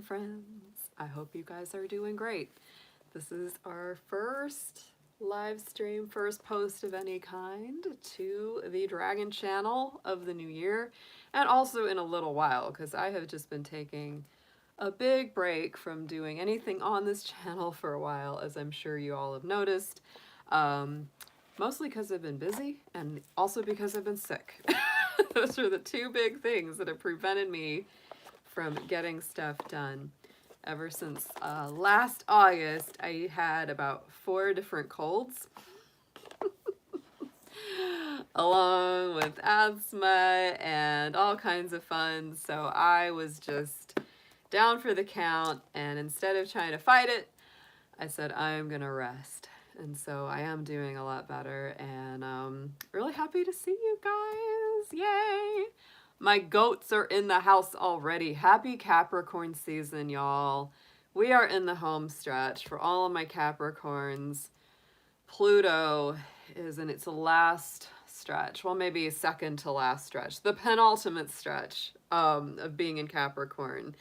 friends. I hope you guys are doing great. This is our first live stream, first post of any kind to the Dragon channel of the new year, and also in a little while, because I have just been taking a big break from doing anything on this channel for a while, as I'm sure you all have noticed. Mostly because I've been busy and also because I've been sick. Those are the two big things that have prevented me from getting stuff done. Ever since last August, I had about 4 different colds, along with asthma and all kinds of fun. So I was just down for the count, and instead of trying to fight it, I said, I'm gonna rest. And so I am doing a lot better, and really happy to see you guys. Yay! My goats are in the house already. Happy Capricorn season, y'all. We are in the home stretch for all of my Capricorns. Pluto is in its last stretch. Well, maybe second to last stretch. The penultimate stretch of being in Capricorn.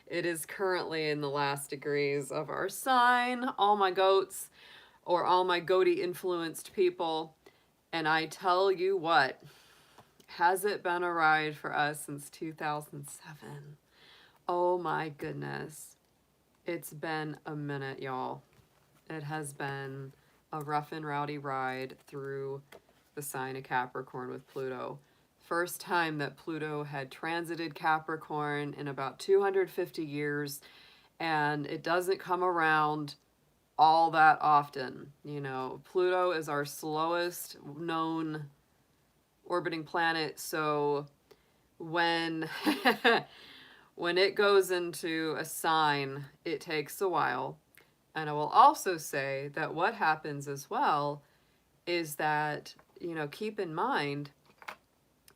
It is currently in the last degrees of our sign. All my goats, or all my goaty influenced people. And I tell you what, has it been a ride for us since 2007? Oh my goodness. It's been a minute, y'all. It has been a rough and rowdy ride through the sign of Capricorn with Pluto. First time that Pluto had transited Capricorn in about 250 years, and it doesn't come around all that often. You know, Pluto is our slowest known orbiting planet, so when when it goes into a sign, it takes a while. And I will also say that what happens as well is that, you know, keep in mind,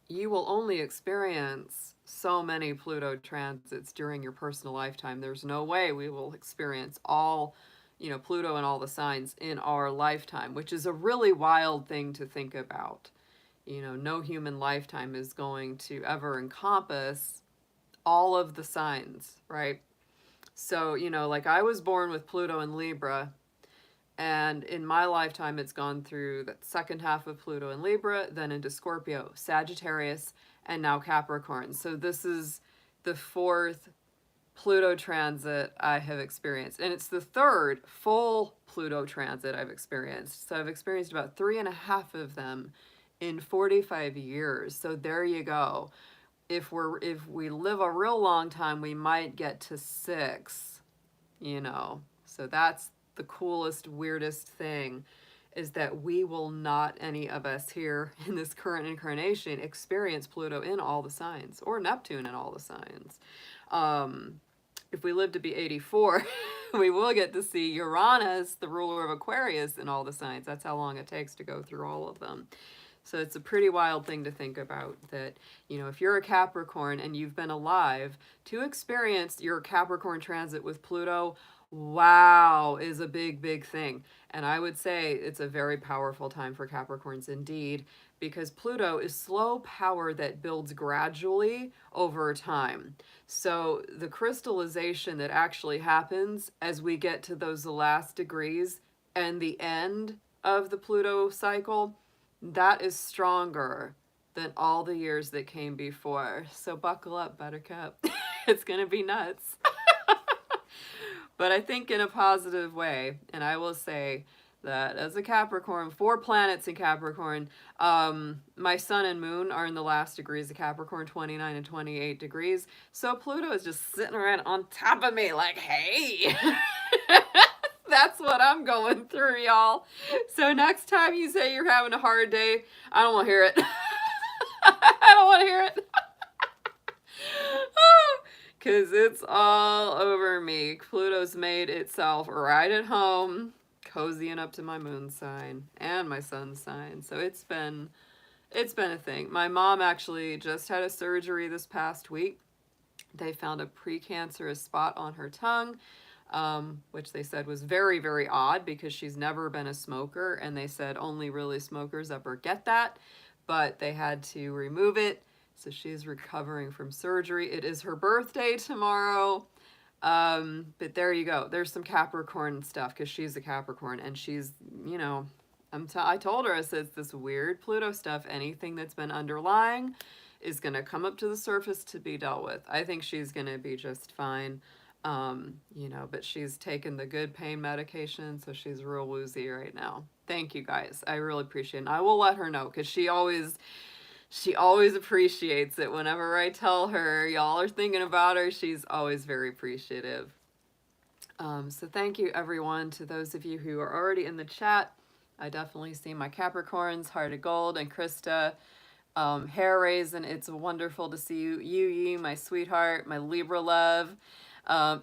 you will only experience so many Pluto transits during your personal lifetime. There's no way we will experience all, you know, Pluto and all the signs in our lifetime, which is a really wild thing to think about. You know, no human lifetime is going to ever encompass all of the signs, right? So, you know, like I was born with Pluto in Libra, and in my lifetime it's gone through the second half of Pluto in Libra, then into Scorpio, Sagittarius, and now Capricorn. So this is the 4th Pluto transit I have experienced, and it's the 3rd full Pluto transit I've experienced. So I've experienced about 3.5 of them in 45 years. So there you go. If we live a real long time, we might get to 6, you know. So that's the coolest, weirdest thing, is that we will not, any of us here in this current incarnation, experience Pluto in all the signs, or Neptune in all the signs. If we live to be 84, we will get to see Uranus, the ruler of Aquarius, in all the signs. That's how long it takes to go through all of them. So it's a pretty wild thing to think about, that, you know, if you're a Capricorn and you've been alive, to experience your Capricorn transit with Pluto, wow, is a big, big thing. And I would say it's a very powerful time for Capricorns indeed, because Pluto is slow power that builds gradually over time. So the crystallization that actually happens as we get to those last degrees and the end of the Pluto cycle, that is stronger than all the years that came before. So buckle up, Buttercup. It's gonna be nuts. But I think in a positive way. And I will say that as a Capricorn, 4 planets in Capricorn, my sun and moon are in the last degrees of Capricorn, 29 and 28 degrees. So Pluto is just sitting right on top of me like, hey. That's what I'm going through, y'all. So next time you say you're having a hard day, I don't want to hear it. I don't want to hear it. Because it's all over me. Pluto's made itself right at home, cozying up to my moon sign and my sun sign. So it's been a thing. My mom actually just had a surgery this past week. They found a precancerous spot on her tongue, which they said was very, very odd because she's never been a smoker, and they said only really smokers ever get that, but they had to remove it. So she's recovering from surgery. It is her birthday tomorrow. But there you go. There's some Capricorn stuff because she's a Capricorn and she's, you know, I told her, I said, this weird Pluto stuff, anything that's been underlying is going to come up to the surface to be dealt with. I think she's going to be just fine. You know, but she's taken the good pain medication, so she's real woozy right now. Thank you guys. I really appreciate it. And I will let her know because she always appreciates it. Whenever I tell her y'all are thinking about her, she's always very appreciative. So thank you everyone, to those of you who are already in the chat. I definitely see my Capricorns, Heart of Gold, and Krista. Hair Raisin, it's wonderful to see you. Yi, my sweetheart, my Libra love.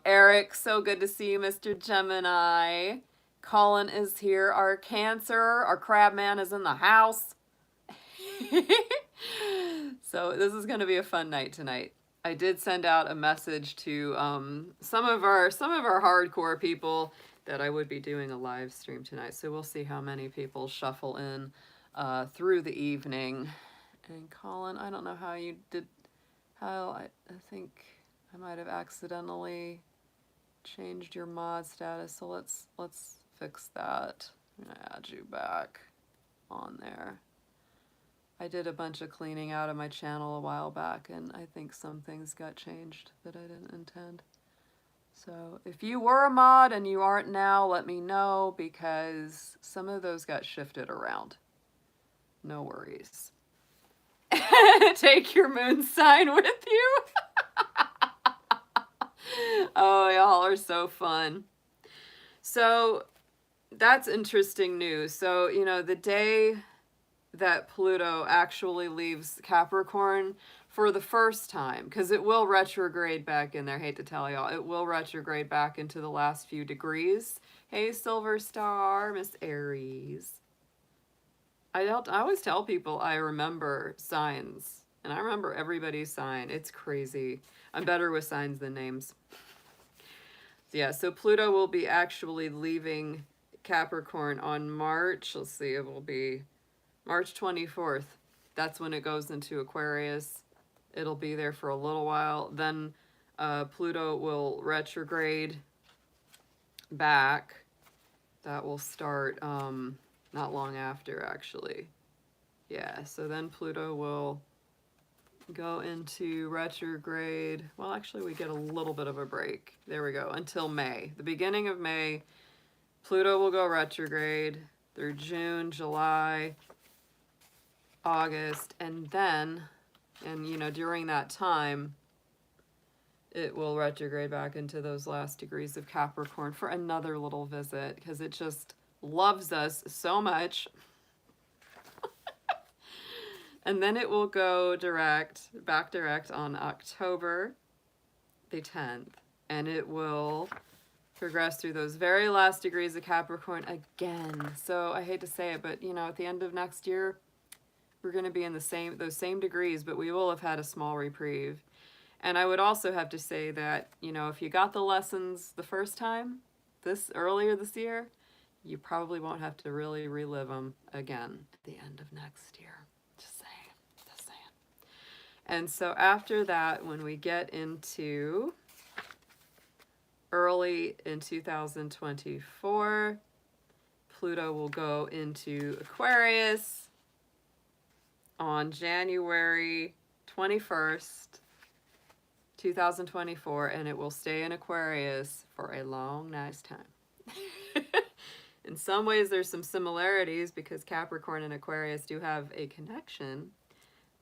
Eric, so good to see you, Mr. Gemini. Colin is here. Our Cancer, our crab man is in the house. So this is going to be a fun night tonight. I did send out a message to some of our hardcore people that I would be doing a live stream tonight. So we'll see how many people shuffle in through the evening. And Colin, I don't know how you did, I think I might have accidentally changed your mod status. So let's fix that. I'm gonna add you back on there. I did a bunch of cleaning out of my channel a while back, and I think some things got changed that I didn't intend. So if you were a mod and you aren't now, let me know, because some of those got shifted around. No worries. Take your moon sign with you. Oh, y'all are so fun. So that's interesting news. So, you know, the day that Pluto actually leaves Capricorn for the first time, because it will retrograde back in there. I hate to tell y'all, it will retrograde back into the last few degrees. Hey, Silver Star, Miss Aries. I always tell people I remember signs, and I remember everybody's sign. It's crazy. I'm better with signs than names. Yeah, so Pluto will be actually leaving Capricorn on March. Let's see, it will be March 24th. That's when it goes into Aquarius. It'll be there for a little while. Then Pluto will retrograde back. That will start not long after, actually. Yeah, so then Pluto will go into retrograde. Well, actually, we get a little bit of a break. There we go, until May. The beginning of May, Pluto will go retrograde through June, July, August, and then, and you know, during that time, it will retrograde back into those last degrees of Capricorn for another little visit, because it just loves us so much. And then it will go back direct on October the 10th, and it will progress through those very last degrees of Capricorn again. So I hate to say it, but you know, at the end of next year, we're going to be in those same degrees, but we will have had a small reprieve. And I would also have to say that, you know, if you got the lessons the first time, earlier this year, you probably won't have to really relive them again at the end of next year. Just saying. And so after that, when we get into early in 2024, Pluto will go into Aquarius on January 21st, 2024, and it will stay in Aquarius for a long, nice time. In some ways, there's some similarities because Capricorn and Aquarius do have a connection,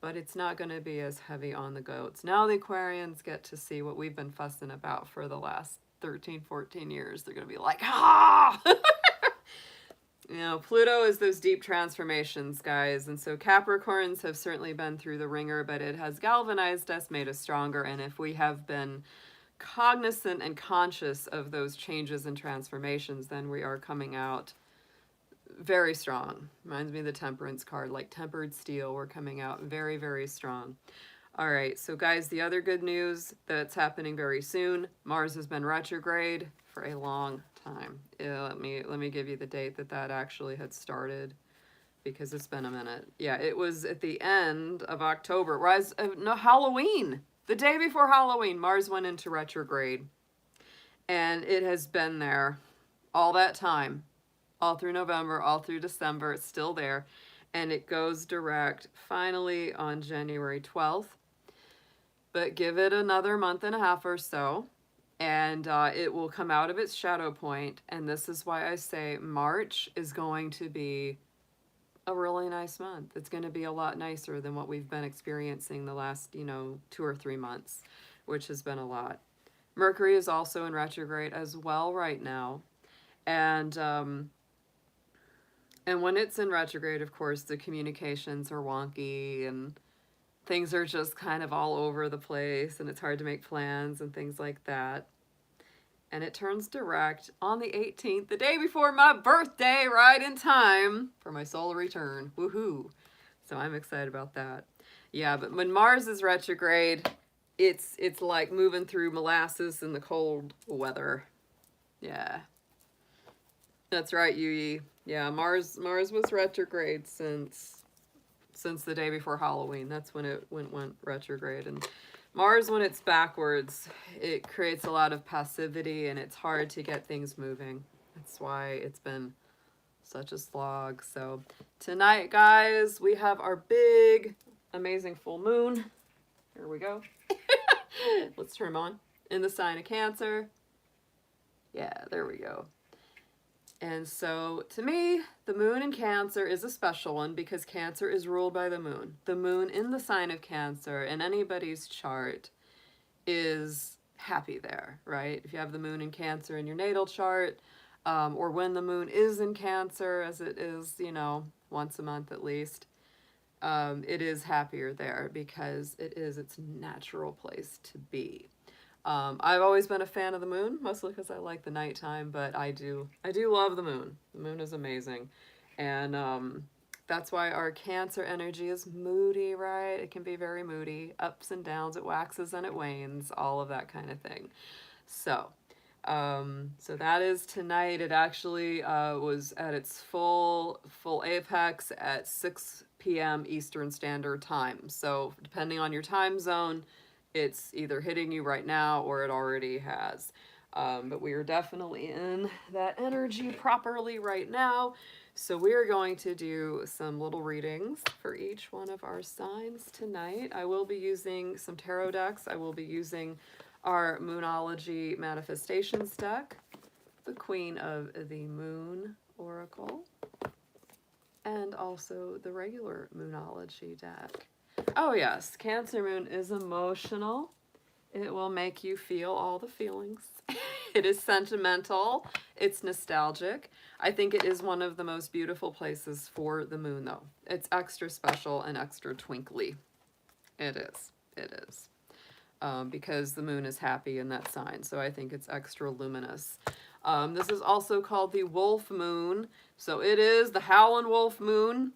but it's not going to be as heavy on the goats. Now the Aquarians get to see what we've been fussing about for the last 13, 14 years. They're going to be like, ah! You know, Pluto is those deep transformations, guys. And so Capricorns have certainly been through the ringer, but it has galvanized us, made us stronger. And if we have been cognizant and conscious of those changes and transformations, then we are coming out very strong. Reminds me of the Temperance card, like tempered steel. We're coming out very, very strong. All right, so guys, the other good news that's happening very soon, Mars has been retrograde for a long time. Let me give you the date that actually had started, because it's been a minute. Yeah, it was at the end of October. No, Halloween. The day before Halloween, Mars went into retrograde. And it has been there all that time, all through November, all through December. It's still there. And it goes direct finally on January 12th. But give it another month and a half or so, and it will come out of its shadow point. And this is why I say March is going to be a really nice month. It's going to be a lot nicer than what we've been experiencing the last, 2 or 3 months, which has been a lot. Mercury is also in retrograde as well right now. And when it's in retrograde, of course, the communications are wonky and things are just kind of all over the place and it's hard to make plans and things like that. And it turns direct on the 18th, the day before my birthday, right in time for my solar return. Woohoo! So I'm excited about that. Yeah, but when Mars is retrograde, it's like moving through molasses in the cold weather. Yeah. That's right, Yui. Yeah, Mars was retrograde since the day before Halloween. That's when it went retrograde. And Mars, when it's backwards, it creates a lot of passivity and it's hard to get things moving. That's why it's been such a slog. So tonight, guys, we have our big, amazing full moon. Here we go. Let's turn them on. In the sign of Cancer. Yeah, there we go. And so, to me, the moon in Cancer is a special one because Cancer is ruled by the moon. The moon in the sign of Cancer in anybody's chart is happy there, right? If you have the moon in Cancer in your natal chart, or when the moon is in Cancer, as it is, once a month at least, it is happier there because it is its natural place to be. I've always been a fan of the moon, mostly because I like the nighttime, but I do love the moon. The moon is amazing. And that's why our Cancer energy is moody, right? It can be very moody, ups and downs, it waxes and it wanes, all of that kind of thing. So that is tonight. It actually was at its full apex at 6 p.m. Eastern Standard Time. So depending on your time zone, it's either hitting you right now or it already has. But we are definitely in that energy properly right now. So we are going to do some little readings for each one of our signs tonight. I will be using some tarot decks. I will be using our Moonology Manifestations deck, the Queen of the Moon Oracle, and also the regular Moonology deck. Oh yes, Cancer moon is emotional. It will make you feel all the feelings. It is sentimental. It's nostalgic. I think it is one of the most beautiful places for the moon, though. It's extra special and extra twinkly. It is. It is. Because the moon is happy in that sign, so I think it's extra luminous. This is also called the wolf moon, so it is the howlin' wolf moon.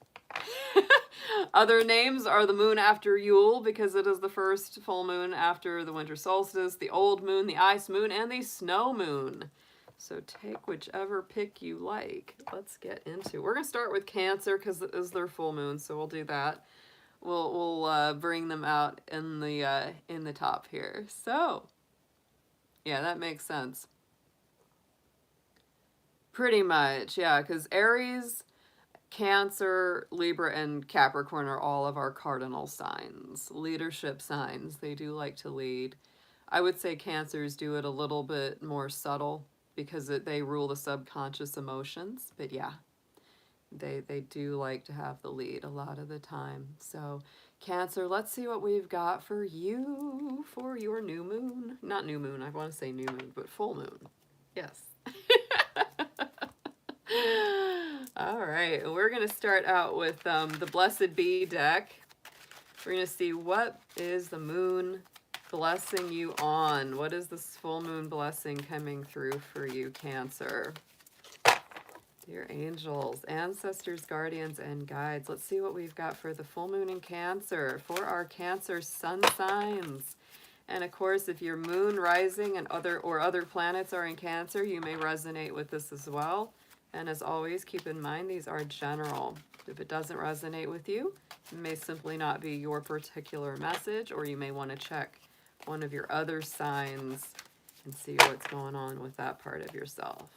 Other names are the moon after Yule, because it is the first full moon after the winter solstice, the old moon, the ice moon, and the snow moon. So take whichever pick you like. Let's get into it. We're going to start with Cancer because it is their full moon, so we'll do that. We'll bring them out in the top here. So, yeah, that makes sense. Pretty much, yeah, because Aries, Cancer, Libra, and Capricorn are all of our cardinal signs, leadership signs. They do like to lead. I would say Cancers do it a little bit more subtle because they rule the subconscious emotions. But yeah, they do like to have the lead a lot of the time. So Cancer, let's see what we've got for you for your new moon. Not new moon, I want to say new moon, but full moon. Yes. All right, we're going to start out with the Blessed Bee deck. We're going to see what is the moon blessing you on. What is this full moon blessing coming through for you, Cancer? Dear angels, ancestors, guardians, and guides. Let's see what we've got for the full moon in Cancer, for our Cancer sun signs. And of course, if your moon rising and other planets are in Cancer, you may resonate with this as well. And as always, keep in mind, these are general. If it doesn't resonate with you, it may simply not be your particular message, or you may want to check one of your other signs and see what's going on with that part of yourself.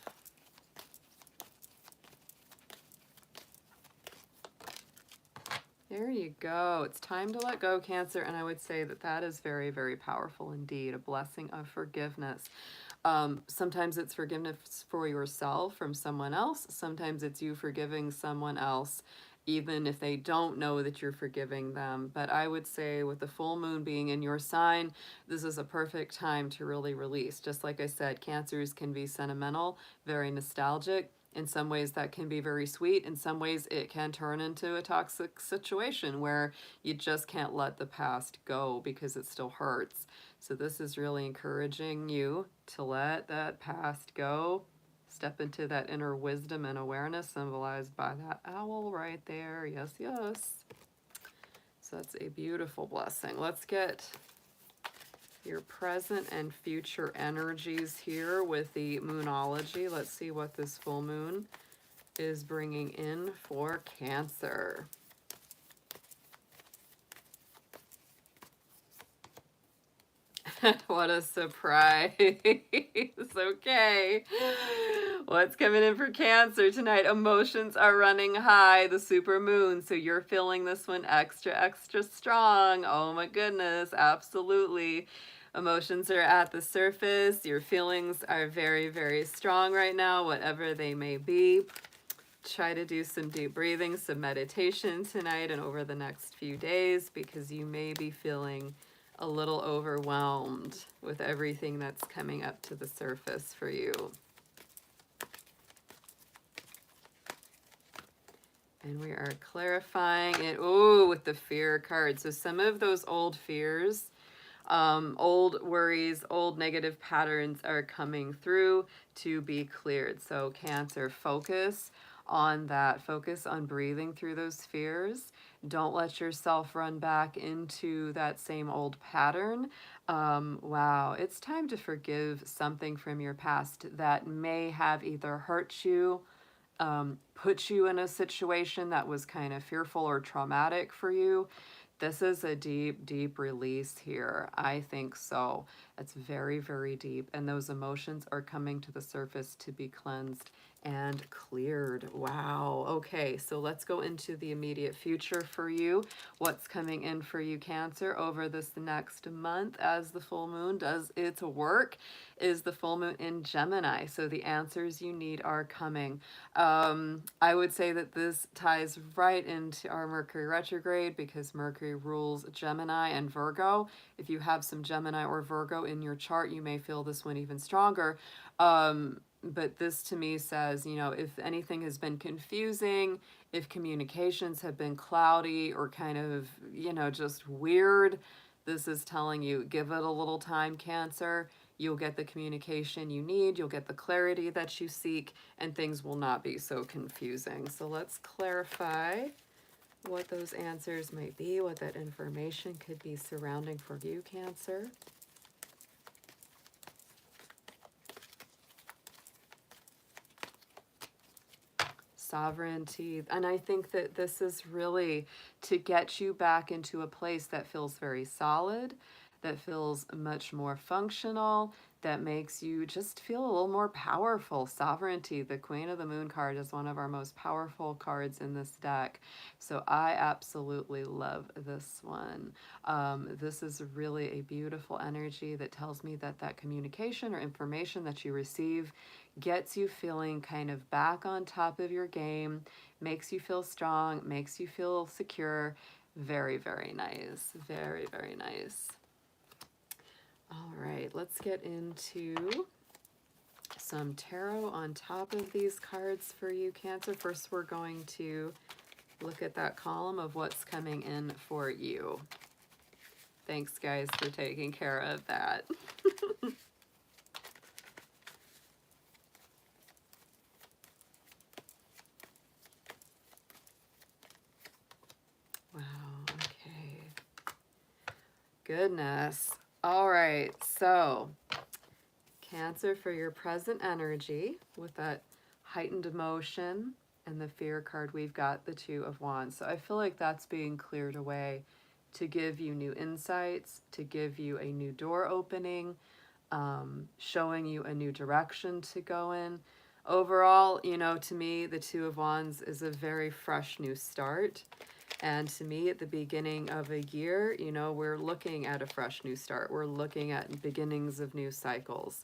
There you go. It's time to let go, Cancer. And I would say that that is very, very powerful indeed. A blessing of forgiveness. Sometimes it's forgiveness for yourself from someone else. Sometimes it's you forgiving someone else, even if they don't know that you're forgiving them. But I would say with the full moon being in your sign, this is a perfect time to really release. Just like I said, Cancers can be sentimental, very nostalgic. In some ways that can be very sweet. In some ways it can turn into a toxic situation where you just can't let the past go because it still hurts. So this is really encouraging you to let that past go. Step into that inner wisdom and awareness symbolized by that owl right there. Yes, yes. So that's a beautiful blessing. Let's get your present and future energies here with the Moonology. Let's see what this full moon is bringing in for Cancer. What a surprise. Okay. What's coming in for Cancer tonight? Emotions are running high, the super moon. So you're feeling this one extra, extra strong. Oh my goodness. Absolutely. Emotions are at the surface. Your feelings are very, very strong right now, whatever they may be. Try to do some deep breathing, some meditation tonight and over the next few days, because you may be feeling a little overwhelmed with everything that's coming up to the surface for you. And we are clarifying it, ooh, with the fear card. So some of those old fears, old worries, old negative patterns are coming through to be cleared. So Cancer, focus on that. Focus on breathing through those fears. Don't let yourself run back into that same old pattern. Wow, it's time to forgive something from your past that may have either hurt you, put you in a situation that was kind of fearful or traumatic for you. This is a deep, deep release here. I think so. It's very, very deep. And those emotions are coming to the surface to be cleansed and cleared. Wow. Okay, so let's go into the immediate future for you. What's coming in for you, Cancer, over this next month as the full moon does its work is the full moon in Gemini. So the answers you need are coming. I would say that this ties right into our Mercury retrograde because Mercury rules Gemini and Virgo. If you have some Gemini or Virgo in your chart, you may feel this one even stronger. But this to me says, you know, if anything has been confusing, if communications have been cloudy or kind of, you know, just weird, this is telling you, give it a little time, Cancer. You'll get the communication you need, you'll get the clarity that you seek, and things will not be so confusing. So let's clarify what those answers might be, what that information could be surrounding for you, Cancer. Sovereignty. And I think that this is really to get you back into a place that feels very solid, that feels much more functional, that makes you just feel a little more powerful. Sovereignty, the Queen of the Moon card, is one of our most powerful cards in this deck. So I absolutely love this one. This is really a beautiful energy that tells me that that communication or information that you receive gets you feeling kind of back on top of your game, makes you feel strong, makes you feel secure. Very, very nice. Very, very nice. All right, let's get into some tarot on top of these cards for you, Cancer. First, we're going to look at that column of what's coming in for you. Thanks, guys, for taking care of that. Wow, okay. Goodness. All right, so Cancer, for your present energy with that heightened emotion and the fear card, we've got the Two of Wands. So I feel like that's being cleared away to give you new insights, to give you a new door opening, showing you a new direction to go in. Overall, you know, to me, the Two of Wands is a very fresh new start. And to me, at the beginning of a year, you know, we're looking at a fresh new start. We're looking at beginnings of new cycles.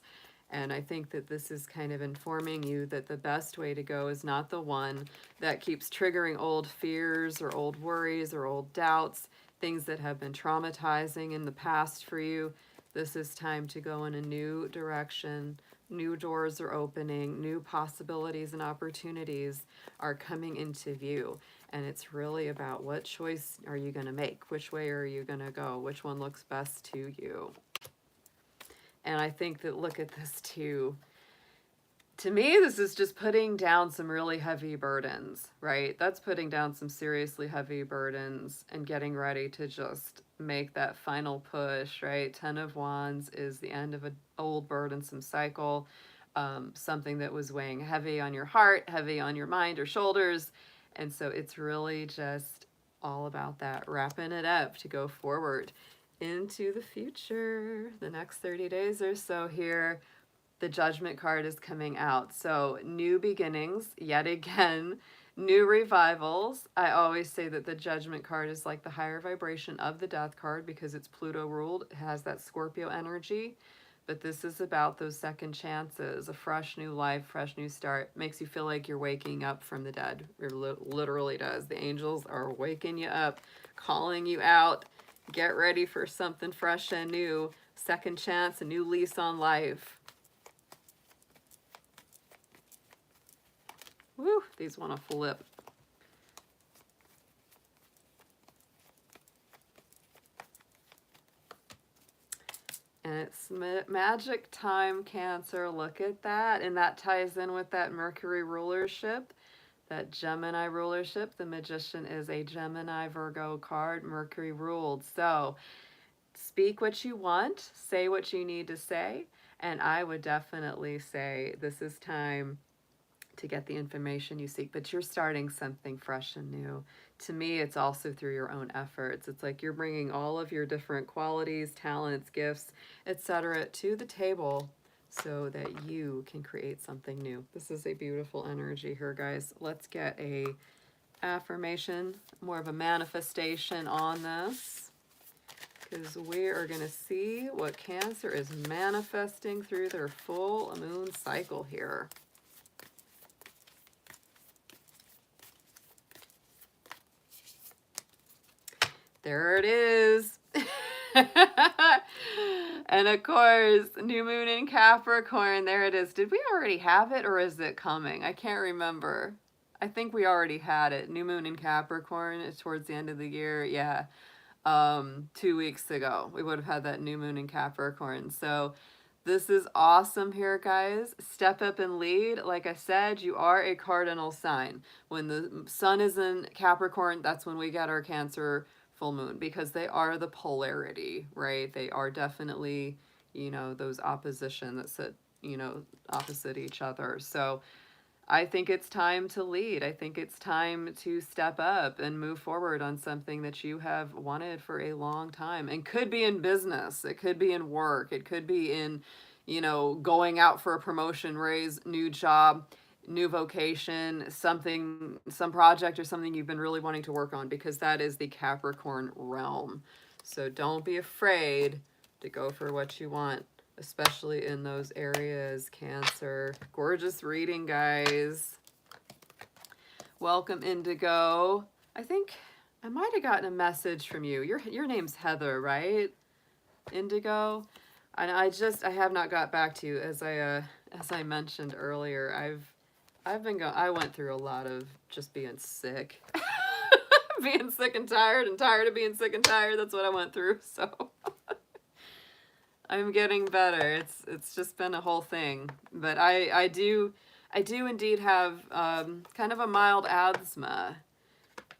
And I think that this is kind of informing you that the best way to go is not the one that keeps triggering old fears or old worries or old doubts, things that have been traumatizing in the past for you. This is time to go in a new direction. New doors are opening, new possibilities and opportunities are coming into view. And it's really about what choice are you going to make? Which way are you going to go? Which one looks best to you? And I think that, look at this too. To me, this is just putting down some really heavy burdens, right? That's putting down some seriously heavy burdens and getting ready to just make that final push, right? 10 of Wands is the end of an old burdensome cycle, something that was weighing heavy on your heart, heavy on your mind or shoulders. And so it's really just all about that, wrapping it up to go forward into the future. The next 30 days or so here, the Judgment card is coming out. So new beginnings, yet again, new revivals. I always say that the Judgment card is like the higher vibration of the Death card because it's Pluto ruled. It has that Scorpio energy. But this is about those second chances, a fresh new life, fresh new start. Makes you feel like you're waking up from the dead. It literally does. The angels are waking you up, calling you out. Get ready for something fresh and new. Second chance, a new lease on life. Woo, these want to flip. And it's magic time, Cancer. Look at that. And that ties in with that Mercury rulership, that Gemini rulership. The Magician is a Gemini Virgo card, Mercury ruled. So speak what you want, say what you need to say. And I would definitely say this is time to get the information you seek, but you're starting something fresh and new. To me, it's also through your own efforts. It's like you're bringing all of your different qualities, talents, gifts, etc. to the table so that you can create something new. This is a beautiful energy here, guys. Let's get a affirmation, more of a manifestation on this, because we are going to see what Cancer is manifesting through their full moon cycle here. There it is. And of course, new moon in Capricorn. There it is. Did we already have it or is it coming? I can't remember. I think we already had it. New moon in Capricorn is towards the end of the year. Yeah. 2 weeks ago, we would have had that new moon in Capricorn. So this is awesome here, guys. Step up and lead. Like I said, you are a cardinal sign. When the sun is in Capricorn, that's when we get our Cancer full moon, because they are the polarity, right? They are definitely, you know, those opposition that sit, you know, opposite each other. So I think it's time to lead. I think it's time to step up and move forward on something that you have wanted for a long time. And could be in business, it could be in work, it could be in, you know, going out for a promotion, raise, new job, new vocation, something, some project or something you've been really wanting to work on, because that is the Capricorn realm. So don't be afraid to go for what you want, especially in those areas, Cancer. Gorgeous reading, guys. Welcome, Indigo. I think I might have gotten a message from you. Your name's Heather, right? Indigo. And I have not got back to you, as I mentioned earlier. I went through a lot of just being sick. Being sick and tired of being sick and tired. That's what I went through. So I'm getting better. It's just been a whole thing. But I do indeed have kind of a mild asthma,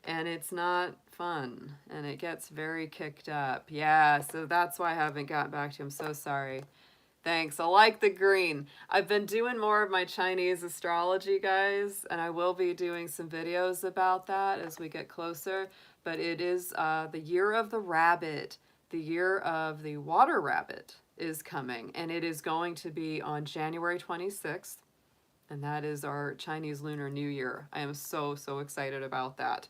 and it's not fun, and it gets very kicked up. Yeah, so that's why I haven't gotten back to you. I'm so sorry. Thanks. I like the green. I've been doing more of my Chinese astrology, guys, and I will be doing some videos about that as we get closer. But it is the year of the rabbit, the year of the water rabbit. is coming, and it is going to be on January 26th, and that is our Chinese Lunar New Year. I am so, so excited about that.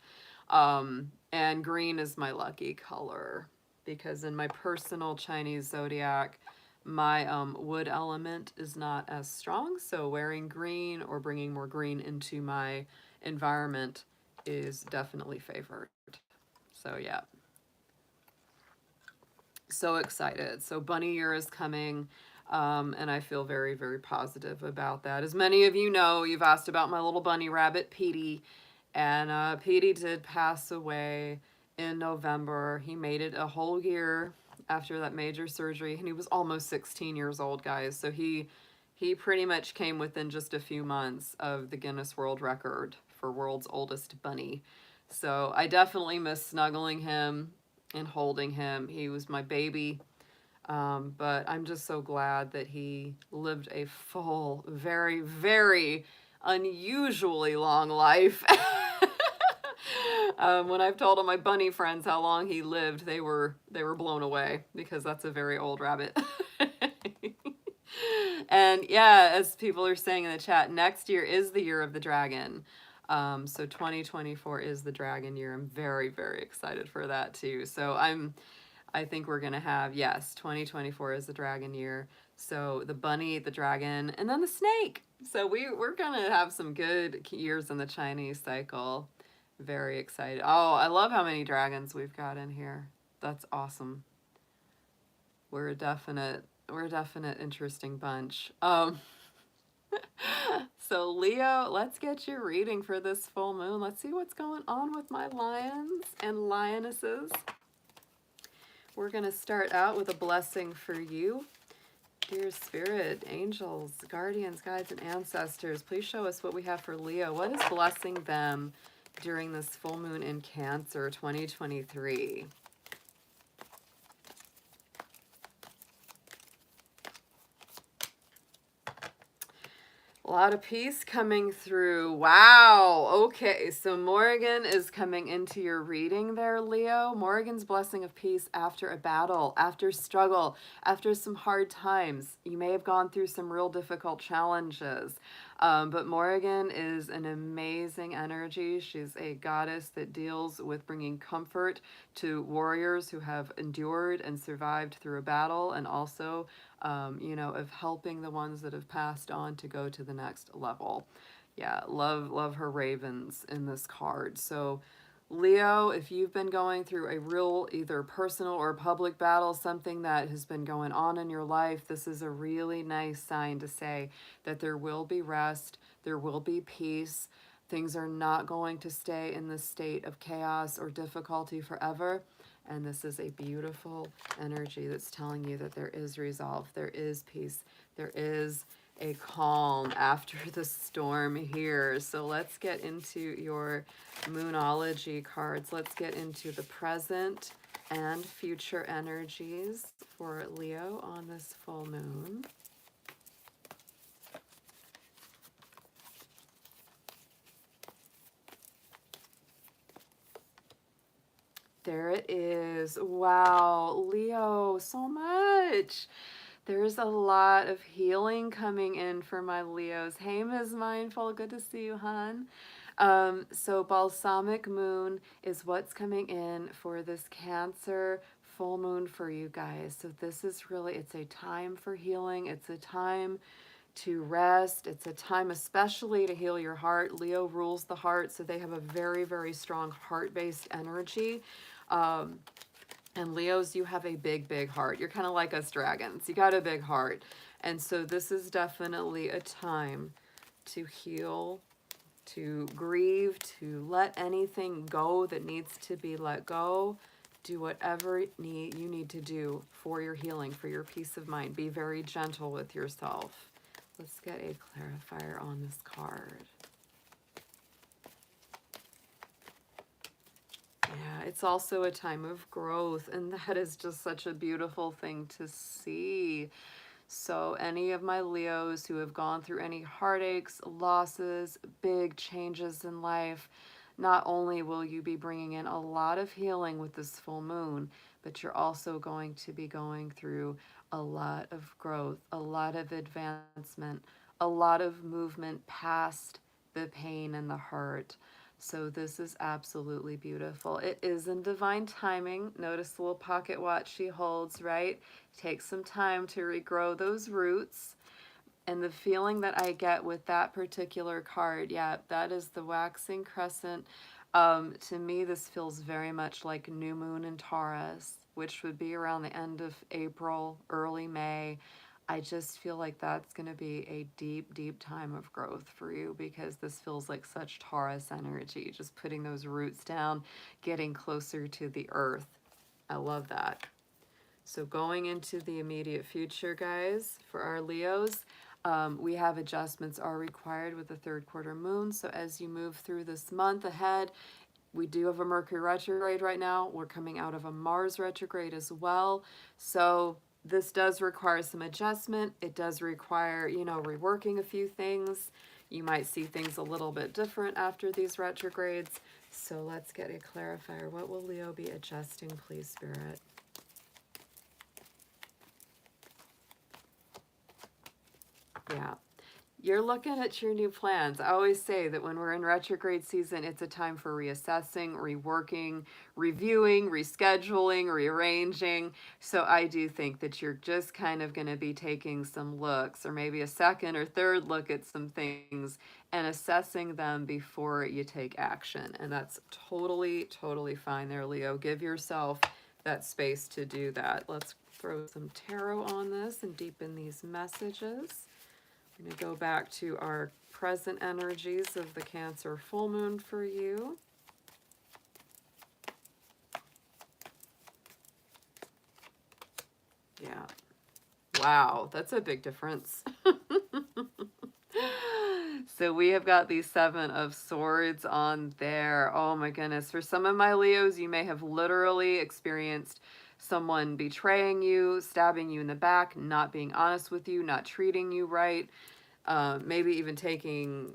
And green is my lucky color because in my personal Chinese zodiac, my wood element is not as strong. So wearing green or bringing more green into my environment is definitely favored. So yeah, so excited. So bunny year is coming. And I feel very, very positive about that. As many of you know, you've asked about my little bunny rabbit, Petey. And Petey did pass away in November. He made it a whole year after that major surgery. And he was almost 16 years old, guys. So he pretty much came within just a few months of the Guinness World Record for world's oldest bunny. So I definitely miss snuggling him and holding him. He was my baby. But I'm just so glad that he lived a full, very, very unusually long life. When I've told all my bunny friends how long he lived, they were blown away because that's a very old rabbit. And yeah, as people are saying in the chat, next year is the year of the dragon. So 2024 is the dragon year. I'm very, very excited for that too. So I think we're gonna have, yes, 2024 is the dragon year. So the bunny, the dragon, and then the snake. So we're gonna have some good years in the Chinese cycle. Very excited. Oh, I love how many dragons we've got in here. That's awesome. We're a definite interesting bunch. So Leo, let's get your reading for this full moon. Let's see what's going on with my lions and lionesses. We're going to start out with a blessing for you. Dear Spirit, angels, guardians, guides, and ancestors, please show us what we have for Leo. What is blessing them during this full moon in Cancer 2023? A lot of peace coming through. Wow. Okay, so Morrigan is coming into your reading there, Leo. Morrigan's blessing of peace after a battle, after struggle, after some hard times. You may have gone through some real difficult challenges. But Morrigan is an amazing energy. She's a goddess that deals with bringing comfort to warriors who have endured and survived through a battle, and also you know, of helping the ones that have passed on to go to the next level. Yeah, love her ravens in this card. So Leo, if you've been going through a real either personal or public battle, something that has been going on in your life, this is a really nice sign to say that there will be rest, there will be peace. Things are not going to stay in this state of chaos or difficulty forever. And this is a beautiful energy that's telling you that there is resolve, there is peace, there is a calm after the storm here. So let's get into your Moonology cards. Let's get into the present and future energies for Leo on this full moon. There it is. Wow, Leo, so much. There's a lot of healing coming in for my Leos. Hey, Ms. Mindful, good to see you, hon. So balsamic moon is what's coming in for this Cancer full moon for you guys. So this is really, it's a time for healing. It's a time to rest. It's a time especially to heal your heart. Leo rules the heart, so they have a very, very strong heart-based energy. And Leos, you have a big, big heart. You're kind of like us dragons. You got a big heart. And so this is definitely a time to heal, to grieve, to let anything go that needs to be let go. Do whatever you need to do for your healing, for your peace of mind. Be very gentle with yourself. Let's get a clarifier on this card. Yeah, it's also a time of growth, and that is just such a beautiful thing to see. So any of my Leos who have gone through any heartaches, losses, big changes in life, not only will you be bringing in a lot of healing with this full moon, but you're also going to be going through a lot of growth, a lot of advancement, a lot of movement past the pain and the hurt. So this is absolutely beautiful. It is in divine timing. Notice the little pocket watch she holds, right? Take some time to regrow those roots. And the feeling that I get with that particular card, yeah, that is the waxing crescent. To me, this feels very much like new moon in Taurus, which would be around the end of April, early May. I just feel like that's going to be a deep, deep time of growth for you, because this feels like such Taurus energy, just putting those roots down, getting closer to the earth. I love that. So going into the immediate future, guys, for our Leos, we have adjustments are required with the third quarter moon. So as you move through this month ahead, we do have a Mercury retrograde right now. We're coming out of a Mars retrograde as well. So this does require some adjustment. It does require, you know, reworking a few things. You might see things a little bit different after these retrogrades. So let's get a clarifier. What will Leo be adjusting, please, Spirit? Yeah. You're looking at your new plans. I always say that when we're in retrograde season, it's a time for reassessing, reworking, reviewing, rescheduling, rearranging. So I do think that you're just kind of going to be taking some looks, or maybe a second or third look at some things and assessing them before you take action. And that's totally, totally fine there, Leo. Give yourself that space to do that. Let's throw some tarot on this and deepen these messages. I'm going to go back to our present energies of the Cancer full moon for you. Yeah. Wow, that's a big difference. So we have got the Seven of Swords on there. Oh my goodness. For some of my Leos, you may have literally experienced someone betraying you, stabbing you in the back, not being honest with you, not treating you right. Maybe even taking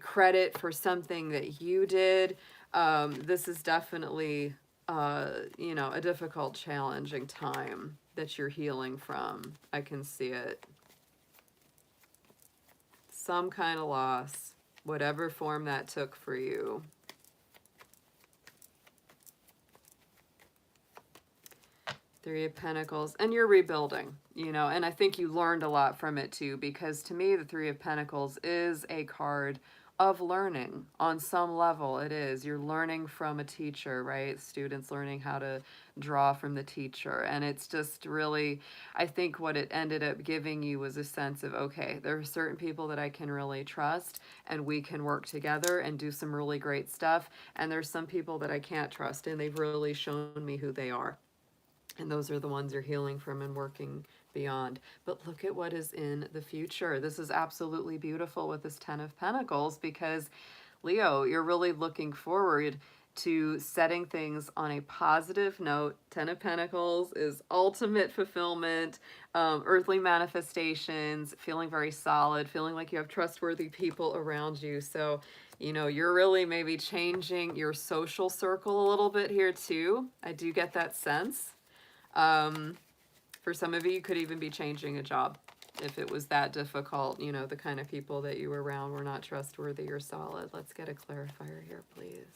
credit for something that you did. This is definitely, you know, a difficult, challenging time that you're healing from. I can see it. Some kind of loss, whatever form that took for you. Three of Pentacles, and you're rebuilding, you know, and I think you learned a lot from it too, because to me, the Three of Pentacles is a card of learning on some level. It is. You're learning from a teacher, right? Students learning how to draw from the teacher. And it's just really, I think what it ended up giving you was a sense of, okay, there are certain people that I can really trust, and we can work together and do some really great stuff. And there's some people that I can't trust, and they've really shown me who they are. And those are the ones you're healing from and working beyond. But look at what is in the future. This is absolutely beautiful with this Ten of Pentacles, because Leo, you're really looking forward to setting things on a positive note. Ten of Pentacles is ultimate fulfillment, earthly manifestations, feeling very solid, feeling like you have trustworthy people around you. So, you know, you're really maybe changing your social circle a little bit here too. I do get that sense. For some of you, you could even be changing a job if it was that difficult. You know, the kind of people that you were around were not trustworthy or solid. Let's get a clarifier here, please.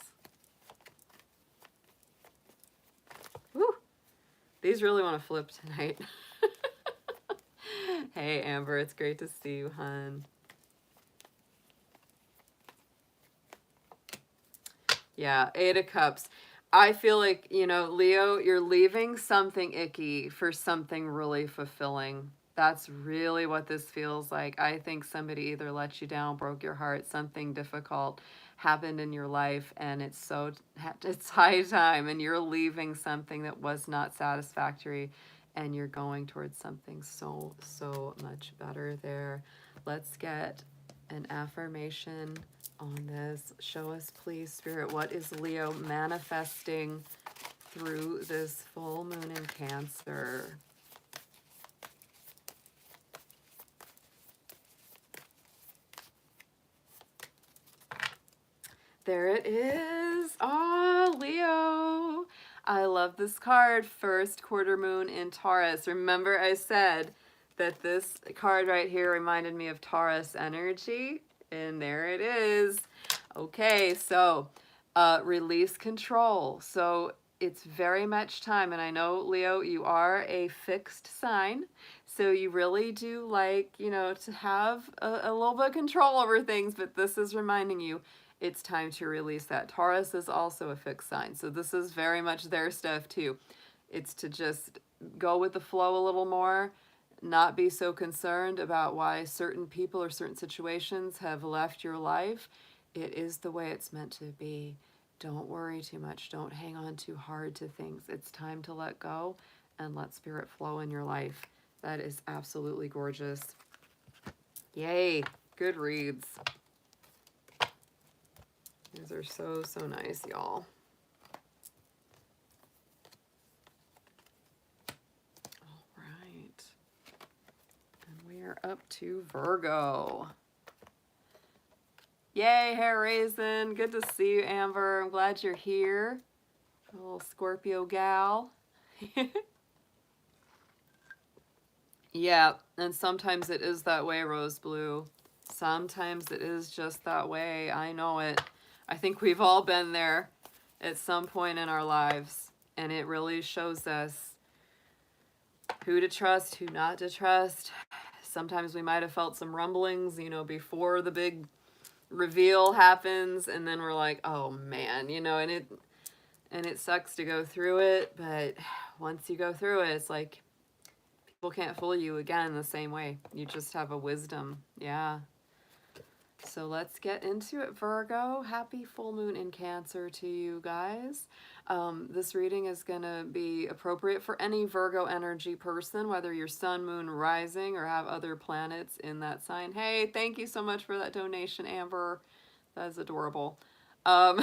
Woo! These really want to flip tonight. Hey, Amber, it's great to see you, hun. Yeah, Eight of Cups. I feel like, you know, Leo, you're leaving something icky for something really fulfilling. That's really what this feels like. I think somebody either let you down, broke your heart, something difficult happened in your life, and it's high time, and you're leaving something that was not satisfactory, and you're going towards something so, so much better there. Let's get an affirmation on this. Show us, please, Spirit, what is Leo manifesting through this full moon in Cancer? There it is. Oh, Leo. I love this card, first quarter moon in Taurus. Remember I said that this card right here reminded me of Taurus energy, and there it is. Okay, so release control. So it's very much time, and I know, Leo, you are a fixed sign, so you really do like, you know, to have a little bit of control over things, but this is reminding you it's time to release that. Taurus is also a fixed sign, so this is very much their stuff too. It's to just go with the flow a little more, not be so concerned about why certain people or certain situations have left your life. It is the way it's meant to be. Don't worry too much. Don't hang on too hard to things. It's time to let go and let spirit flow in your life. That is absolutely gorgeous. Yay. Good reads. These are so, so nice, y'all. All right. And we are up to Virgo. Yay, Hair Raisin. Good to see you, Amber. I'm glad you're here. A little Scorpio gal. Yeah, and sometimes it is that way, Rose Blue. Sometimes it is just that way. I know it. I think we've all been there at some point in our lives, and it really shows us who to trust, who not to trust. Sometimes we might have felt some rumblings, you know, before the big reveal happens, and then we're like, oh man, you know, and it sucks to go through it, but once you go through it, it's like people can't fool you again the same way. You just have a wisdom. Yeah. So let's get into it, Virgo. Happy full moon in Cancer to you guys. This reading is going to be appropriate for any Virgo energy person, whether you're sun, moon, rising, or have other planets in that sign. Hey, thank you so much for that donation, Amber. That is adorable. And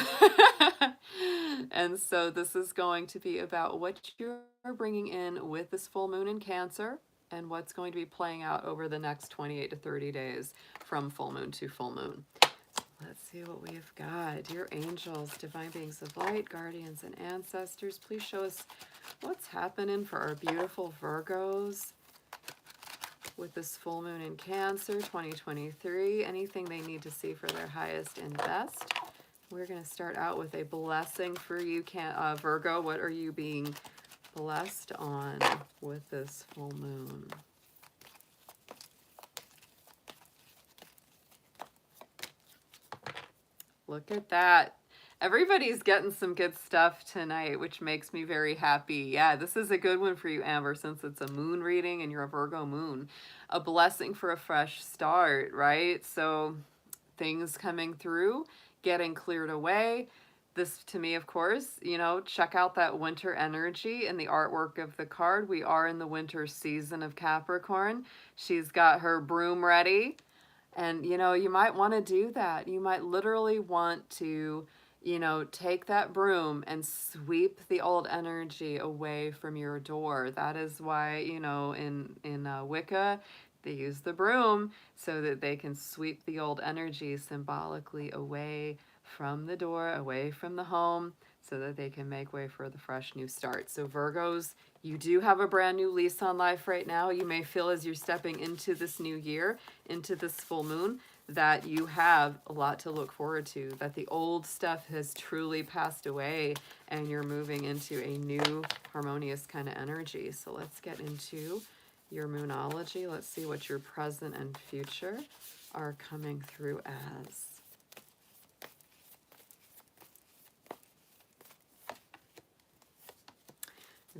so this is going to be about what you're bringing in with this full moon in Cancer and what's going to be playing out over the next 28 to 30 days from full moon to full moon. Let's see what we've got. Dear angels, divine beings of light, guardians, and ancestors, please show us what's happening for our beautiful Virgos with this full moon in Cancer 2023. Anything they need to see for their highest and best. We're going to start out with a blessing for you, Virgo. What are you being blessed on with this full moon? Look at that. Everybody's getting some good stuff tonight, which makes me very happy. Yeah, this is a good one for you, Amber, since it's a moon reading and you're a Virgo moon. A blessing for a fresh start, right? So things coming through, getting cleared away. This, to me, of course, you know, check out that winter energy in the artwork of the card. We are in the winter season of Capricorn. She's got her broom ready. And, you know, you might want to do that. You might literally want to, you know, take that broom and sweep the old energy away from your door. That is why, you know, in Wicca, they use the broom so that they can sweep the old energy symbolically away from the door, away from the home, so that they can make way for the fresh new start. So Virgos, you do have a brand new lease on life right now. You may feel as you're stepping into this new year, into this full moon, that you have a lot to look forward to, that the old stuff has truly passed away and you're moving into a new harmonious kind of energy. So let's get into your moonology. Let's see what your present and future are coming through as.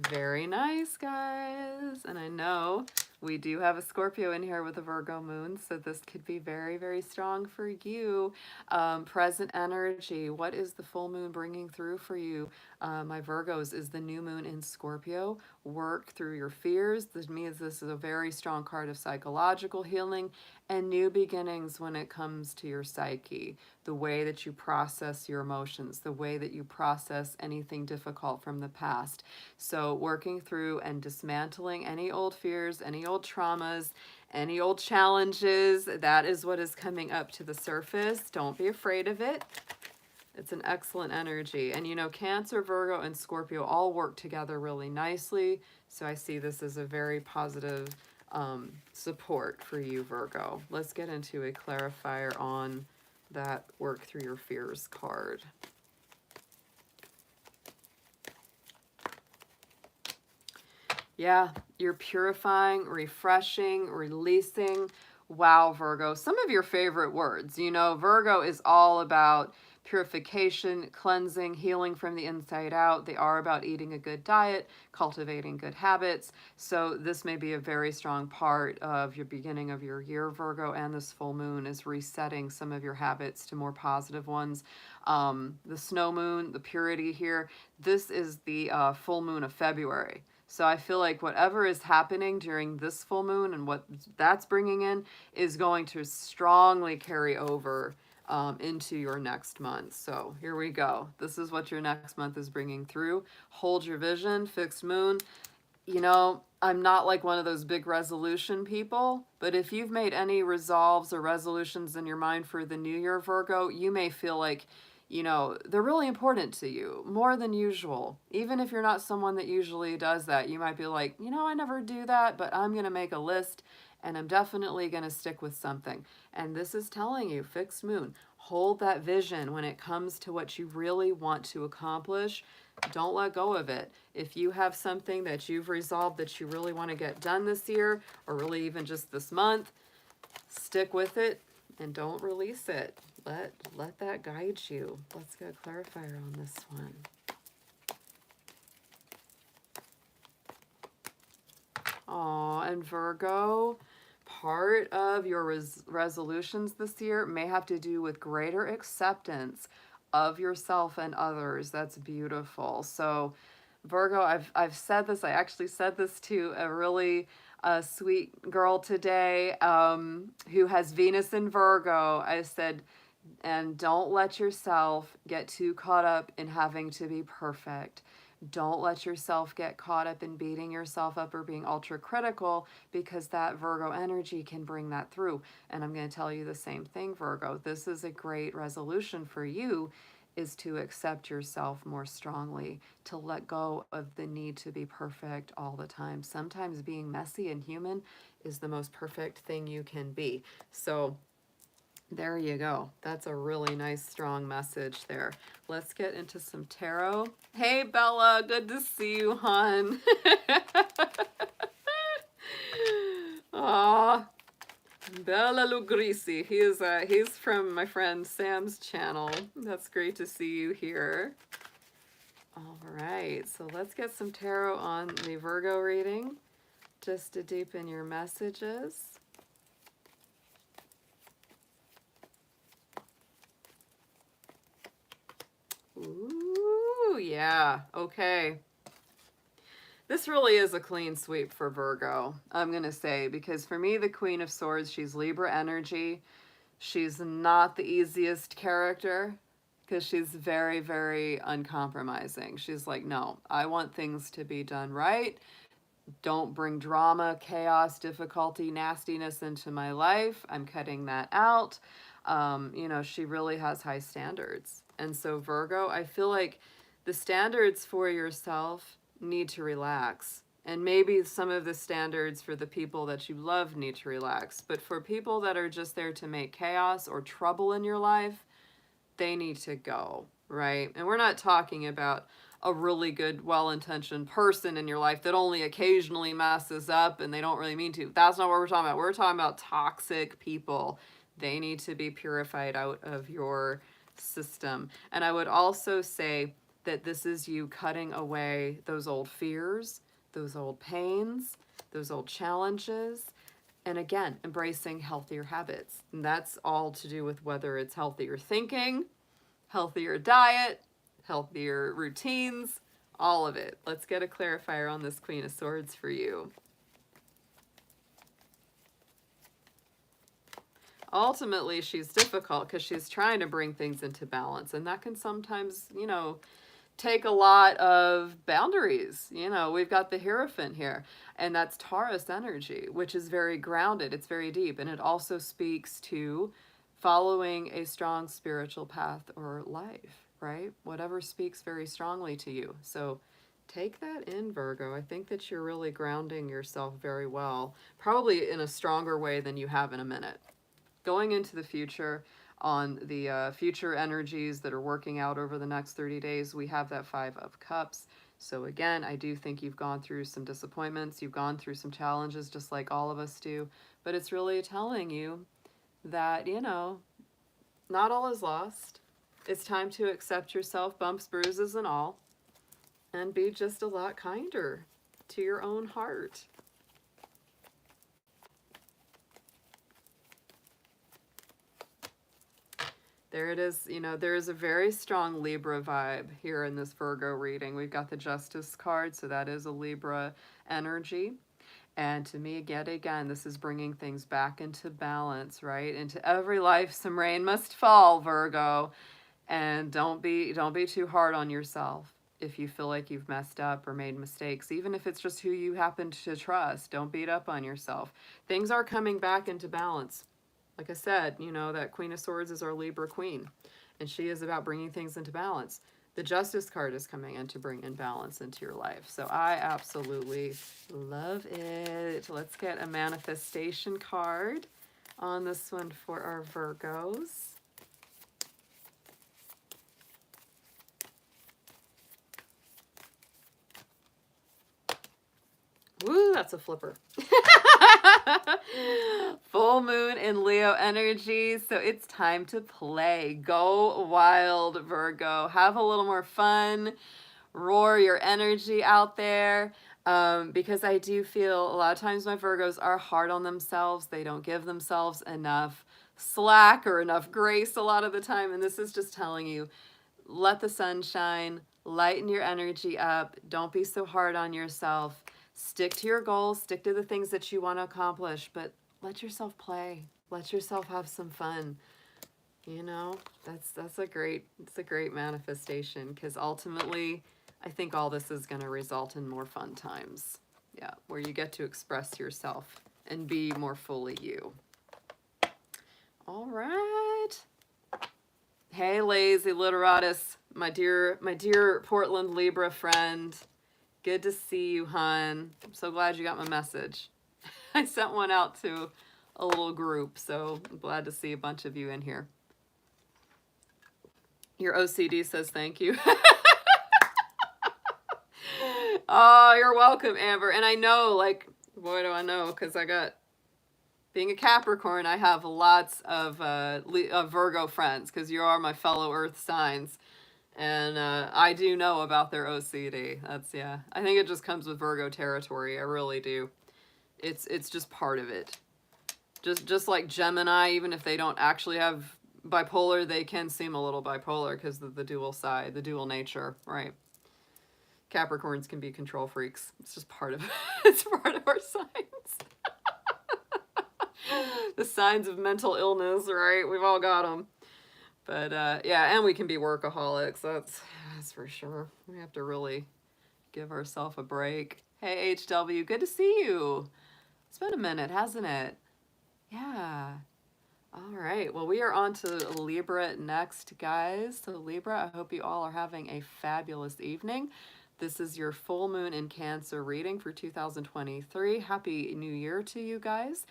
Very nice, guys. And I know we do have a Scorpio in here with a Virgo moon, so this could be very, very strong for you. Present energy. What is the full moon bringing through for you? My Virgos, is the new moon in Scorpio. Work through your fears. This means this is a very strong card of psychological healing and new beginnings when it comes to your psyche. The way that you process your emotions, the way that you process anything difficult from the past. So working through and dismantling any old fears, any old traumas, any old challenges, that is what is coming up to the surface. Don't be afraid of it. It's an excellent energy. And you know, Cancer, Virgo, and Scorpio all work together really nicely. So I see this as a very positive support for you, Virgo. Let's get into a clarifier on that work through your fears card. Yeah, you're purifying, refreshing, releasing. Wow, Virgo. Some of your favorite words. You know, Virgo is all about purification, cleansing, healing from the inside out. They are about eating a good diet, cultivating good habits. So this may be a very strong part of your beginning of your year, Virgo, and this full moon is resetting some of your habits to more positive ones. The snow moon, the purity here, this is the full moon of February. So I feel like whatever is happening during this full moon and what that's bringing in is going to strongly carry over into your next month. So here we go. This is what your next month is bringing through. Hold your vision, fixed moon. You know, I'm not like one of those big resolution people, but if you've made any resolves or resolutions in your mind for the new year, Virgo, you may feel like, you know, they're really important to you more than usual. Even if you're not someone that usually does that, you might be like, you know, I never do that, but I'm going to make a list and I'm definitely going to stick with something. And this is telling you, fixed moon, hold that vision when it comes to what you really want to accomplish. Don't let go of it. If you have something that you've resolved that you really want to get done this year, or really even just this month, stick with it and don't release it. Let that guide you. Let's get a clarifier on this one. Oh, and Virgo, part of your resolutions this year may have to do with greater acceptance of yourself and others. That's beautiful. So Virgo, I've said this, I actually said this to a really sweet girl today who has Venus in Virgo. I said, and don't let yourself get too caught up in having to be perfect. Don't let yourself get caught up in beating yourself up or being ultra critical, because that Virgo energy can bring that through. And I'm going to tell you the same thing, Virgo. This is a great resolution for you, is to accept yourself more strongly, to let go of the need to be perfect all the time. Sometimes being messy and human is the most perfect thing you can be. So there you go. That's a really nice, strong message there. Let's get into some tarot. Hey, Bella. Good to see you, hon. Aw. Bella Lugrisi. He's from my friend Sam's channel. That's great to see you here. All right. So let's get some tarot on the Virgo reading, just to deepen your messages. Ooh, yeah, okay. This really is a clean sweep for Virgo, I'm going to say, because for me, the Queen of Swords, she's Libra energy. She's not the easiest character because she's very, very uncompromising. She's like, no, I want things to be done right. Don't bring drama, chaos, difficulty, nastiness into my life. I'm cutting that out. You know, she really has high standards. And so Virgo, I feel like the standards for yourself need to relax. And maybe some of the standards for the people that you love need to relax. But for people that are just there to make chaos or trouble in your life, they need to go, right? And we're not talking about a really good, well-intentioned person in your life that only occasionally messes up and they don't really mean to. That's not what we're talking about. We're talking about toxic people. They need to be purified out of your system. And I would also say that this is you cutting away those old fears, those old pains, those old challenges, and again, embracing healthier habits. And that's all to do with whether it's healthier thinking, healthier diet, healthier routines, all of it. Let's get a clarifier on this Queen of Swords for you. Ultimately, she's difficult because she's trying to bring things into balance, and that can sometimes, you know, take a lot of boundaries. You know, we've got the Hierophant here, and that's Taurus energy, which is very grounded. It's very deep, and it also speaks to following a strong spiritual path or life, right? Whatever speaks very strongly to you. So take that in, Virgo. I think that you're really grounding yourself very well, probably in a stronger way than you have in a minute. Going into the future, on the future energies that are working out over the next 30 days, we have that Five of Cups. So again, I do think you've gone through some disappointments, you've gone through some challenges, just like all of us do, but it's really telling you that, you know, not all is lost. It's time to accept yourself, bumps, bruises, and all, and be just a lot kinder to your own heart. There it is. You know, there is a very strong Libra vibe here in this Virgo reading. We've got the Justice card, so that is a Libra energy. And to me, yet again, this is bringing things back into balance, right? Into every life, some rain must fall, Virgo. And don't be too hard on yourself if you feel like you've messed up or made mistakes, even if it's just who you happen to trust. Don't beat up on yourself. Things are coming back into balance. Like I said, you know, that Queen of Swords is our Libra queen, and she is about bringing things into balance. The Justice card is coming in to bring in balance into your life. So I absolutely love it. Let's get a manifestation card on this one for our Virgos. Woo, that's a flipper. Full moon in Leo energy, so it's time to play. Go wild, Virgo. Have a little more fun. Roar your energy out there. Because I do feel a lot of times my Virgos are hard on themselves. They don't give themselves enough slack or enough grace a lot of the time. And this is just telling you, let the sun shine, lighten your energy up. Don't be so hard on yourself. Stick to your goals, stick to the things that you want to accomplish, but let yourself play. Let yourself have some fun. You know, it's a great manifestation, because ultimately I think all this is going to result in more fun times. Yeah, where you get to express yourself and be more fully you. All right. Hey, lazy literatus, my dear Portland Libra friend. Good to see you, hon. I'm so glad you got my message. I sent one out to a little group, so I'm glad to see a bunch of you in here. Your OCD says thank you. Oh, you're welcome, Amber. And I know, like, boy, do I know, because being a Capricorn, I have lots of Virgo friends, because you are my fellow Earth signs. And I do know about their OCD. Yeah. I think it just comes with Virgo territory. I really do. It's just part of it. Just like Gemini, even if they don't actually have bipolar, they can seem a little bipolar because of the dual side, the dual nature, right? Capricorns can be control freaks. It's just part of it's part of our signs. The signs of mental illness, right? We've all got them. But yeah, and we can be workaholics. That's for sure. We have to really give ourselves a break. Hey, HW, good to see you. It's been a minute, hasn't it? Yeah. All right. Well, we are on to Libra next, guys. So Libra, I hope you all are having a fabulous evening. This is your full moon in Cancer reading for 2023. Happy New Year to you guys.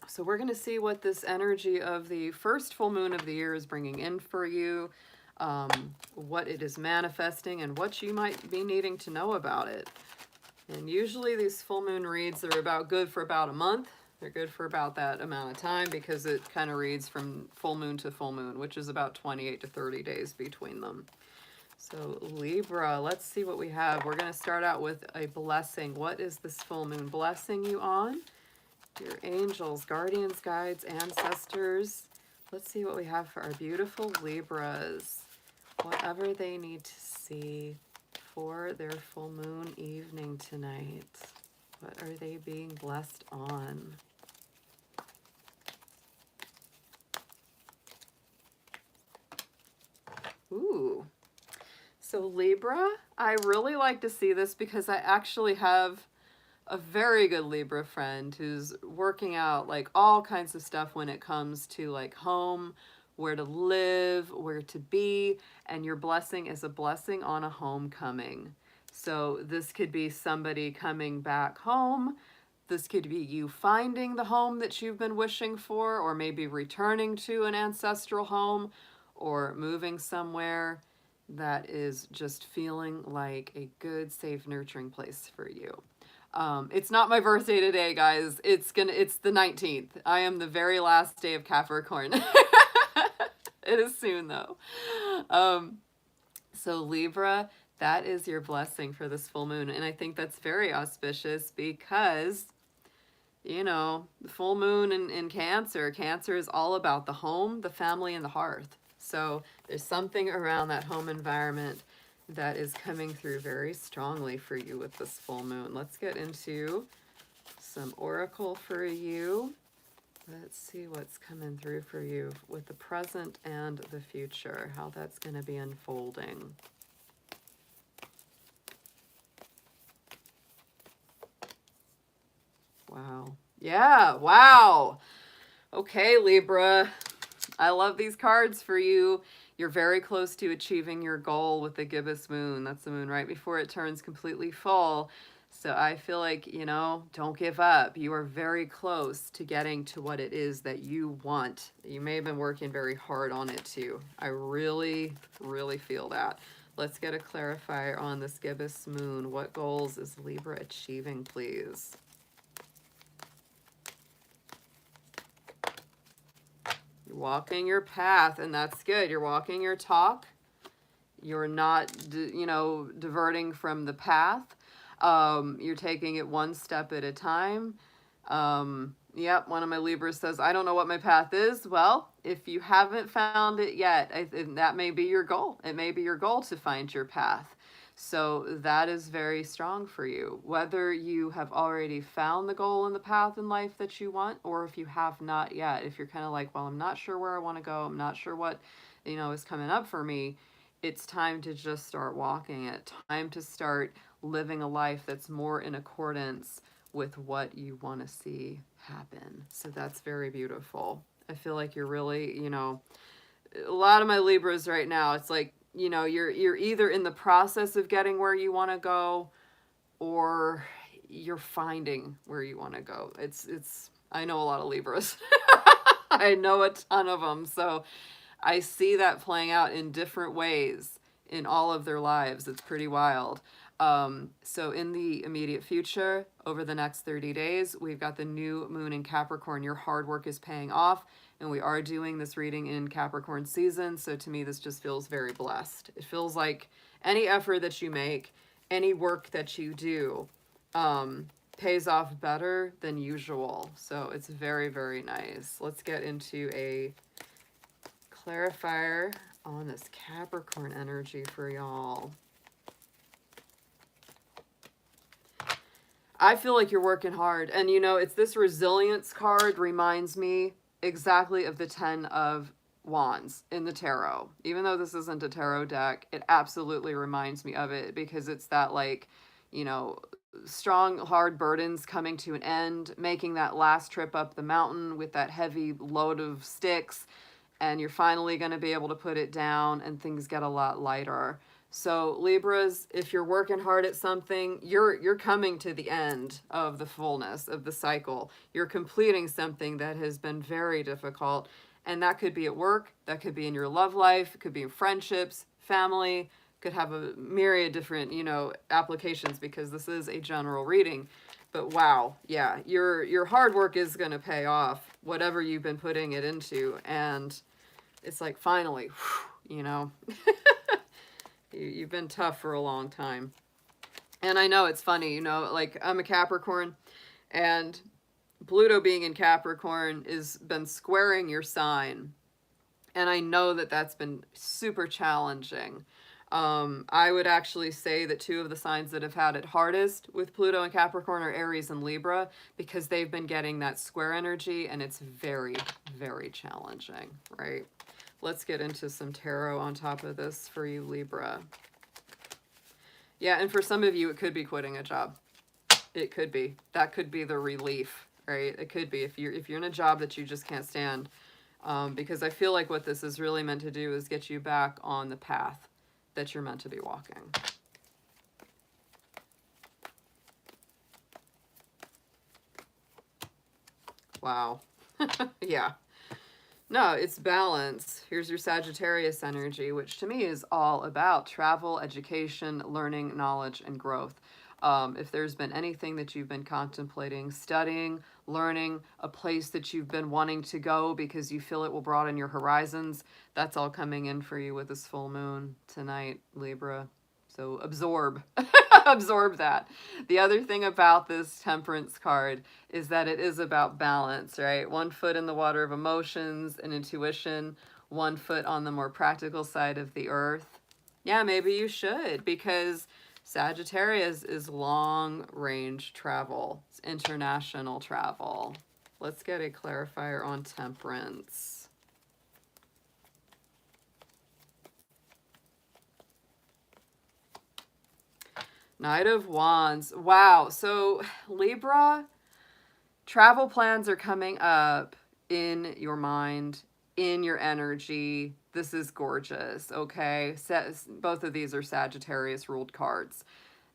So we're going to see what this energy of the first full moon of the year is bringing in for you, what it is manifesting, and what you might be needing to know about it. And usually these full moon reads are good for about a month. They're good for about that amount of time, because it kind of reads from full moon to full moon, which is about 28 to 30 days between them. So Libra, let's see what we have. We're going to start out with a blessing. What is this full moon blessing you on? Your angels, guardians, guides, ancestors. Let's see what we have for our beautiful Libras. Whatever they need to see for their full moon evening tonight. What are they being blessed on? Ooh. So Libra, I really like to see this, because I actually have a very good Libra friend who's working out like all kinds of stuff when it comes to like home, where to live, where to be, and your blessing is a blessing on a homecoming. So this could be somebody coming back home. This could be you finding the home that you've been wishing for, or maybe returning to an ancestral home, or moving somewhere that is just feeling like a good, safe, nurturing place for you. It's not my birthday today, guys. It's the 19th. I am the very last day of Capricorn. It is soon though. So Libra, that is your blessing for this full moon. And I think that's very auspicious because, you know, the full moon in Cancer. Cancer is all about the home, the family, and the hearth. So there's something around that home environment that is coming through very strongly for you with this full moon. Let's get into some oracle for you. Let's see what's coming through for you with the present and the future, how that's going to be unfolding. Wow. Yeah, wow. Okay, Libra. I love these cards for you. You're very close to achieving your goal with the gibbous moon. That's the moon right before it turns completely full. So I feel like, you know, don't give up. You are very close to getting to what it is that you want. You may have been working very hard on it too. I really, really feel that. Let's get a clarifier on this gibbous moon. What goals is Libra achieving, please? You're walking your path, and that's good. You're walking your talk. You're not, you know, diverting from the path. You're taking it one step at a time. Yep, one of my Libras says, I don't know what my path is. Well, if you haven't found it yet, that may be your goal. It may be your goal to find your path. So that is very strong for you. Whether you have already found the goal and the path in life that you want, or if you have not yet, if you're kind of like, well, I'm not sure where I want to go. I'm not sure what, you know, is coming up for me. It's time to just start walking it. Time to start living a life that's more in accordance with what you want to see happen. So that's very beautiful. I feel like you're really, you know, a lot of my Libras right now, it's like, you know, you're either in the process of getting where you want to go, or you're finding where you want to go. It's I know a lot of Libras. I know a ton of them. So I see that playing out in different ways in all of their lives. It's pretty wild. So in the immediate future, over the next 30 days, we've got the new moon in Capricorn. Your hard work is paying off, and we are doing this reading in Capricorn season. So to me, this just feels very blessed. It feels like any effort that you make, any work that you do, pays off better than usual. So it's very, very nice. Let's get into a clarifier on this Capricorn energy for y'all. I feel like you're working hard. And, you know, it's this resilience card reminds me exactly of the 10 of Wands in the tarot. Even though this isn't a tarot deck, it absolutely reminds me of it, because it's that, like, you know, strong, hard burdens coming to an end, making that last trip up the mountain with that heavy load of sticks, and you're finally going to be able to put it down and things get a lot lighter. So Libras, if you're working hard at something, you're coming to the end of the fullness of the cycle. You're completing something that has been very difficult, and that could be at work, that could be in your love life, it could be in friendships, family, could have a myriad different, you know, applications, because this is a general reading. But wow, yeah, your hard work is going to pay off, whatever you've been putting it into, and it's like finally, whew, you know. You've been tough for a long time. And I know it's funny, you know, like I'm a Capricorn, and Pluto being in Capricorn has been squaring your sign. And I know that that's been super challenging. I would actually say that two of the signs that have had it hardest with Pluto and Capricorn are Aries and Libra, because they've been getting that square energy, and it's very, very challenging, right? Let's get into some tarot on top of this for you, Libra. Yeah, and for some of you, it could be quitting a job. It could be. That could be the relief, right? It could be if you're in a job that you just can't stand. Because I feel like what this is really meant to do is get you back on the path that you're meant to be walking. Wow. Yeah. No, it's balance. Here's your Sagittarius energy, which to me is all about travel, education, learning, knowledge, and growth. If there's been anything that you've been contemplating, studying, learning, a place that you've been wanting to go because you feel it will broaden your horizons, that's all coming in for you with this full moon tonight, Libra. So absorb, absorb that. The other thing about this Temperance card is that it is about balance, right? 1 foot in the water of emotions and intuition, 1 foot on the more practical side of the earth. Yeah, maybe you should, because Sagittarius is long range travel. It's international travel. Let's get a clarifier on Temperance. Knight of Wands. Wow. So Libra, travel plans are coming up in your mind, in your energy. This is gorgeous, okay? Both of these are Sagittarius ruled cards.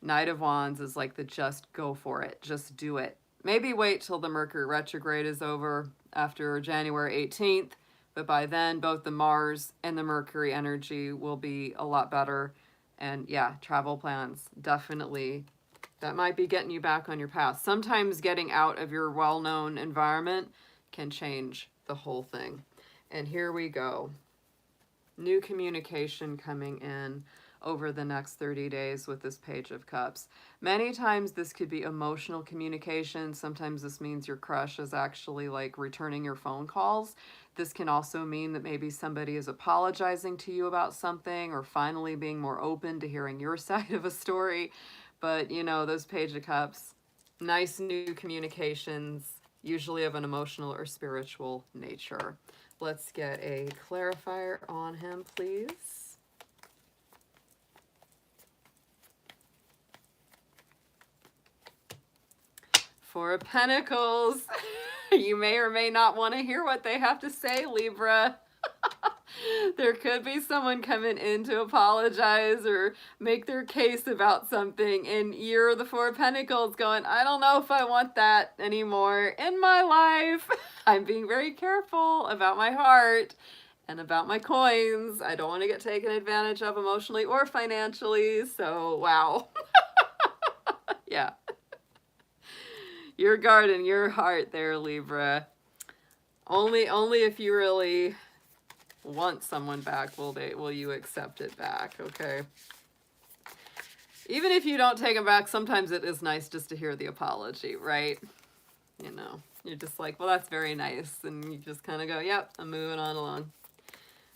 Knight of Wands is like the just go for it. Just do it. Maybe wait till the Mercury retrograde is over after January 18th. But by then, both the Mars and the Mercury energy will be a lot better. And yeah, travel plans, definitely. That might be getting you back on your path. Sometimes getting out of your well-known environment can change the whole thing. And here we go. New communication coming in over the next 30 days with this Page of Cups. Many times this could be emotional communication. Sometimes this means your crush is actually like returning your phone calls. This can also mean that maybe somebody is apologizing to you about something or finally being more open to hearing your side of a story. But, you know, those Page of Cups, nice new communications, usually of an emotional or spiritual nature. Let's get a clarifier on him, please. Four of Pentacles. You may or may not want to hear what they have to say, Libra. There could be someone coming in to apologize or make their case about something, and you're the Four of Pentacles going, I don't know if I want that anymore in my life. I'm being very careful about my heart and about my coins. I don't want to get taken advantage of emotionally or financially. So, wow. Yeah. Your garden, your heart there, Libra. Only if you really want someone back will you accept it back, okay? Even if you don't take them back, sometimes it is nice just to hear the apology, right? You know, you're just like, well, that's very nice. And you just kind of go, yep, I'm moving on along.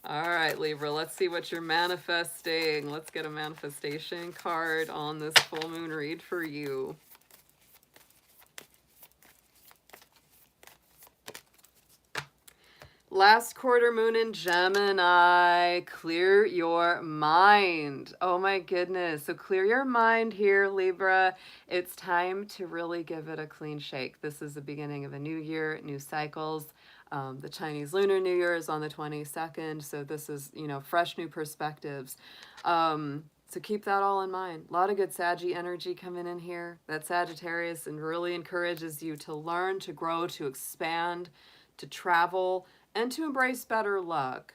All right, Libra, let's see what you're manifesting. Let's get a manifestation card on this full moon read for you. Last quarter moon in Gemini, clear your mind. Oh my goodness. So clear your mind here, Libra. It's time to really give it a clean shake. This is the beginning of a new year, new cycles. The Chinese Lunar New Year is on the 22nd. So this is, you know, fresh new perspectives. So keep that all in mind. A lot of good Saggy energy coming in here. That Sagittarius and really encourages you to learn, to grow, to expand, to travel, and to embrace better luck.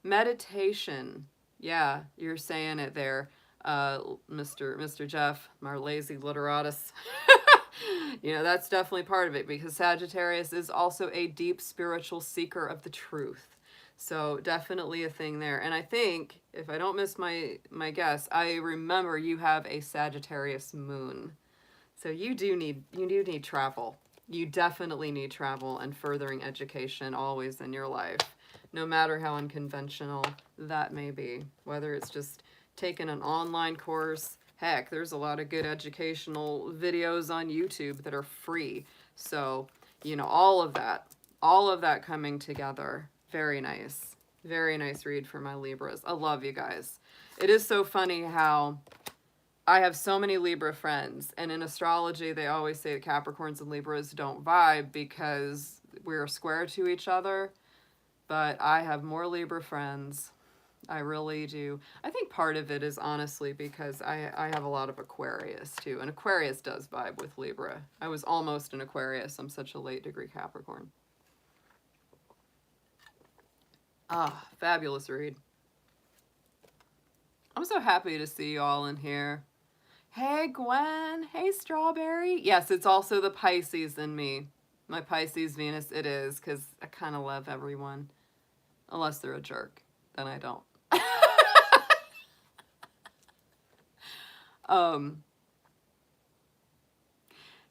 Meditation. Yeah, you're saying it there, Mr. Jeff, my lazy literatus. You know, that's definitely part of it, because Sagittarius is also a deep spiritual seeker of the truth. So definitely a thing there. And I think, if I don't miss my guess, I remember you have a Sagittarius moon. So you do need travel. You definitely need travel and furthering education always in your life, no matter how unconventional that may be. Whether it's just taking an online course, heck, there's a lot of good educational videos on YouTube that are free. So, you know, all of that coming together. Very nice. Very nice read for my Libras. I love you guys. It is so funny how I have so many Libra friends, and in astrology, they always say that Capricorns and Libras don't vibe because we're square to each other. But I have more Libra friends. I really do. I think part of it is honestly because I have a lot of Aquarius too. And Aquarius does vibe with Libra. I was almost an Aquarius. I'm such a late degree Capricorn. Ah, fabulous read. I'm so happy to see you all in here. Hey, Gwen. Hey, Strawberry. Yes, it's also the Pisces in me. My Pisces Venus, it is, because I kind of love everyone. Unless they're a jerk. Then I don't. um,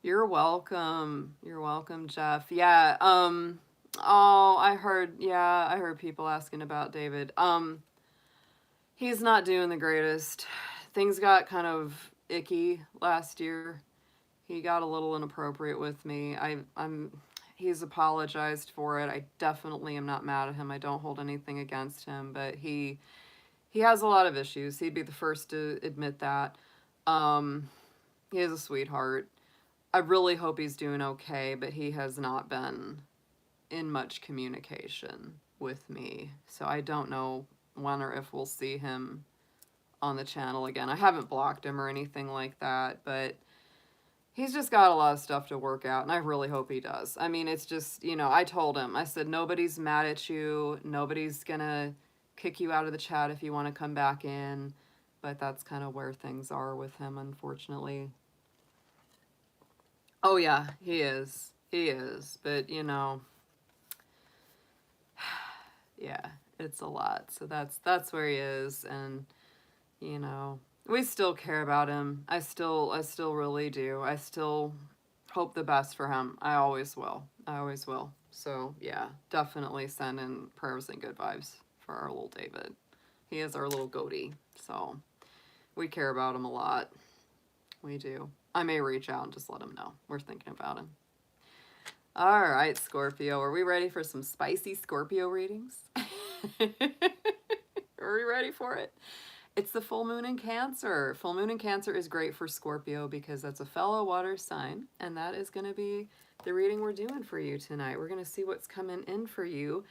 you're welcome. You're welcome, Jeff. Yeah, oh, I heard people asking about David. He's not doing the greatest. Things got kind of icky last year. He got a little inappropriate with me. He's apologized for it. I definitely am not mad at him. I don't hold anything against him, but he has a lot of issues. He'd be the first to admit that. He is a sweetheart. I really hope he's doing okay, but he has not been in much communication with me. So I don't know when or if we'll see him on the channel again. I haven't blocked him or anything like that, but he's just got a lot of stuff to work out, and I really hope he does. I mean, it's just, I told him, I said, nobody's mad at you. Nobody's gonna kick you out of the chat if you want to come back in. But that's kind of where things are with him, unfortunately. Oh, yeah, he is. He is. But, yeah, it's a lot. So that's where he is, and, we still care about him. I still really do. I still hope the best for him. I always will. I always will. So, yeah, definitely send in prayers and good vibes for our little David. He is our little goatee. So, we care about him a lot. We do. I may reach out and just let him know. We're thinking about him. All right, Scorpio. Are we ready for some spicy Scorpio readings? Are we ready for it? It's the full moon in Cancer. Full moon in Cancer is great for Scorpio because that's a fellow water sign, and that is going to be the reading we're doing for you tonight. We're going to see what's coming in for you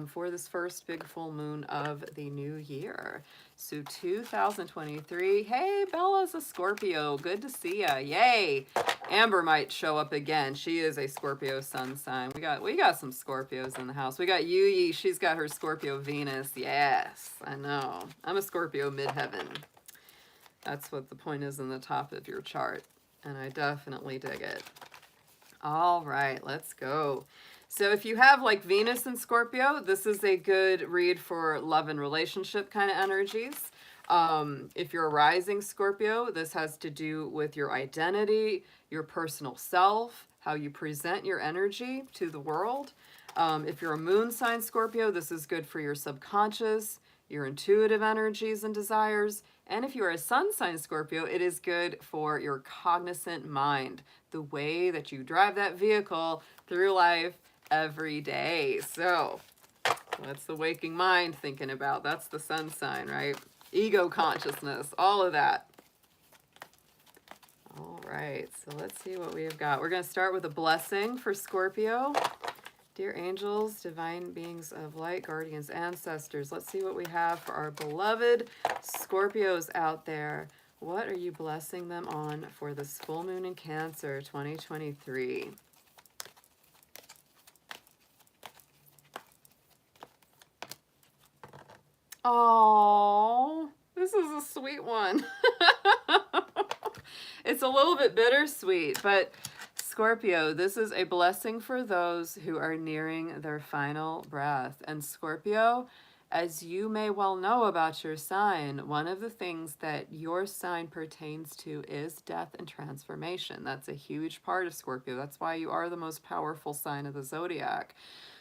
for this first big full moon of the new year. So 2023. Hey, Bella's a Scorpio. Good to see ya. Yay. Amber might show up again. She is a Scorpio sun sign. We got some Scorpios in the house. We got Yuyi. She's got her Scorpio Venus. Yes, I know. I'm a Scorpio midheaven. That's what the point is in the top of your chart. And I definitely dig it. All right, let's go. So if you have like Venus in Scorpio, this is a good read for love and relationship kind of energies. If you're a rising Scorpio, this has to do with your identity, your personal self, how you present your energy to the world. If you're a moon sign Scorpio, this is good for your subconscious, your intuitive energies and desires. And if you are a sun sign Scorpio, it is good for your cognizant mind, the way that you drive that vehicle through life every day. So what's the waking mind thinking about? That's the sun sign, right? Ego consciousness, all of that. All right, so let's see what we have got. We're going to start with a blessing for Scorpio. Dear angels, divine beings of light, guardians, ancestors, let's see what we have for our beloved Scorpios out there. What are you blessing them on for this full moon in Cancer 2023? Oh, this is a sweet one. It's a little bit bittersweet, but Scorpio, this is a blessing for those who are nearing their final breath. And Scorpio, as you may well know about your sign, one of the things that your sign pertains to is death and transformation. That's a huge part of Scorpio. That's why you are the most powerful sign of the zodiac.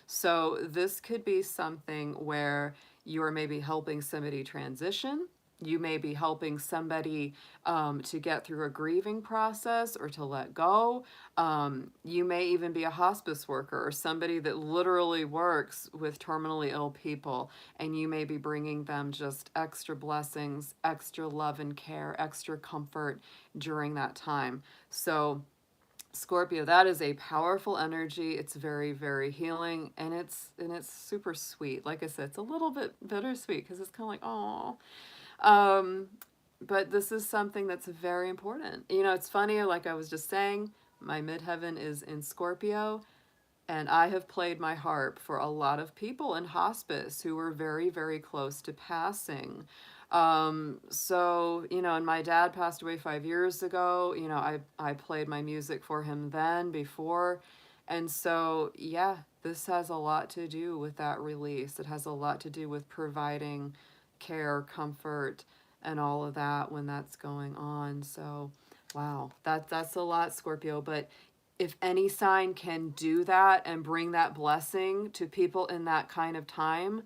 So this could be something where you are maybe helping somebody transition. You may be helping somebody to get through a grieving process or to let go. You may even be a hospice worker or somebody that literally works with terminally ill people, and you may be bringing them just extra blessings, extra love and care, extra comfort during that time. So Scorpio, that is a powerful energy. It's very, very healing, and it's super sweet. Like I said, it's a little bit bittersweet because it's kind of like, oh. Um, but this is something that's very important. You know, it's funny, like I was just saying, my midheaven is in Scorpio, and I have played my harp for a lot of people in hospice who were very, very close to passing. So, you know, and my dad passed away 5 years ago. You know, I played my music for him then, before. And so, yeah, this has a lot to do with that release. It has a lot to do with providing care, comfort, and all of that when that's going on. So, wow, that's a lot, Scorpio. But if any sign can do that and bring that blessing to people in that kind of time,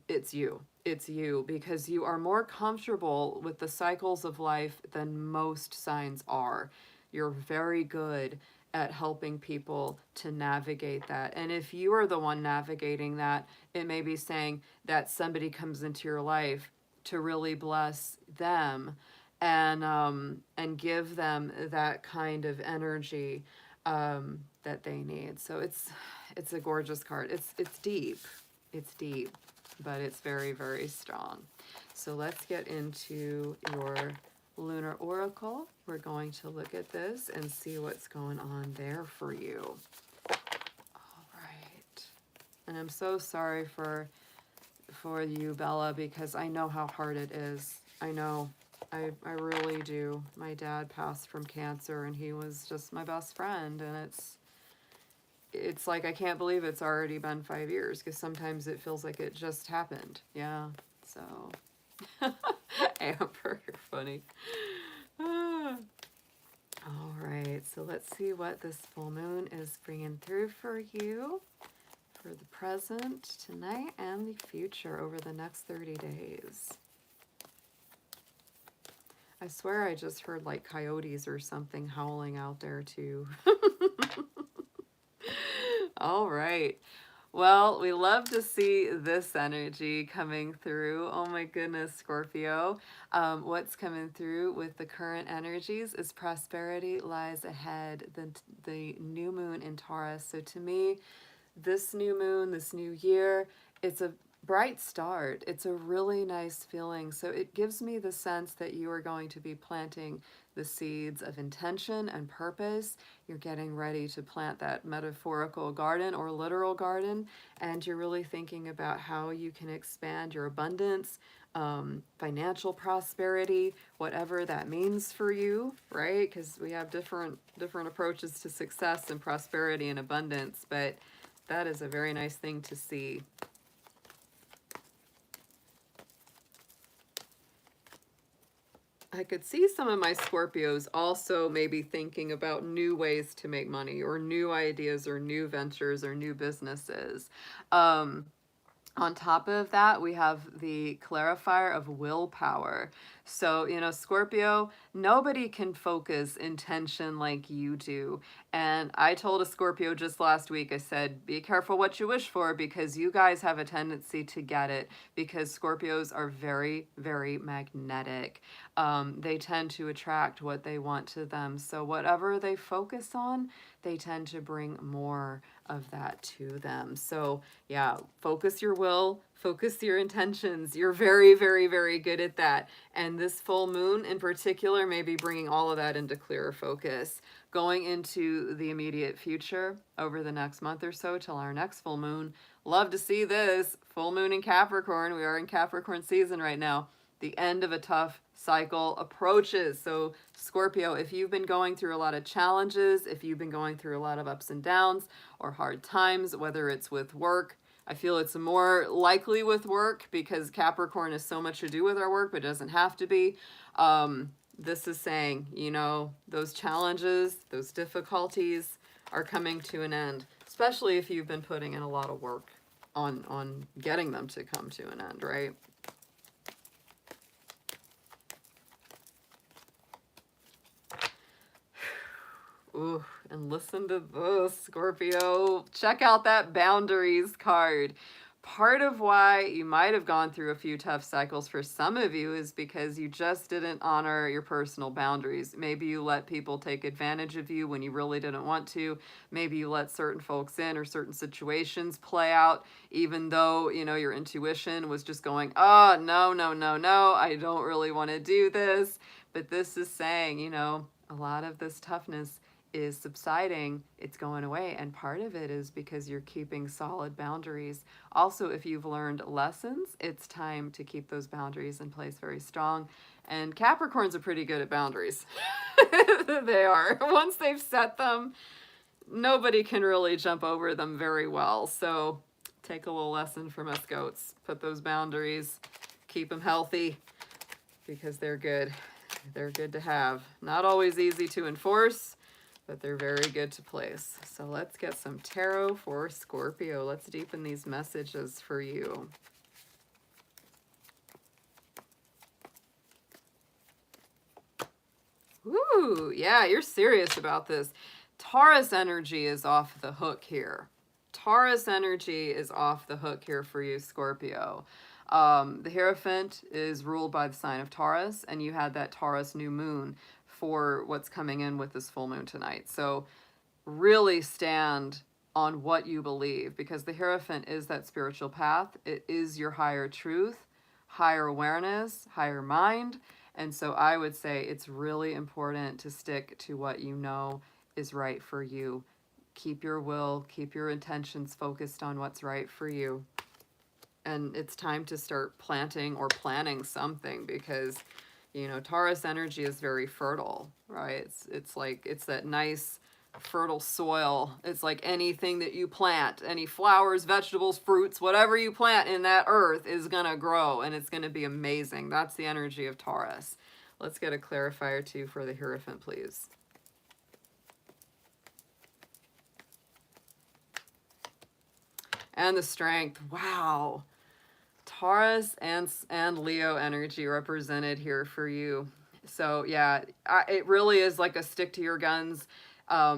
it's you. It's you, because you are more comfortable with the cycles of life than most signs are. You're very good at helping people to navigate that. And if you are the one navigating that, it may be saying that somebody comes into your life to really bless them and give them that kind of energy that they need. So it's a gorgeous card. It's deep. It's deep, but it's very, very strong. So let's get into your lunar oracle. We're going to look at this and see what's going on there for you. All right. And I'm so sorry for you, Bella, because I know how hard it is. I know. I really do. My dad passed from cancer, and he was just my best friend, and it's like I can't believe it's already been 5 years, because sometimes it feels like it just happened. Yeah. So Amber, you're funny. Ah. All right, so let's see what this full moon is bringing through for you for the present, tonight, and the future over the next 30 days. I swear I just heard like coyotes or something howling out there too. All right. Well, we love to see this energy coming through. Oh my goodness, Scorpio. What's coming through with the current energies is prosperity lies ahead, the new moon in Taurus. So to me, this new moon, this new year, it's a bright start. It's a really nice feeling. So it gives me the sense that you are going to be planting the seeds of intention and purpose. You're getting ready to plant that metaphorical garden or literal garden, and you're really thinking about how you can expand your abundance, financial prosperity, whatever that means for you, right? Because we have different approaches to success and prosperity and abundance, but that is a very nice thing to see. I could see some of my Scorpios also maybe thinking about new ways to make money, or new ideas, or new ventures, or new businesses. On top of that, we have the clarifier of willpower. So, you know, Scorpio, nobody can focus intention like you do. And I told a Scorpio just last week, I said, be careful what you wish for, because you guys have a tendency to get it, because Scorpios are very, very magnetic. They tend to attract what they want to them. So whatever they focus on, they tend to bring more of that to them. So yeah, focus your will, focus your intentions. You're very, very, very good at that. And this full moon in particular may be bringing all of that into clearer focus. Going into the immediate future over the next month or so till our next full moon. Love to see this. Full moon in Capricorn. We are in Capricorn season right now. The end of a tough cycle approaches. So Scorpio, if you've been going through a lot of challenges, if you've been going through a lot of ups and downs or hard times, whether it's with work, I feel it's more likely with work, because Capricorn has so much to do with our work, but it doesn't have to be. This is saying, you know, those challenges, those difficulties are coming to an end, especially if you've been putting in a lot of work on getting them to come to an end, right? Ooh, and listen to this, Scorpio. Check out that boundaries card. Part of why you might have gone through a few tough cycles for some of you is because you just didn't honor your personal boundaries. Maybe you let people take advantage of you when you really didn't want to. Maybe you let certain folks in or certain situations play out, even though, you know, your intuition was just going, oh, no, no, no, no, I don't really want to do this. But this is saying, you know, a lot of this toughness is subsiding, it's going away, and part of it is because you're keeping solid boundaries. Also, if you've learned lessons, it's time to keep those boundaries in place very strong. And Capricorns are pretty good at boundaries. They are. Once they've set them, nobody can really jump over them very well. So take a little lesson from us goats. Put those boundaries, keep them healthy, because they're good. They're good to have. Not always easy to enforce, but they're very good to place. So let's get some tarot for Scorpio. Let's deepen these messages for you. Ooh, yeah, you're serious about this. Taurus energy is off the hook here. Taurus energy is off the hook here for you, Scorpio. The Hierophant is ruled by the sign of Taurus, and you had that Taurus new moon for what's coming in with this full moon tonight. So really stand on what you believe, because the Hierophant is that spiritual path. It is your higher truth, higher awareness, higher mind. And so I would say it's really important to stick to what you know is right for you. Keep your will, keep your intentions focused on what's right for you. And it's time to start planting or planning something, because, you know, Taurus energy is very fertile, right? It's like, it's that nice fertile soil. It's like anything that you plant, any flowers, vegetables, fruits, whatever you plant in that earth is gonna grow, and it's gonna be amazing. That's the energy of Taurus. Let's get a clarifier too for the Hierophant, please. And the Strength. Wow. Taurus and Leo energy represented here for you. So yeah, it really is like a stick to your guns,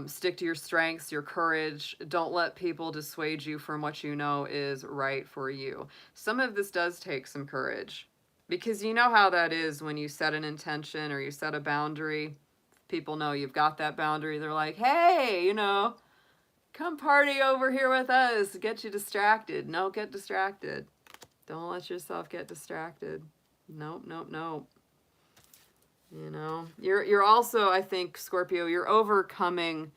stick to your strengths, your courage. Don't let people dissuade you from what you know is right for you. Some of this does take some courage, because you know how that is when you set an intention or you set a boundary. People know you've got that boundary. They're like, hey, you know, come party over here with us, get you distracted. No, get distracted. Don't let yourself get distracted. Nope, nope, nope. You know, you're also, I think, Scorpio, you're overcoming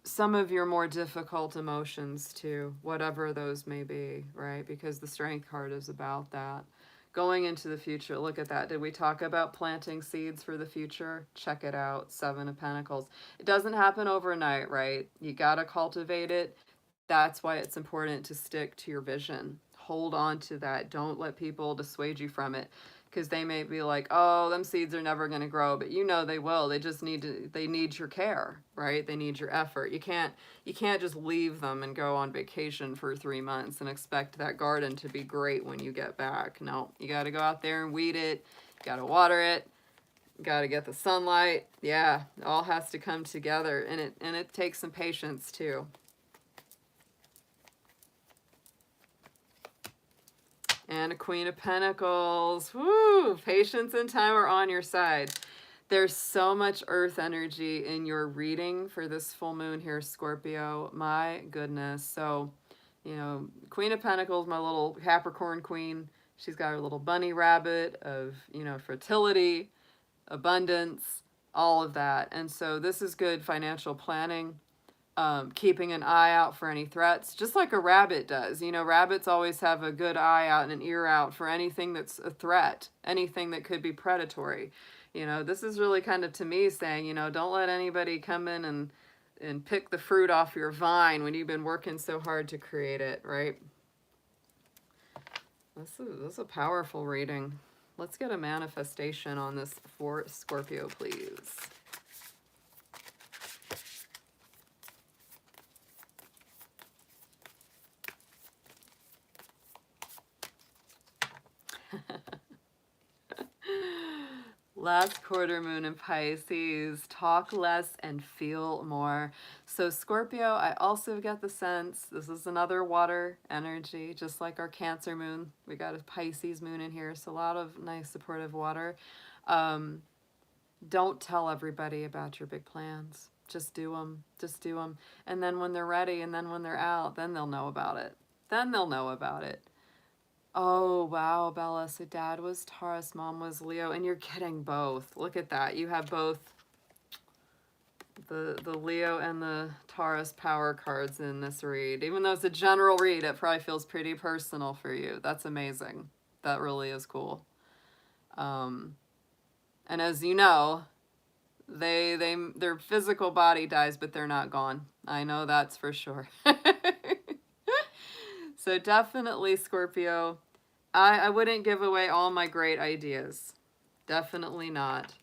some of your more difficult emotions too, whatever those may be, right? Because the Strength card is about that. Going into the future, look at that. Did we talk about planting seeds for the future? Check it out, Seven of Pentacles. It doesn't happen overnight, right? You gotta cultivate it. That's why it's important to stick to your vision. Hold on to that. Don't let people dissuade you from it, because they may be like, oh, them seeds are never going to grow, but you know they will. They just need your care, right? They need your effort. You can't just leave them and go on vacation for 3 months and expect that garden to be great when you get back. No, you got to go out there and weed it. You got to water it. You got to get the sunlight. Yeah, it all has to come together, and it takes some patience too. And a Queen of Pentacles. Woo! Patience and time are on your side. There's so much earth energy in your reading for this full moon here, Scorpio. My goodness. So, you know, Queen of Pentacles, my little Capricorn queen. She's got her little bunny rabbit of, you know, fertility, abundance, all of that. And so this is good financial planning. Keeping an eye out for any threats, just like a rabbit does. You know, rabbits always have a good eye out and an ear out for anything that's a threat, anything that could be predatory. You know, this is really kind of, to me, saying, you know, don't let anybody come in and pick the fruit off your vine when you've been working so hard to create it, right? This is a powerful reading. Let's get a manifestation on this for Scorpio, please. Last quarter moon in Pisces, talk less and feel more. So Scorpio, I also get the sense, this is another water energy, just like our Cancer moon. We got a Pisces moon in here, so a lot of nice supportive water. Don't tell everybody about your big plans. Just do them. Just do them. And then when they're ready and then when they're out, then they'll know about it. Then they'll know about it. Oh, wow, Bella. So dad was Taurus, mom was Leo, and you're getting both. Look at that. You have both the Leo and the Taurus power cards in this read. Even though it's a general read, it probably feels pretty personal for you. That's amazing. That really is cool. And as you know, their physical body dies, but they're not gone. I know that's for sure. So definitely, Scorpio, I wouldn't give away all my great ideas. Definitely not.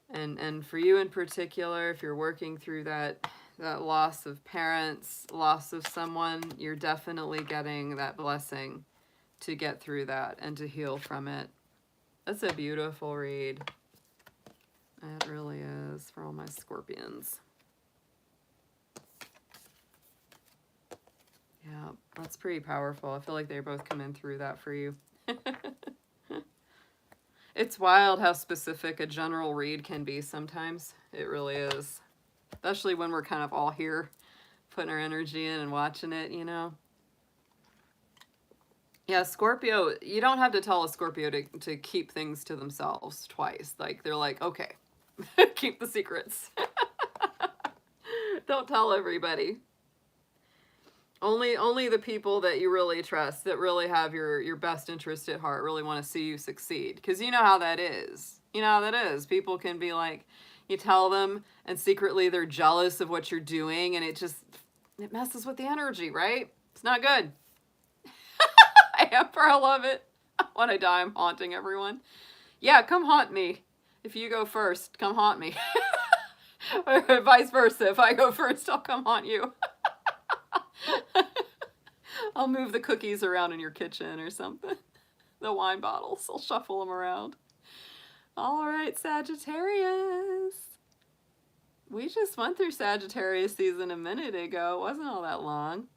And for you in particular, if you're working through that loss of parents, loss of someone, you're definitely getting that blessing to get through that and to heal from it. That's a beautiful read. It really is, for all my Scorpions. Yeah, that's pretty powerful. I feel like they're both coming through that for you. It's wild how specific a general read can be sometimes. It really is. Especially when we're kind of all here putting our energy in and watching it, you know? Yeah, Scorpio, you don't have to tell a Scorpio to keep things to themselves twice. Like, they're like, okay, keep the secrets. Don't tell everybody. Only the people that you really trust, that really have your best interest at heart, really want to see you succeed. Because you know how that is. You know how that is. People can be like, you tell them, and secretly they're jealous of what you're doing, and it messes with the energy, right? It's not good. Amber, I love it. When I die, I'm haunting everyone. Yeah, come haunt me. If you go first, come haunt me. Or vice versa. If I go first, I'll come haunt you. I'll move the cookies around in your kitchen or something. The wine bottles, I'll shuffle them around. All right, Sagittarius. We just went through Sagittarius season a minute ago. It wasn't all that long.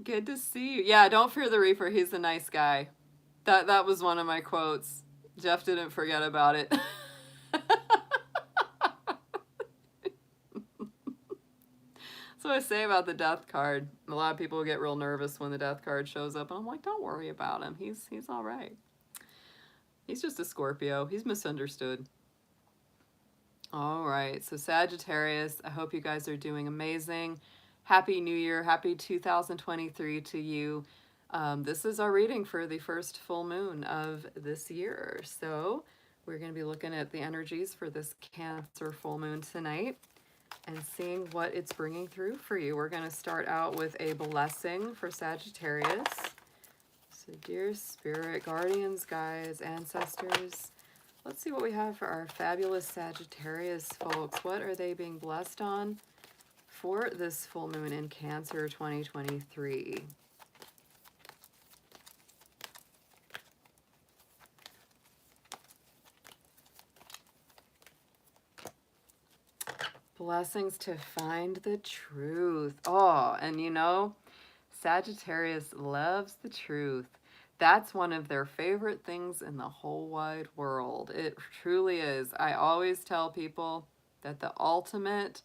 Good to see you. Yeah, don't fear the Reaper. He's a nice guy. That was one of my quotes. Jeff didn't forget about it. That's what I say about the death card. A lot of people get real nervous when the death card shows up, and I'm like, don't worry about him. He's all right. He's just a Scorpio. He's misunderstood. All right, so Sagittarius, I hope you guys are doing amazing. Happy New Year. Happy 2023 to you. This is our reading for the first full moon of this year. So we're going to be looking at the energies for this Cancer full moon tonight and seeing what it's bringing through for you. We're going to start out with a blessing for Sagittarius. So dear Spirit, guardians, guides, ancestors, let's see what we have for our fabulous Sagittarius folks. What are they being blessed on for this full moon in Cancer 2023? Blessings to find the truth. Oh, and you know, Sagittarius loves the truth. That's one of their favorite things in the whole wide world. It truly is. I always tell people that the ultimate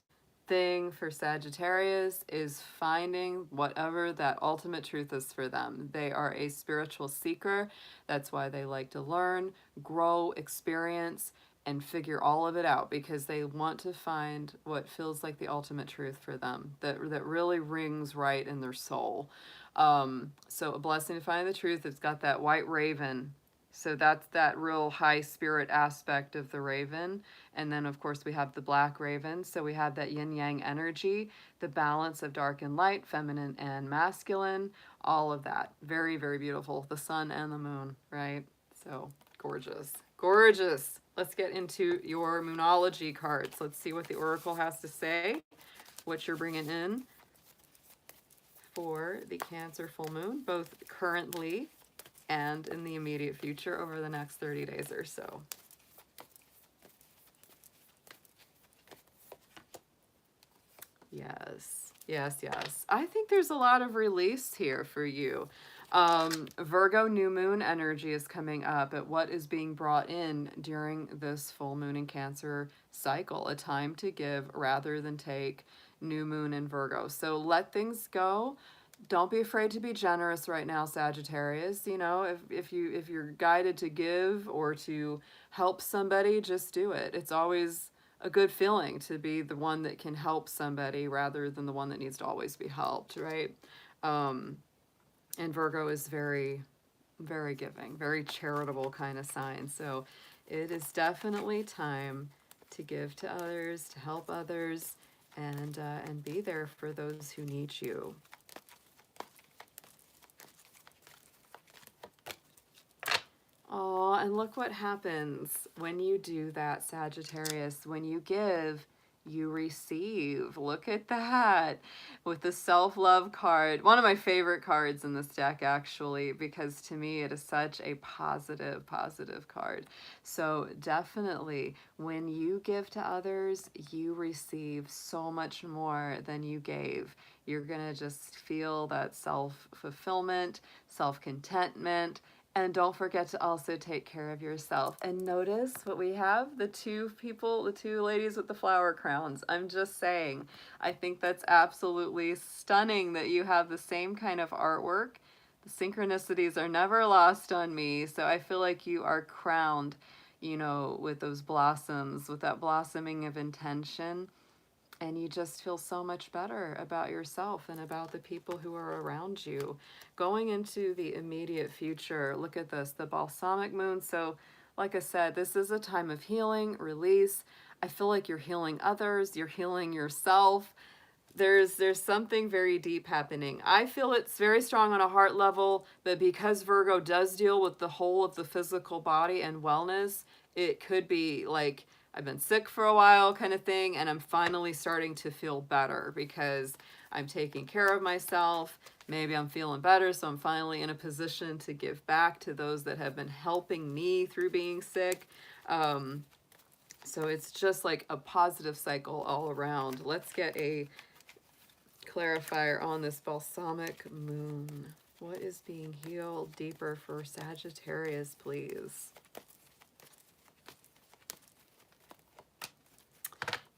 thing for Sagittarius is finding whatever that ultimate truth is for them. They are a spiritual seeker. That's why they like to learn, grow, experience, and figure all of it out, because they want to find what feels like the ultimate truth for them, that really rings right in their soul. So a blessing to find the truth. It's got that white raven. So that's that real high spirit aspect of the raven. And then of course we have the black raven. So we have that yin yang energy, the balance of dark and light, feminine and masculine, all of that. Very, very beautiful. The sun and the moon, right? So gorgeous, gorgeous. Let's get into your Moonology cards. Let's see what the Oracle has to say, what you're bringing in for the Cancer full moon, both currently and in the immediate future over the next 30 days or so. Yes, yes, yes. I think there's a lot of release here for you. Virgo new moon energy is coming up at what is being brought in during this full moon in Cancer cycle, a time to give rather than take, new moon in Virgo. So let things go. Don't be afraid to be generous right now, Sagittarius. You know, if you're guided to give or to help somebody, just do it. It's always a good feeling to be the one that can help somebody rather than the one that needs to always be helped, right? Um, and Virgo is very, very giving, very charitable kind of sign. So it is definitely time to give to others, to help others, and be there for those who need you. Oh, and look what happens when you do that, Sagittarius. When you give, you receive. Look at that. With the self-love card, one of my favorite cards in this deck, actually, because to me it is such a positive, positive card. So definitely, when you give to others, you receive so much more than you gave. You're going to just feel that self-fulfillment, self-contentment, and don't forget to also take care of yourself. And notice what we have, the two people, the two ladies with the flower crowns. I'm just saying, I think that's absolutely stunning that you have the same kind of artwork. The synchronicities are never lost on me. So I feel like you are crowned, you know, with those blossoms, with that blossoming of intention. And you just feel so much better about yourself and about the people who are around you. Going into the immediate future, look at this, the balsamic moon. So like I said, this is a time of healing, release. I feel like you're healing others, you're healing yourself. There's something very deep happening. I feel it's very strong on a heart level, but because Virgo does deal with the whole of the physical body and wellness, it could be like I've been sick for a while kind of thing, and I'm finally starting to feel better because I'm taking care of myself. Maybe I'm feeling better, so I'm finally in a position to give back to those that have been helping me through being sick. So it's just like a positive cycle all around. Let's get a clarifier on this balsamic moon. What is being healed deeper for Sagittarius, please?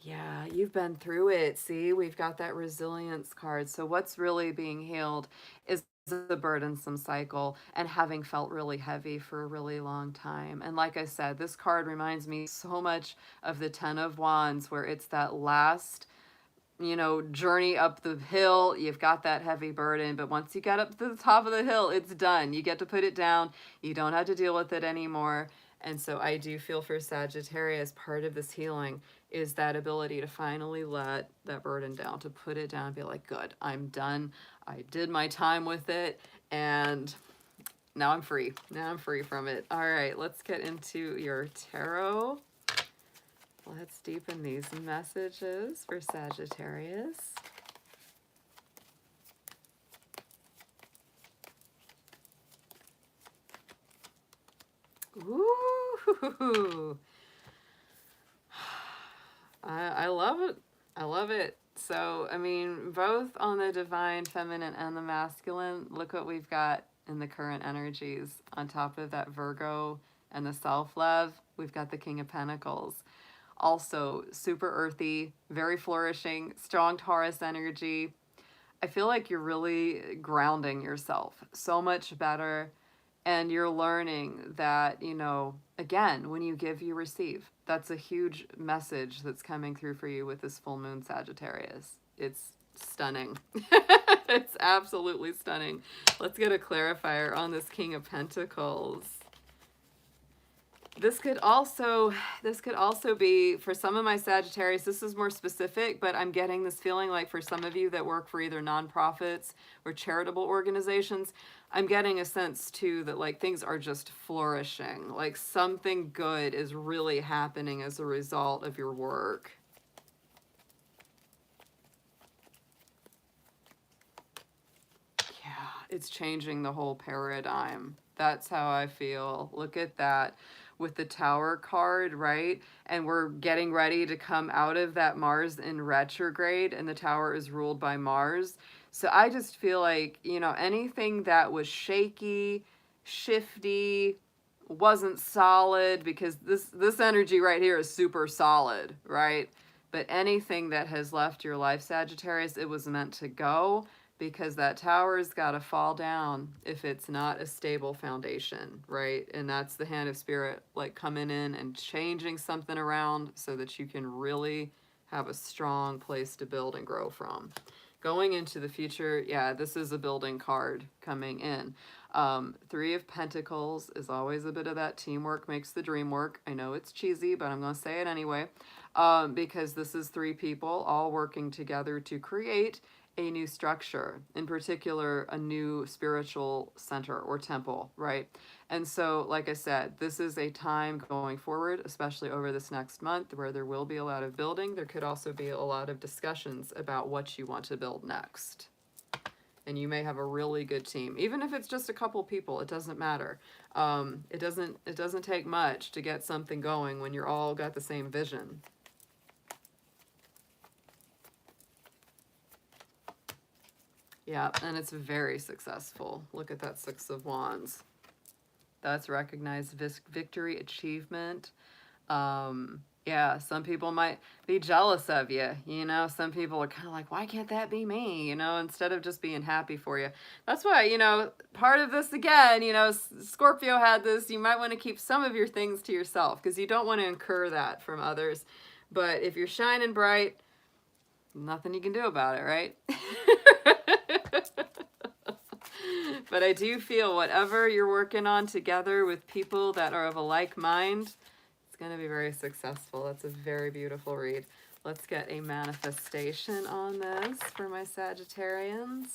Yeah, you've been through it. See, we've got that resilience card. So what's really being healed is the burdensome cycle and having felt really heavy for a really long time. And like I said, this card reminds me so much of the Ten of Wands, where it's that last, you know, journey up the hill. You've got that heavy burden, but once you get up to the top of the hill, it's done. You get to put it down. You don't have to deal with it anymore. And so I do feel for Sagittarius, part of this healing is that ability to finally let that burden down, to put it down and be like, good, I'm done. I did my time with it, and now I'm free. Now I'm free from it. All right, let's get into your tarot. Let's deepen these messages for Sagittarius. Ooh, I love it. I love it. So, I mean, both on the divine feminine and the masculine, look what we've got in the current energies. On top of that Virgo and the self-love, we've got the King of Pentacles. Also, super earthy, very flourishing, strong Taurus energy. I feel like you're really grounding yourself so much better. And you're learning that, you know, again, when you give, you receive. That's a huge message that's coming through for you with this full moon Sagittarius. It's stunning. It's absolutely stunning. Let's get a clarifier on this King of Pentacles. This could also be, for some of my Sagittarius, this is more specific, but I'm getting this feeling like for some of you that work for either nonprofits or charitable organizations, I'm getting a sense too that like things are just flourishing. Like something good is really happening as a result of your work. Yeah, it's changing the whole paradigm. That's how I feel. Look at that. with the Tower card, right? And we're getting ready to come out of that Mars in retrograde, and the Tower is ruled by Mars. So I just feel like, you know, anything that was shaky, shifty, wasn't solid, because this energy right here is super solid, right? But anything that has left your life, Sagittarius, it was meant to go, because that tower's got to fall down if it's not a stable foundation, right? And that's the hand of spirit, like coming in and changing something around so that you can really have a strong place to build and grow from. Going into the future, yeah, this is a building card coming in. Three of Pentacles is always a bit of that teamwork makes the dream work. I know it's cheesy, but I'm going to say it anyway, because this is three people all working together to create a new structure, in particular, a new spiritual center or temple, right? And so, like I said, this is a time going forward, especially over this next month, where there will be a lot of building. There could also be a lot of discussions about what you want to build next. And you may have a really good team, even if it's just a couple people. It doesn't matter. It doesn't take much to get something going when you're all got the same vision. Yeah, and it's very successful. Look at that Six of Wands. That's recognized victory, achievement. Yeah, some people might be jealous of you, you know. Some people are kind of like, why can't that be me, you know, instead of just being happy for you. That's why, you know, part of this, again, you know, Scorpio had this, you might want to keep some of your things to yourself, because you don't want to incur that from others. But if you're shining bright, nothing you can do about it, right? But I do feel whatever you're working on together with people that are of a like mind, it's going to be very successful. That's a very beautiful read. Let's get a manifestation on this for my Sagittarians.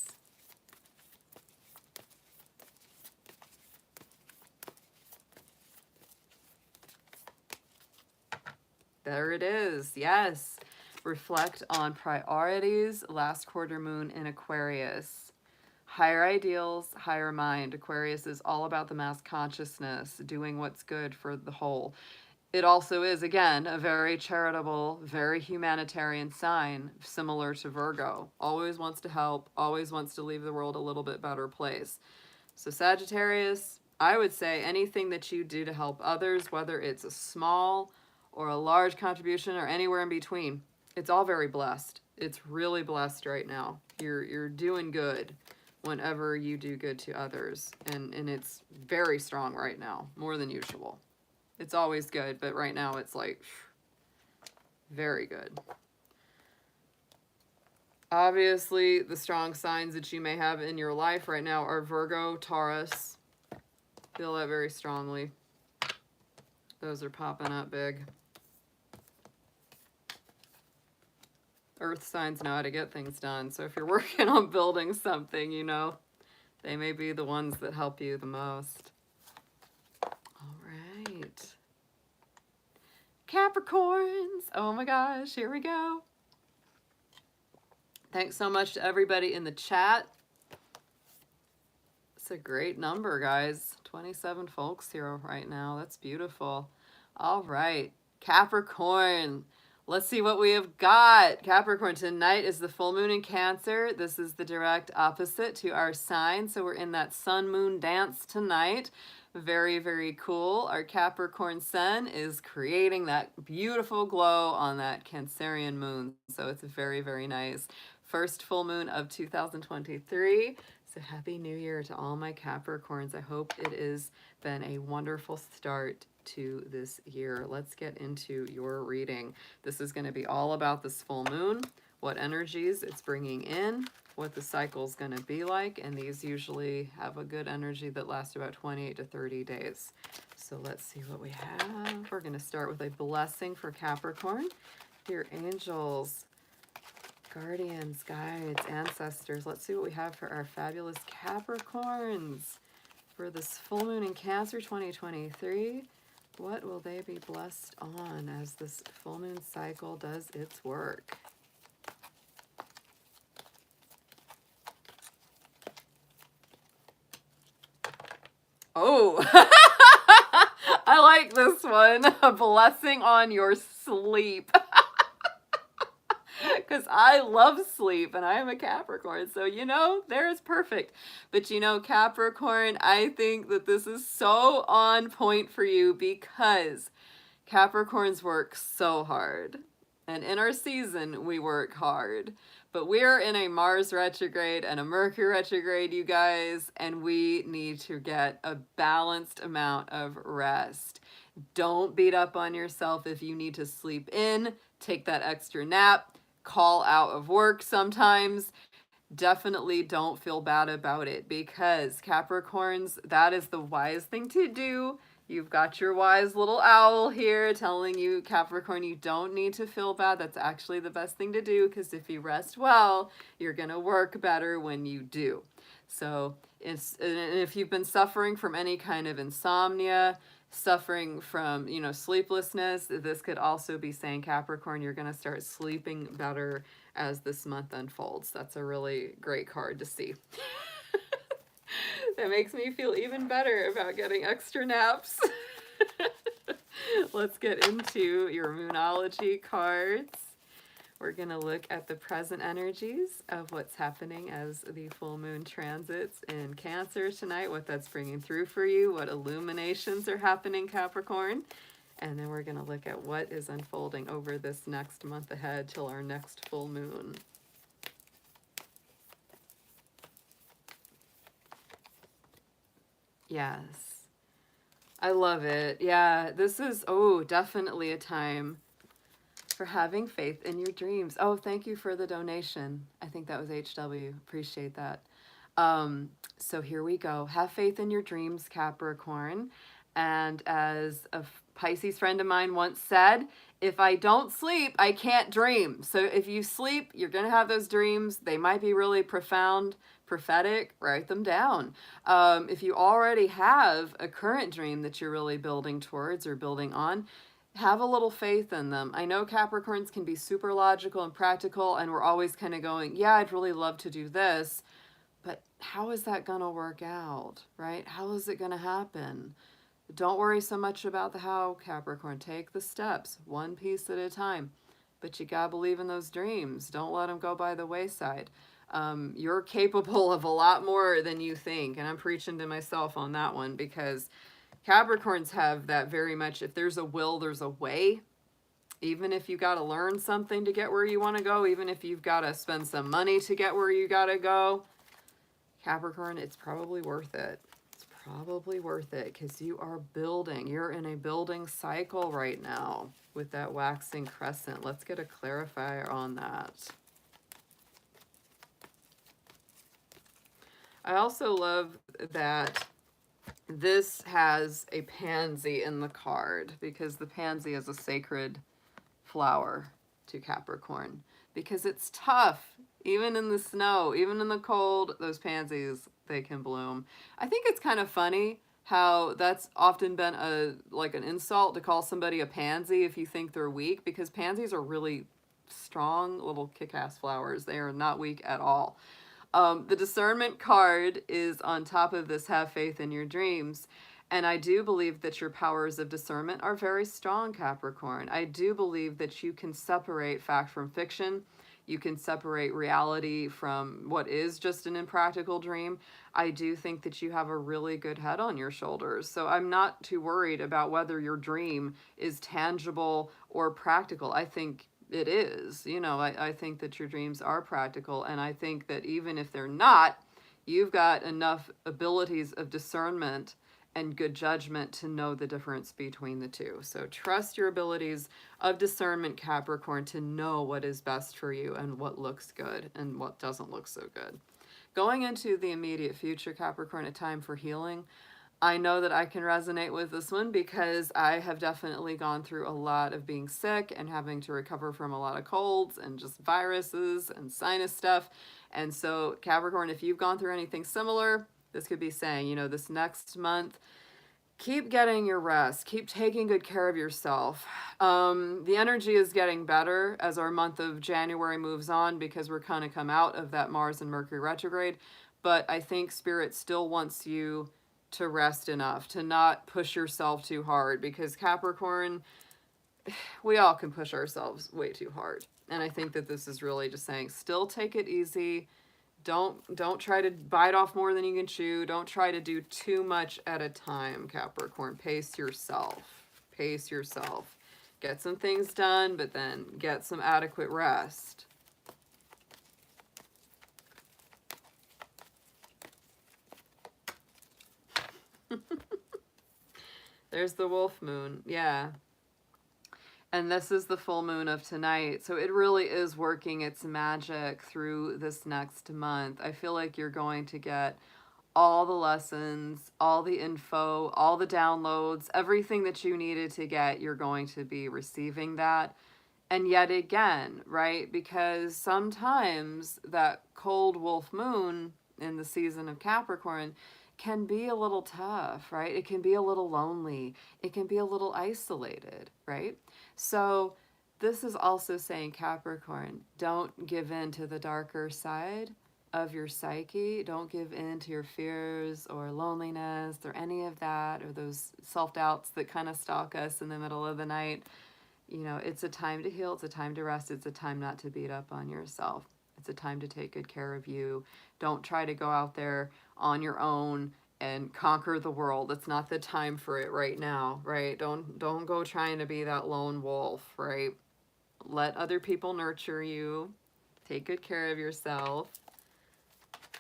There it is. Yes. Reflect on priorities. Last quarter moon in Aquarius. Higher ideals, higher mind. Aquarius is all about the mass consciousness, doing what's good for the whole. It also is, again, a very charitable, very humanitarian sign, similar to Virgo. Always wants to help, always wants to leave the world a little bit better place. So Sagittarius, I would say anything that you do to help others, whether it's a small or a large contribution or anywhere in between, it's all very blessed. It's really blessed right now. You're doing good whenever you do good to others. And it's very strong right now, more than usual. It's always good, but right now it's like very good. Obviously, the strong signs that you may have in your life right now are Virgo, Taurus. Feel that very strongly. Those are popping up big. Earth signs know how to get things done. So if you're working on building something, you know, they may be the ones that help you the most. All right. Capricorns. Oh my gosh, here we go. Thanks so much to everybody in the chat. It's a great number, guys. 27 folks here right now. That's beautiful. All right. Capricorn. Let's see what we have got. Capricorn, tonight is the full moon in Cancer. This is the direct opposite to our sign. So we're in that sun moon dance tonight. Very, very cool. Our Capricorn sun is creating that beautiful glow on that Cancerian moon. So it's very, very nice. First full moon of 2023. So happy new year to all my Capricorns. I hope it has been a wonderful start to this year. Let's get into your reading. This is going to be all about this full moon, what energies it's bringing in, what the cycle is going to be like, and these usually have a good energy that lasts about 28 to 30 days. So let's see what we have. We're going to start with a blessing for Capricorn. Dear angels, guardians, guides, ancestors, let's see what we have for our fabulous Capricorns for this full moon in Cancer 2023. What will they be blessed on as this full moon cycle does its work? Oh, I like this one. A blessing on your sleep. Because I love sleep and I am a Capricorn. So, there's perfect. But, Capricorn, I think that this is so on point for you because Capricorns work so hard. And in our season, we work hard. But we're in a Mars retrograde and a Mercury retrograde, you guys, and we need to get a balanced amount of rest. Don't beat up on yourself if you need to sleep in. Take that extra nap. Call out of work sometimes. Definitely don't feel bad about it because Capricorns, that is the wise thing to do. You've got your wise little owl here telling you, Capricorn, you don't need to feel bad. That's actually the best thing to do because if you rest well, you're going to work better when you do. So if you've been suffering from any kind of insomnia, suffering from, sleeplessness, this could also be saying, Capricorn, you're going to start sleeping better as this month unfolds. That's a really great card to see. That makes me feel even better about getting extra naps. Let's get into your Moonology cards. We're going to look at the present energies of what's happening as the full moon transits in Cancer tonight, what that's bringing through for you, what illuminations are happening, Capricorn. And then we're going to look at what is unfolding over this next month ahead till our next full moon. Yes. I love it. Yeah, this is, definitely a time for having faith in your dreams. Oh, thank you for the donation. I think that was HW. Appreciate that. So here we go. Have faith in your dreams, Capricorn. And as a Pisces friend of mine once said, if I don't sleep, I can't dream. So if you sleep, you're going to have those dreams. They might be really profound, prophetic. Write them down. If you already have a current dream that you're really building towards or building on, have a little faith in them. I know Capricorns can be super logical and practical, and we're always kind of going, yeah, I'd really love to do this, but how is that going to work out, right? How is it going to happen? Don't worry so much about the how, Capricorn. Take the steps, one piece at a time. But you got to believe in those dreams. Don't let them go by the wayside. You're capable of a lot more than you think, and I'm preaching to myself on that one because Capricorns have that very much, if there's a will, there's a way. Even if you got to learn something to get where you want to go, even if you've got to spend some money to get where you got to go, Capricorn, it's probably worth it. It's probably worth it because you are building. You're in a building cycle right now with that waxing crescent. Let's get a clarifier on that. I also love that this has a pansy in the card because the pansy is a sacred flower to Capricorn because it's tough. Even in the snow, even in the cold, those pansies, they can bloom. I think it's kind of funny how that's often been an insult to call somebody a pansy if you think they're weak, because pansies are really strong little kick-ass flowers. They are not weak at all. The discernment card is on top of this, have faith in your dreams. And I do believe that your powers of discernment are very strong, Capricorn. I do believe that you can separate fact from fiction. You can separate reality from what is just an impractical dream. I do think that you have a really good head on your shoulders. So I'm not too worried about whether your dream is tangible or practical. I think it is. I think that your dreams are practical. And I think that even if they're not, you've got enough abilities of discernment and good judgment to know the difference between the two. So trust your abilities of discernment, Capricorn, to know what is best for you and what looks good and what doesn't look so good. Going into the immediate future, Capricorn, a time for healing. I know that I can resonate with this one because I have definitely gone through a lot of being sick and having to recover from a lot of colds and just viruses and sinus stuff. And so, Capricorn, if you've gone through anything similar, this could be saying, this next month, keep getting your rest. Keep taking good care of yourself. The energy is getting better as our month of January moves on because we're kind of come out of that Mars and Mercury retrograde. But I think Spirit still wants you to rest enough, to not push yourself too hard, because Capricorn, we all can push ourselves way too hard. And I think that this is really just saying, still take it easy. Don't try to bite off more than you can chew. Don't try to do too much at a time, Capricorn. Pace yourself. Pace yourself. Get some things done, but then get some adequate rest. There's the wolf moon. Yeah. And this is the full moon of tonight. So it really is working its magic through this next month. I feel like you're going to get all the lessons, all the info, all the downloads, everything that you needed to get, you're going to be receiving that. And yet again, right? Because sometimes that cold wolf moon in the season of Capricorn can be a little tough, right? It can be a little lonely. It can be a little isolated, right? So this is also saying, Capricorn, don't give in to the darker side of your psyche. Don't give in to your fears or loneliness or any of that, or those self-doubts that kind of stalk us in the middle of the night. You know, it's a time to heal. It's a time to rest. It's a time not to beat up on yourself. It's a time to take good care of you. Don't try to go out there on your own and conquer the world. It's not the time for it right now, right? Don't go trying to be that lone wolf, right? Let other people nurture you. Take good care of yourself.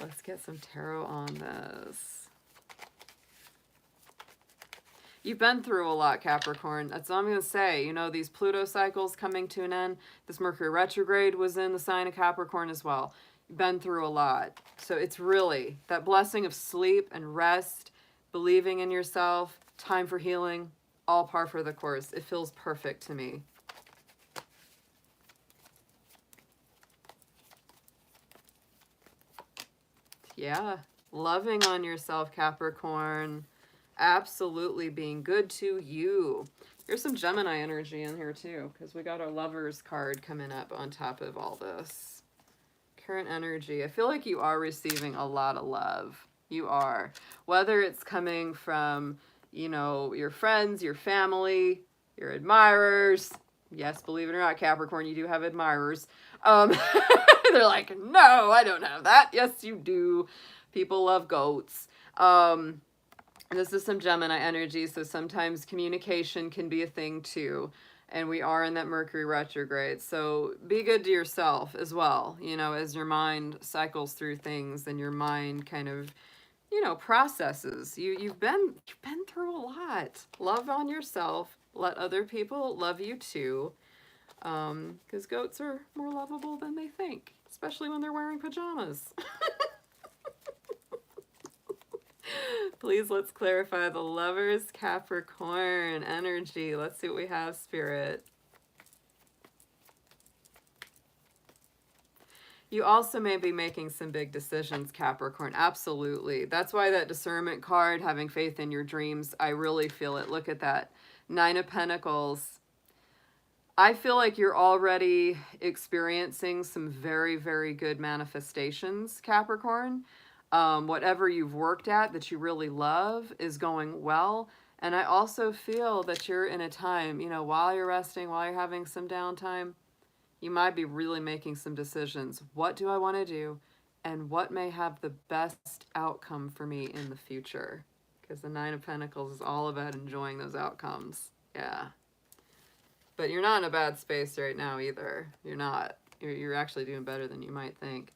Let's get some tarot on this. You've been through a lot, Capricorn. That's all I'm going to say. You know, these Pluto cycles coming to an end. This Mercury retrograde was in the sign of Capricorn as well. You've been through a lot. So it's really that blessing of sleep and rest, believing in yourself, time for healing, all par for the course. It feels perfect to me. Yeah, loving on yourself, Capricorn. Absolutely being good to you. There's some Gemini energy in here too, because we got our Lovers card coming up on top of all this. Current energy. I feel like you are receiving a lot of love. You are. Whether it's coming from, you know, your friends, your family, your admirers. Yes, believe it or not, Capricorn, you do have admirers. They're like, no, I don't have that. Yes, you do. People love goats. This is some Gemini energy, so sometimes communication can be a thing too. And we are in that Mercury retrograde. So be good to yourself as well, you know, as your mind cycles through things and your mind kind of, you know, processes. You've been through a lot. Love on yourself. Let other people love you too. Because goats are more lovable than they think, especially when they're wearing pajamas. Please, let's clarify the Lovers Capricorn energy. Let's see what we have, Spirit. You also may be making some big decisions, Capricorn. Absolutely. That's why that discernment card, having faith in your dreams, I really feel it. Look at that. 9 of Pentacles. I feel like you're already experiencing some very, very good manifestations, Capricorn. Whatever you've worked at that you really love is going well. And I also feel that you're in a time, you know, while you're resting, while you're having some downtime, you might be really making some decisions. What do I want to do? And what may have the best outcome for me in the future? Because the 9 of Pentacles is all about enjoying those outcomes. Yeah. But you're not in a bad space right now either. You're not. You're actually doing better than you might think.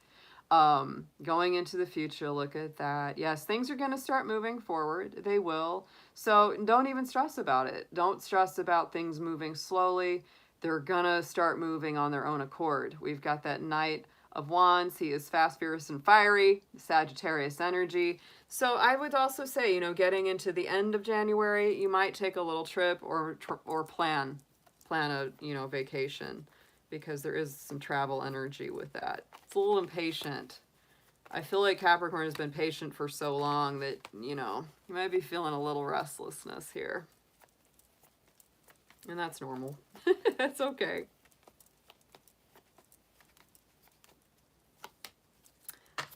Going into the future, look at that. Yes, things are going to start moving forward. They will. So don't even stress about it. Don't stress about things moving slowly. They're going to start moving on their own accord. We've got that Knight of Wands. He is fast, fierce, and fiery. Sagittarius energy. So I would also say, you know, getting into the end of January, you might take a little trip or plan a, you know, vacation, because there is some travel energy with that. It's a little impatient. I feel like Capricorn has been patient for so long that, you know, you might be feeling a little restlessness here. And that's normal. That's okay.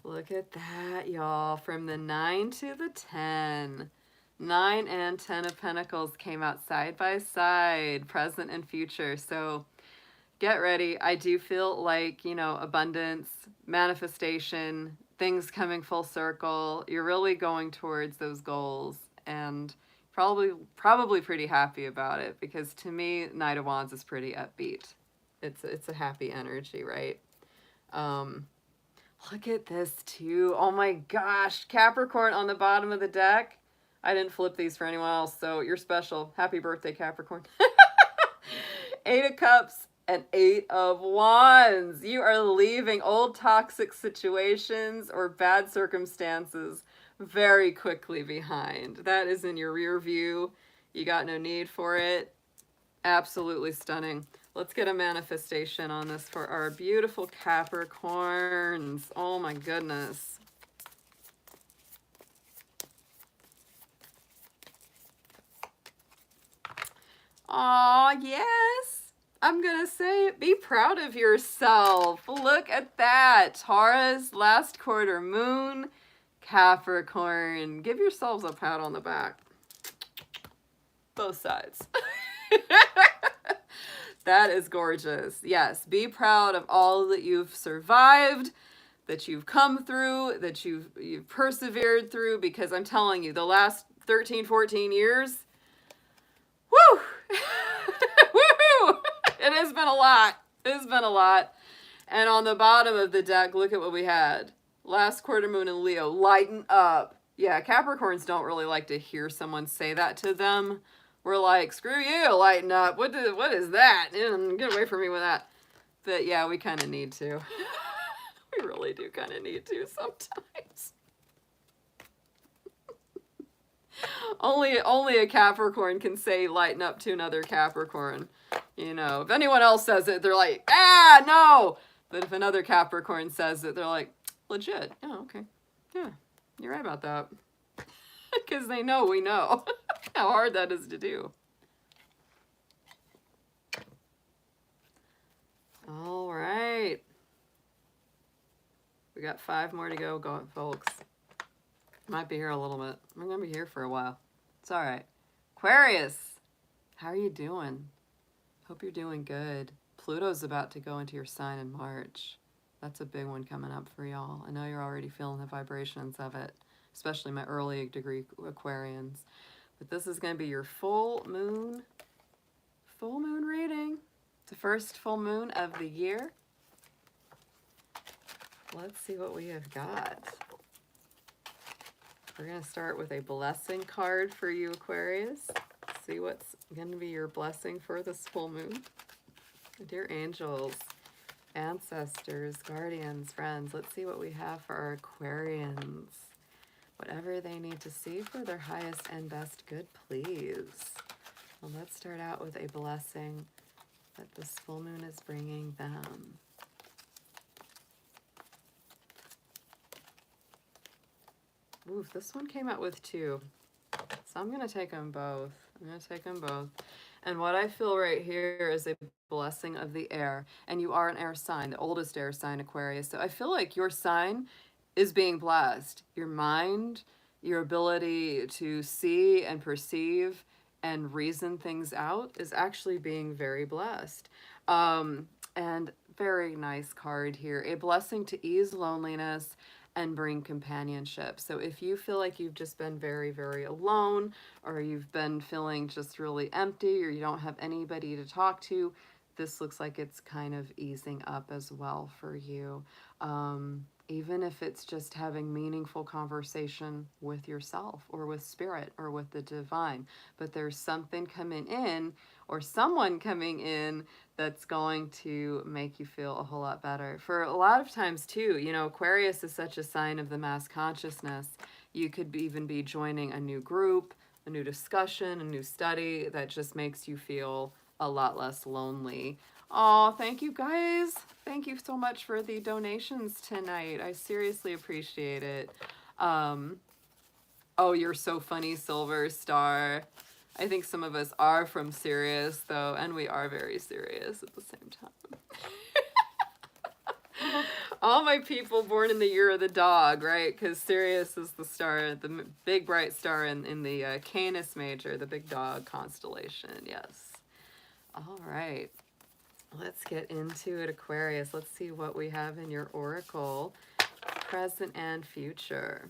Look at that, y'all. From the 9 to the 10. 9 and 10 of Pentacles came out side by side, present and future. So get ready. I do feel like, you know, abundance, manifestation, things coming full circle. You're really going towards those goals, and probably pretty happy about it, because to me, Knight of Wands is pretty upbeat. It's a happy energy, right? Look at this too. Oh my gosh, Capricorn on the bottom of the deck. I didn't flip these for anyone else, so you're special. Happy birthday, Capricorn. 8 of Cups and 8 of Wands. You are leaving old toxic situations or bad circumstances very quickly behind. That is in your rear view. You got no need for it. Absolutely stunning. Let's get a manifestation on this for our beautiful Capricorns. Oh my goodness. Aw, yes. I'm gonna say it. Be proud of yourself. Look at that. Taurus, last quarter moon, Capricorn. Give yourselves a pat on the back. Both sides. That is gorgeous. Yes, be proud of all that you've survived, that you've come through, that you've persevered through, because I'm telling you, the last 13, 14 years, woo! Woo! It has been a lot. It has been a lot. And on the bottom of the deck, look at what we had. Last quarter moon in Leo, lighten up. Yeah, Capricorns don't really like to hear someone say that to them. We're like, screw you, lighten up. What is that? Get away from me with that. But yeah, we kind of need to. We really do kind of need to sometimes. Only a Capricorn can say lighten up to another Capricorn. You know, if anyone else says it, they're like, ah, no. But if another Capricorn says it, they're like, legit. Oh, okay. Yeah, you're right about that. Because they know we know how hard that is to do. All right. We got 5 more to go, folks. Might be here a little bit. I'm going to be here for a while. It's all right. Aquarius, how are you doing? Hope you're doing good. Pluto's about to go into your sign in March. That's a big one coming up for y'all. I know you're already feeling the vibrations of it, especially my early degree Aquarians. But this is going to be your full moon reading. It's the first full moon of the year. Let's see what we have got. We're going to start with a blessing card for you, Aquarius. See what's going to be your blessing for this full moon. Dear angels, ancestors, guardians, friends, let's see what we have for our Aquarians. Whatever they need to see for their highest and best good, please. Well, let's start out with a blessing that this full moon is bringing them. Ooh, this one came out with 2. So I'm going to take them both. And what I feel right here is a blessing of the air. And you are an air sign, the oldest air sign, Aquarius. So I feel like your sign is being blessed. Your mind, your ability to see and perceive and reason things out is actually being very blessed. And very nice card here. A blessing to ease loneliness and bring companionship. So if you feel like you've just been very, very alone, or you've been feeling just really empty, or you don't have anybody to talk to, this looks like it's kind of easing up as well for you. Even if it's just having meaningful conversation with yourself or with spirit or with the divine. But there's something coming in, or someone coming in, that's going to make you feel a whole lot better. For a lot of times too, you know, Aquarius is such a sign of the mass consciousness. You could even be joining a new group, a new discussion, a new study that just makes you feel a lot less lonely. Oh, thank you guys. Thank you so much for the donations tonight. I seriously appreciate it. Oh, you're so funny, Silver Star. I think some of us are from Sirius, though, and we are very serious at the same time. All my people born in the year of the dog, right? Because Sirius is the star, the big bright star in the Canis Major, the big dog constellation. Yes. All right. Let's get into it, Aquarius. Let's see what we have in your oracle, present and future.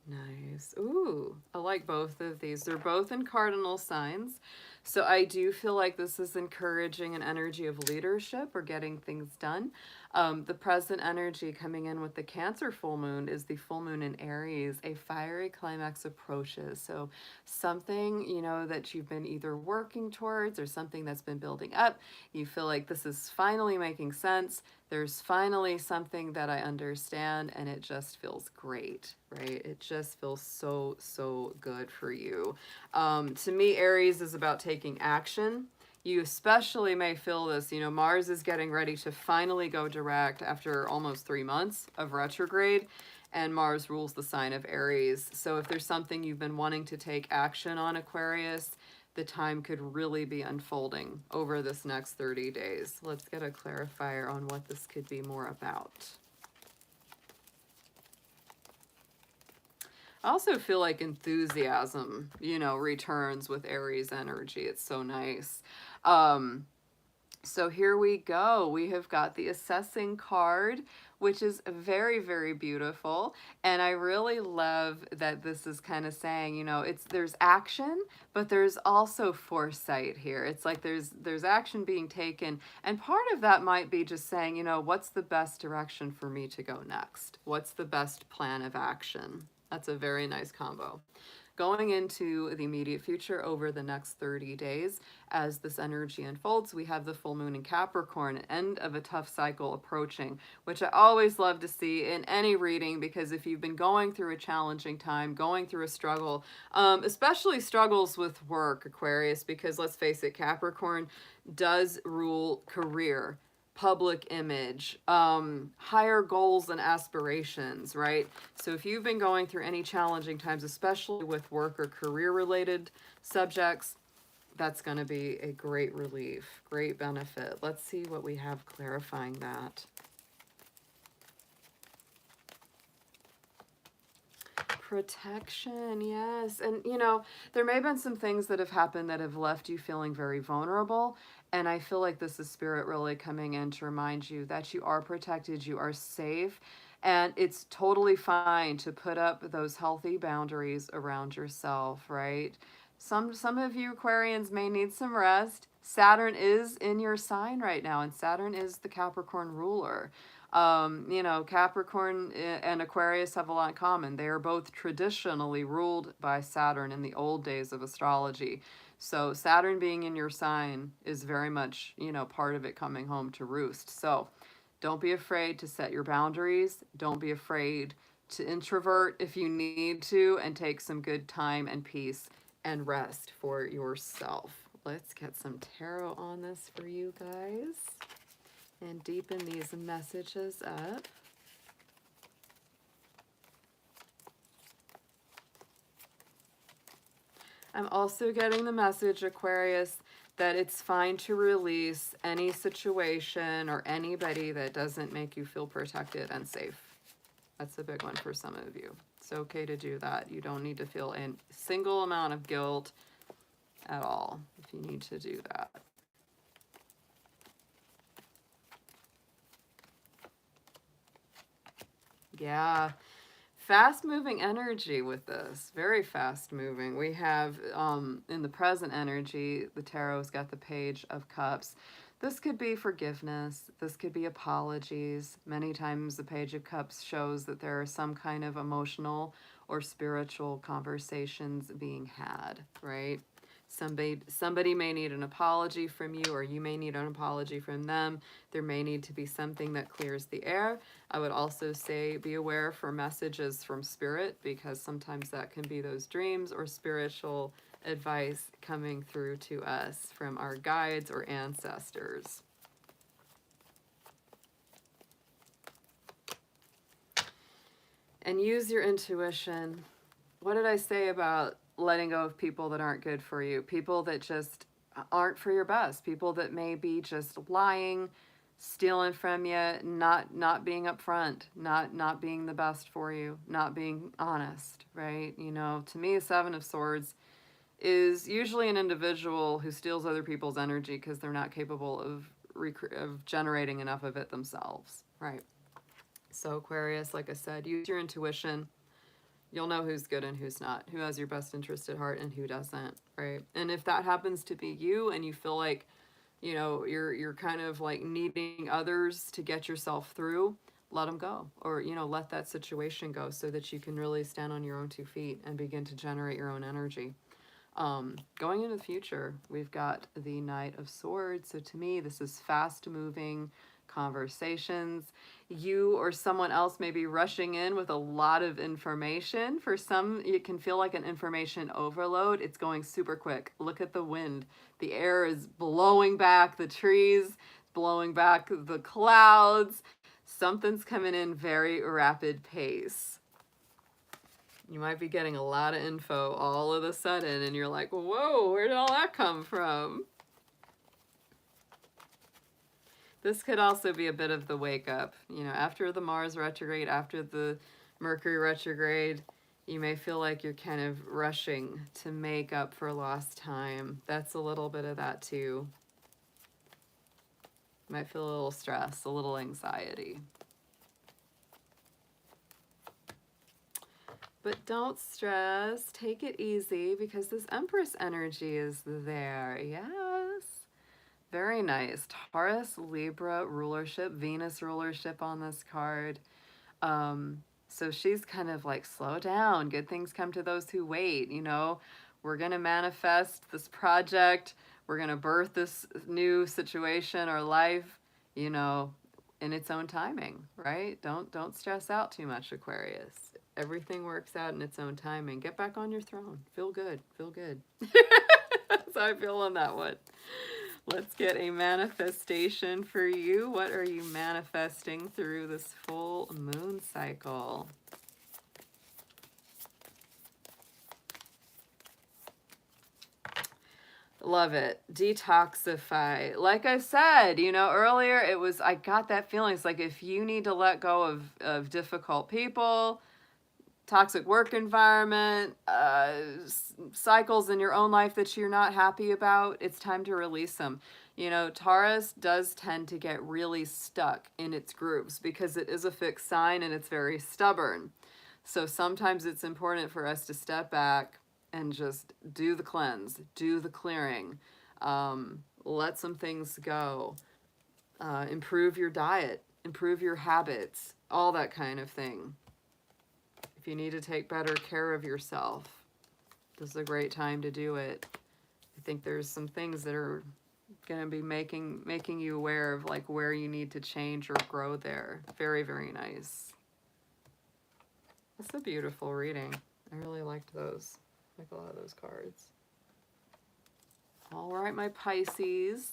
Nice. Ooh, I like both of these. They're both in cardinal signs. So I do feel like this is encouraging an energy of leadership or getting things done. The present energy coming in with the Cancer full moon is the full moon in Aries. A fiery climax approaches. So something, you know, that you've been either working towards or something that's been building up. You feel like this is finally making sense. There's finally something that I understand, and it just feels great, right? It just feels so, so good for you. To me, Aries is about taking action. You especially may feel this, you know, Mars is getting ready to finally go direct after almost 3 months of retrograde, and Mars rules the sign of Aries. So if there's something you've been wanting to take action on, Aquarius, the time could really be unfolding over this next 30 days. Let's get a clarifier on what this could be more about. I also feel like enthusiasm, you know, returns with Aries energy. It's so nice. So here we go. We have got the assessing card, which is very, very beautiful. And I really love that this is kind of saying, you know, there's action, but there's also foresight here. It's like there's action being taken. And part of that might be just saying, you know, what's the best direction for me to go next? What's the best plan of action? That's a very nice combo. Going into the immediate future over the next 30 days, as this energy unfolds, we have the full moon in Capricorn, end of a tough cycle approaching, which I always love to see in any reading, because if you've been going through a challenging time, going through a struggle, especially struggles with work, Aquarius, because let's face it, Capricorn does rule career, public image, higher goals and aspirations, right? So if you've been going through any challenging times, especially with work or career related subjects, that's going to be a great relief, great benefit. Let's see what we have clarifying that. Protection, yes. And, you know, there may have been some things that have happened that have left you feeling very vulnerable. And I feel like this is Spirit really coming in to remind you that you are protected, you are safe, and it's totally fine to put up those healthy boundaries around yourself, right? Some of you Aquarians may need some rest. Saturn is in your sign right now, and Saturn is the Capricorn ruler. You know, Capricorn and Aquarius have a lot in common. They are both traditionally ruled by Saturn in the old days of astrology. So Saturn being in your sign is very much, you know, part of it coming home to roost. So don't be afraid to set your boundaries. Don't be afraid to introvert if you need to, and take some good time and peace and rest for yourself. Let's get some tarot on this for you guys and deepen these messages up. I'm also getting the message, Aquarius, that it's fine to release any situation or anybody that doesn't make you feel protected and safe. That's a big one for some of you. It's okay to do that. You don't need to feel a single amount of guilt at all if you need to do that. Yeah, fast moving energy with this, very fast moving. We have in the present energy, the tarot's got the Page of Cups. This could be forgiveness, this could be apologies. Many times the Page of Cups shows that there are some kind of emotional or spiritual conversations being had, right? Somebody may need an apology from you, or you may need an apology from them. There may need to be something that clears the air. I would also say be aware for messages from Spirit, because sometimes that can be those dreams or spiritual advice coming through to us from our guides or ancestors. And use your intuition. What did I say about letting go of people that aren't good for you, people that just aren't for your best, people that may be just lying, stealing from you, not being upfront, not being the best for you, not being honest, right? You know, to me, a Seven of Swords is usually an individual who steals other people's energy because they're not capable of generating enough of it themselves, right? So Aquarius, like I said, use your intuition. You'll know who's good and who's not, who has your best interest at heart and who doesn't, right? And if that happens to be you and you feel like, you know, you're kind of like needing others to get yourself through, let them go, or, you know, let that situation go so that you can really stand on your own 2 feet and begin to generate your own energy. Going into the future, we've got the Knight of Swords. So to me, this is fast moving conversations. You or someone else may be rushing in with a lot of information. For some, it can feel like an information overload. It's going super quick. Look at the wind. The air is blowing back the trees, blowing back the clouds. Something's coming in very rapid pace. You might be getting a lot of info all of a sudden, and you're like, whoa, where did all that come from? This could also be a bit of the wake up. You know, after the Mars retrograde, after the Mercury retrograde, you may feel like you're kind of rushing to make up for lost time. That's a little bit of that too. You might feel a little stress, a little anxiety. But don't stress, take it easy because this Empress energy is there. Yes. Very nice. Taurus, Libra rulership, Venus rulership on this card. So she's kind of like, slow down. Good things come to those who wait. You know, we're going to manifest this project. We're going to birth this new situation or life, you know, in its own timing, right? Don't stress out too much, Aquarius. Everything works out in its own timing. Get back on your throne. Feel good. Feel good. That's how I feel on that one. Let's get a manifestation for you. What are you manifesting through this full moon cycle? Love it. Detoxify. Like I said, you know, earlier it was, I got that feeling. It's like if you need to let go of difficult people, toxic work environment, cycles in your own life that you're not happy about, it's time to release them. You know, Taurus does tend to get really stuck in its grooves because it is a fixed sign and it's very stubborn. So sometimes it's important for us to step back and just do the cleanse, do the clearing, let some things go, improve your diet, improve your habits, all that kind of thing. If you need to take better care of yourself, this is a great time to do it. I think there's some things that are going to be making you aware of like where you need to change or grow there. Very, very nice. That's a beautiful reading. I really liked those. I like a lot of those cards. All right, my Pisces.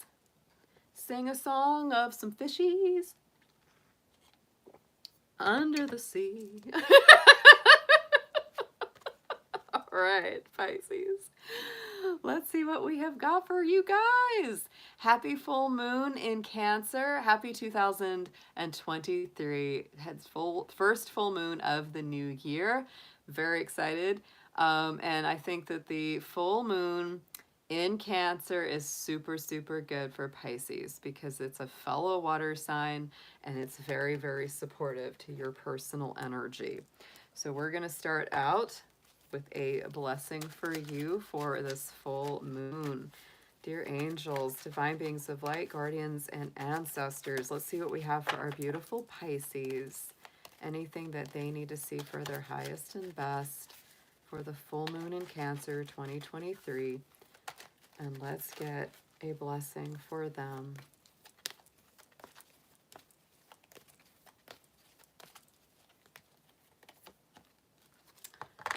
Sing a song of some fishies under the sea. All right, Pisces. Let's see what we have got for you guys. Happy full moon in Cancer. Happy 2023. It's first full moon of the new year. Very excited. And I think that the full moon in Cancer is super, super good for Pisces because it's a fellow water sign and it's very, very supportive to your personal energy. So we're going to start out with a blessing for you for this full moon. Dear angels, divine beings of light, guardians, and ancestors, let's see what we have for our beautiful Pisces. Anything that they need to see for their highest and best for the full moon in Cancer 2023. And let's get a blessing for them.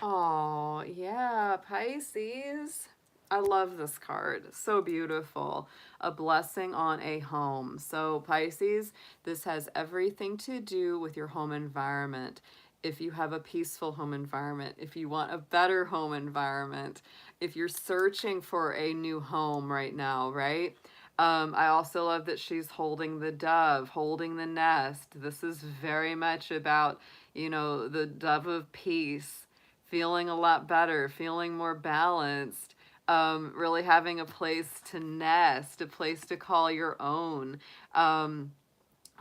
Oh, yeah, Pisces. I love this card. So beautiful. A blessing on a home. So Pisces, this has everything to do with your home environment. if you have a peaceful home environment, if you want a better home environment, if you're searching for a new home right now, right? I also love that she's holding the dove, holding the nest. This is very much about, you know, the dove of peace, feeling a lot better, feeling more balanced, really having a place to nest, a place to call your own.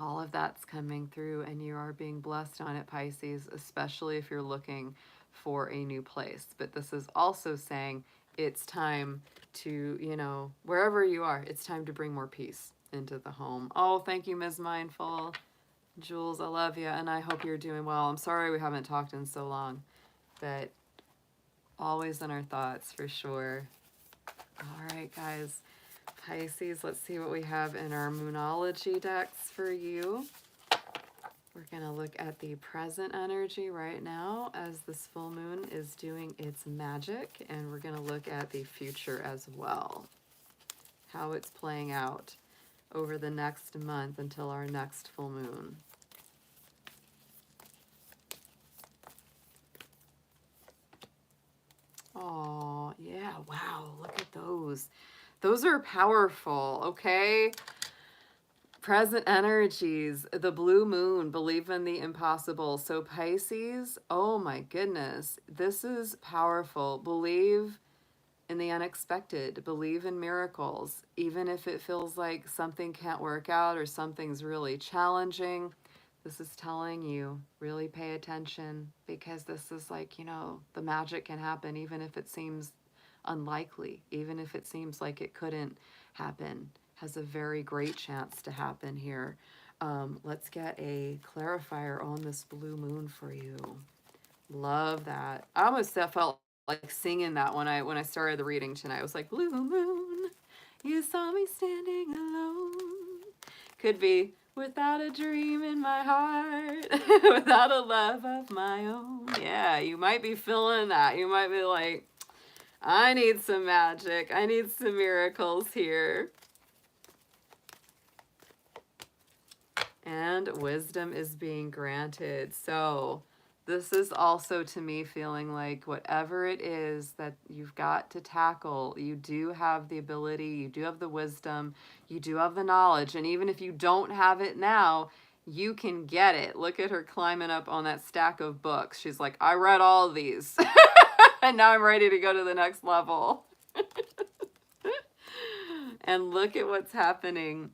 All of that's coming through, and you are being blessed on it, Pisces, especially if you're looking for a new place. But this is also saying it's time to, you know, wherever you are, it's time to bring more peace into the home. Oh, thank you, Ms. Mindful. Jules, I love you, and I hope you're doing well. I'm sorry we haven't talked in so long, but always in our thoughts for sure. All right, guys. Pisces, let's see what we have in our Moonology decks for you. We're going to look at the present energy right now as this full moon is doing its magic, and we're going to look at the future as well, how it's playing out over the next month until our next full moon. Oh, yeah, wow, look at those. Those are powerful, okay? Present energies, the blue moon, believe in the impossible. So Pisces, oh my goodness, this is powerful. Believe in the unexpected, believe in miracles, even if it feels like something can't work out or something's really challenging. This is telling you, really pay attention, because this is like, you know, the magic can happen even if it seems unlikely, even if it seems like it couldn't happen, has a very great chance to happen here. Let's get a clarifier on this blue moon for you. Love that. I almost felt like singing that when I started the reading tonight. I was like, blue moon, you saw me standing alone. Could be without a dream in my heart, without a love of my own. Yeah, you might be feeling that. You might be like, I need some magic. I need some miracles here. And wisdom is being granted. So this is also to me feeling like whatever it is that you've got to tackle, you do have the ability, you do have the wisdom, you do have the knowledge. And even if you don't have it now, you can get it. Look at her climbing up on that stack of books. She's like, I read all of these. And now I'm ready to go to the next level. And look at what's happening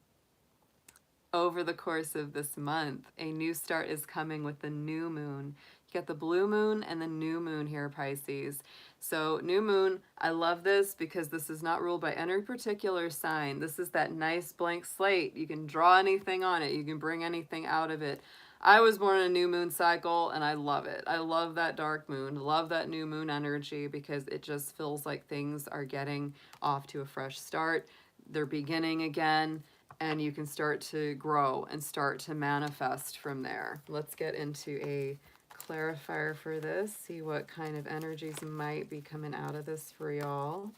over the course of this month. A new start is coming with the new moon. You got the blue moon and the new moon here, Pisces. So new moon, I love this because this is not ruled by any particular sign. This is that nice blank slate. You can draw anything on it. You can bring anything out of it. I was born in a new moon cycle and I love it. I love that dark moon, love that new moon energy because it just feels like things are getting off to a fresh start. They're beginning again, and you can start to grow and start to manifest from there. Let's get into a clarifier for this, see what kind of energies might be coming out of this for y'all.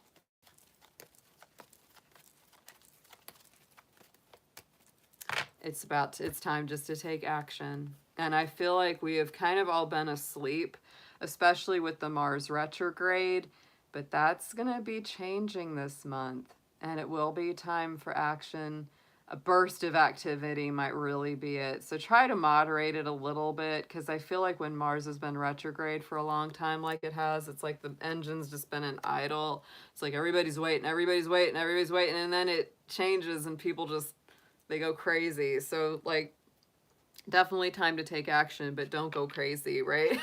It's time just to take action. And I feel like we have kind of all been asleep, especially with the Mars retrograde, but that's going to be changing this month, and it will be time for action. A burst of activity might really be it. So try to moderate it a little bit, because I feel like when Mars has been retrograde for a long time like it has, it's like the engine's just been in idle. It's like everybody's waiting, and then it changes and people just, they go crazy. So like definitely time to take action, but don't go crazy, right?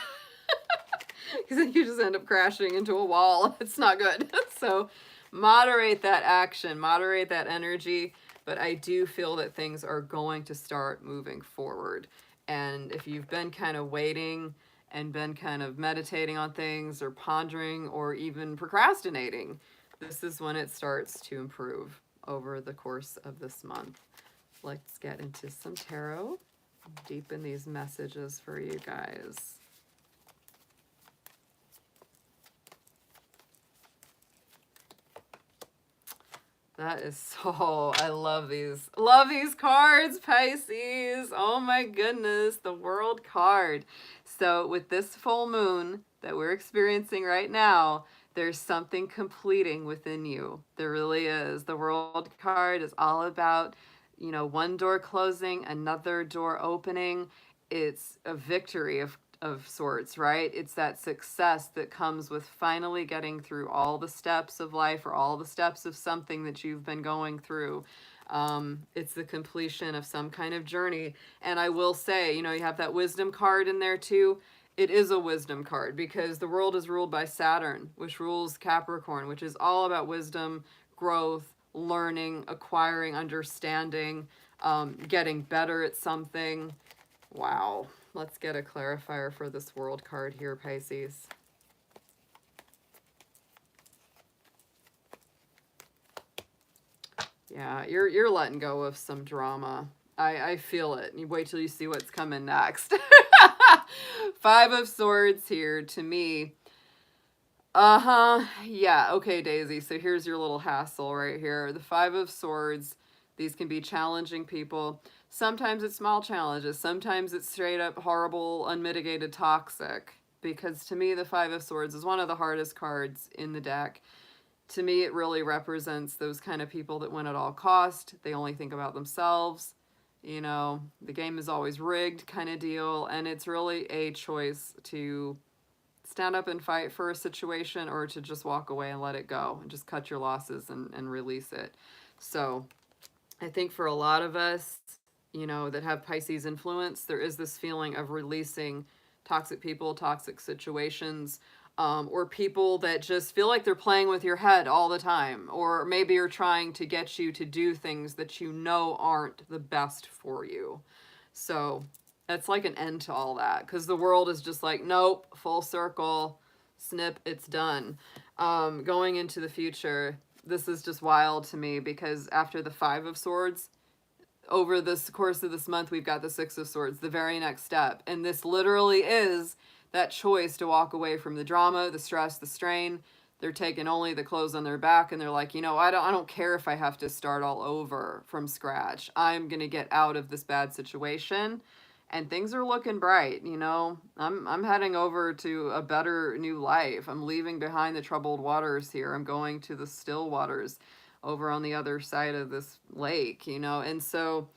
Because then you just end up crashing into a wall. It's not good. So moderate that action, moderate that energy. But I do feel that things are going to start moving forward. And if you've been kind of waiting and been kind of meditating on things or pondering or even procrastinating, this is when it starts to improve over the course of this month. Let's get into some tarot, deepen these messages for you guys. That is so, I love these. Love these cards, Pisces. Oh my goodness, the World card. So with this full moon that we're experiencing right now, there's something completing within you. There really is. The World card is all about, you know, one door closing, another door opening. It's a victory of sorts, right? It's that success that comes with finally getting through all the steps of life or all the steps of something that you've been going through. It's the completion of some kind of journey. And I will say, you know, you have that wisdom card in there too. It is a wisdom card because the world is ruled by Saturn, which rules Capricorn, which is all about wisdom, growth, learning, acquiring, understanding, getting better at something. Wow. Let's get a clarifier for this World card here, Pisces. Yeah, you're letting go of some drama. I feel it. You wait till you see what's coming next. Five of Swords here to me. Uh-huh. Yeah, okay, Daisy. So here's your little hassle right here. The Five of Swords. These can be challenging people. Sometimes it's small challenges. Sometimes it's straight up horrible, unmitigated, toxic. Because to me, the Five of Swords is one of the hardest cards in the deck. To me, it really represents those kind of people that win at all cost. They only think about themselves. You know, the game is always rigged kind of deal. And it's really a choice to stand up and fight for a situation or to just walk away and let it go and just cut your losses and release it. So I think for a lot of us, you know, that have Pisces influence, there is this feeling of releasing toxic people, toxic situations, or people that just feel like they're playing with your head all the time, or maybe you're trying to get you to do things that you know aren't the best for you. So that's like an end to all that because the world is just like, nope, full circle, snip, it's done. Going into the future, this is just wild to me because after the Five of Swords, over this course of this month, we've got the Six of Swords, the very next step. And this literally is that choice to walk away from the drama, the stress, the strain. They're taking only the clothes on their back and they're like, you know, I don't care if I have to start all over from scratch. I'm going to get out of this bad situation. And things are looking bright, you know. I'm heading over to a better new life. I'm leaving behind the troubled waters here. I'm going to the still waters over on the other side of this lake, you know. And so,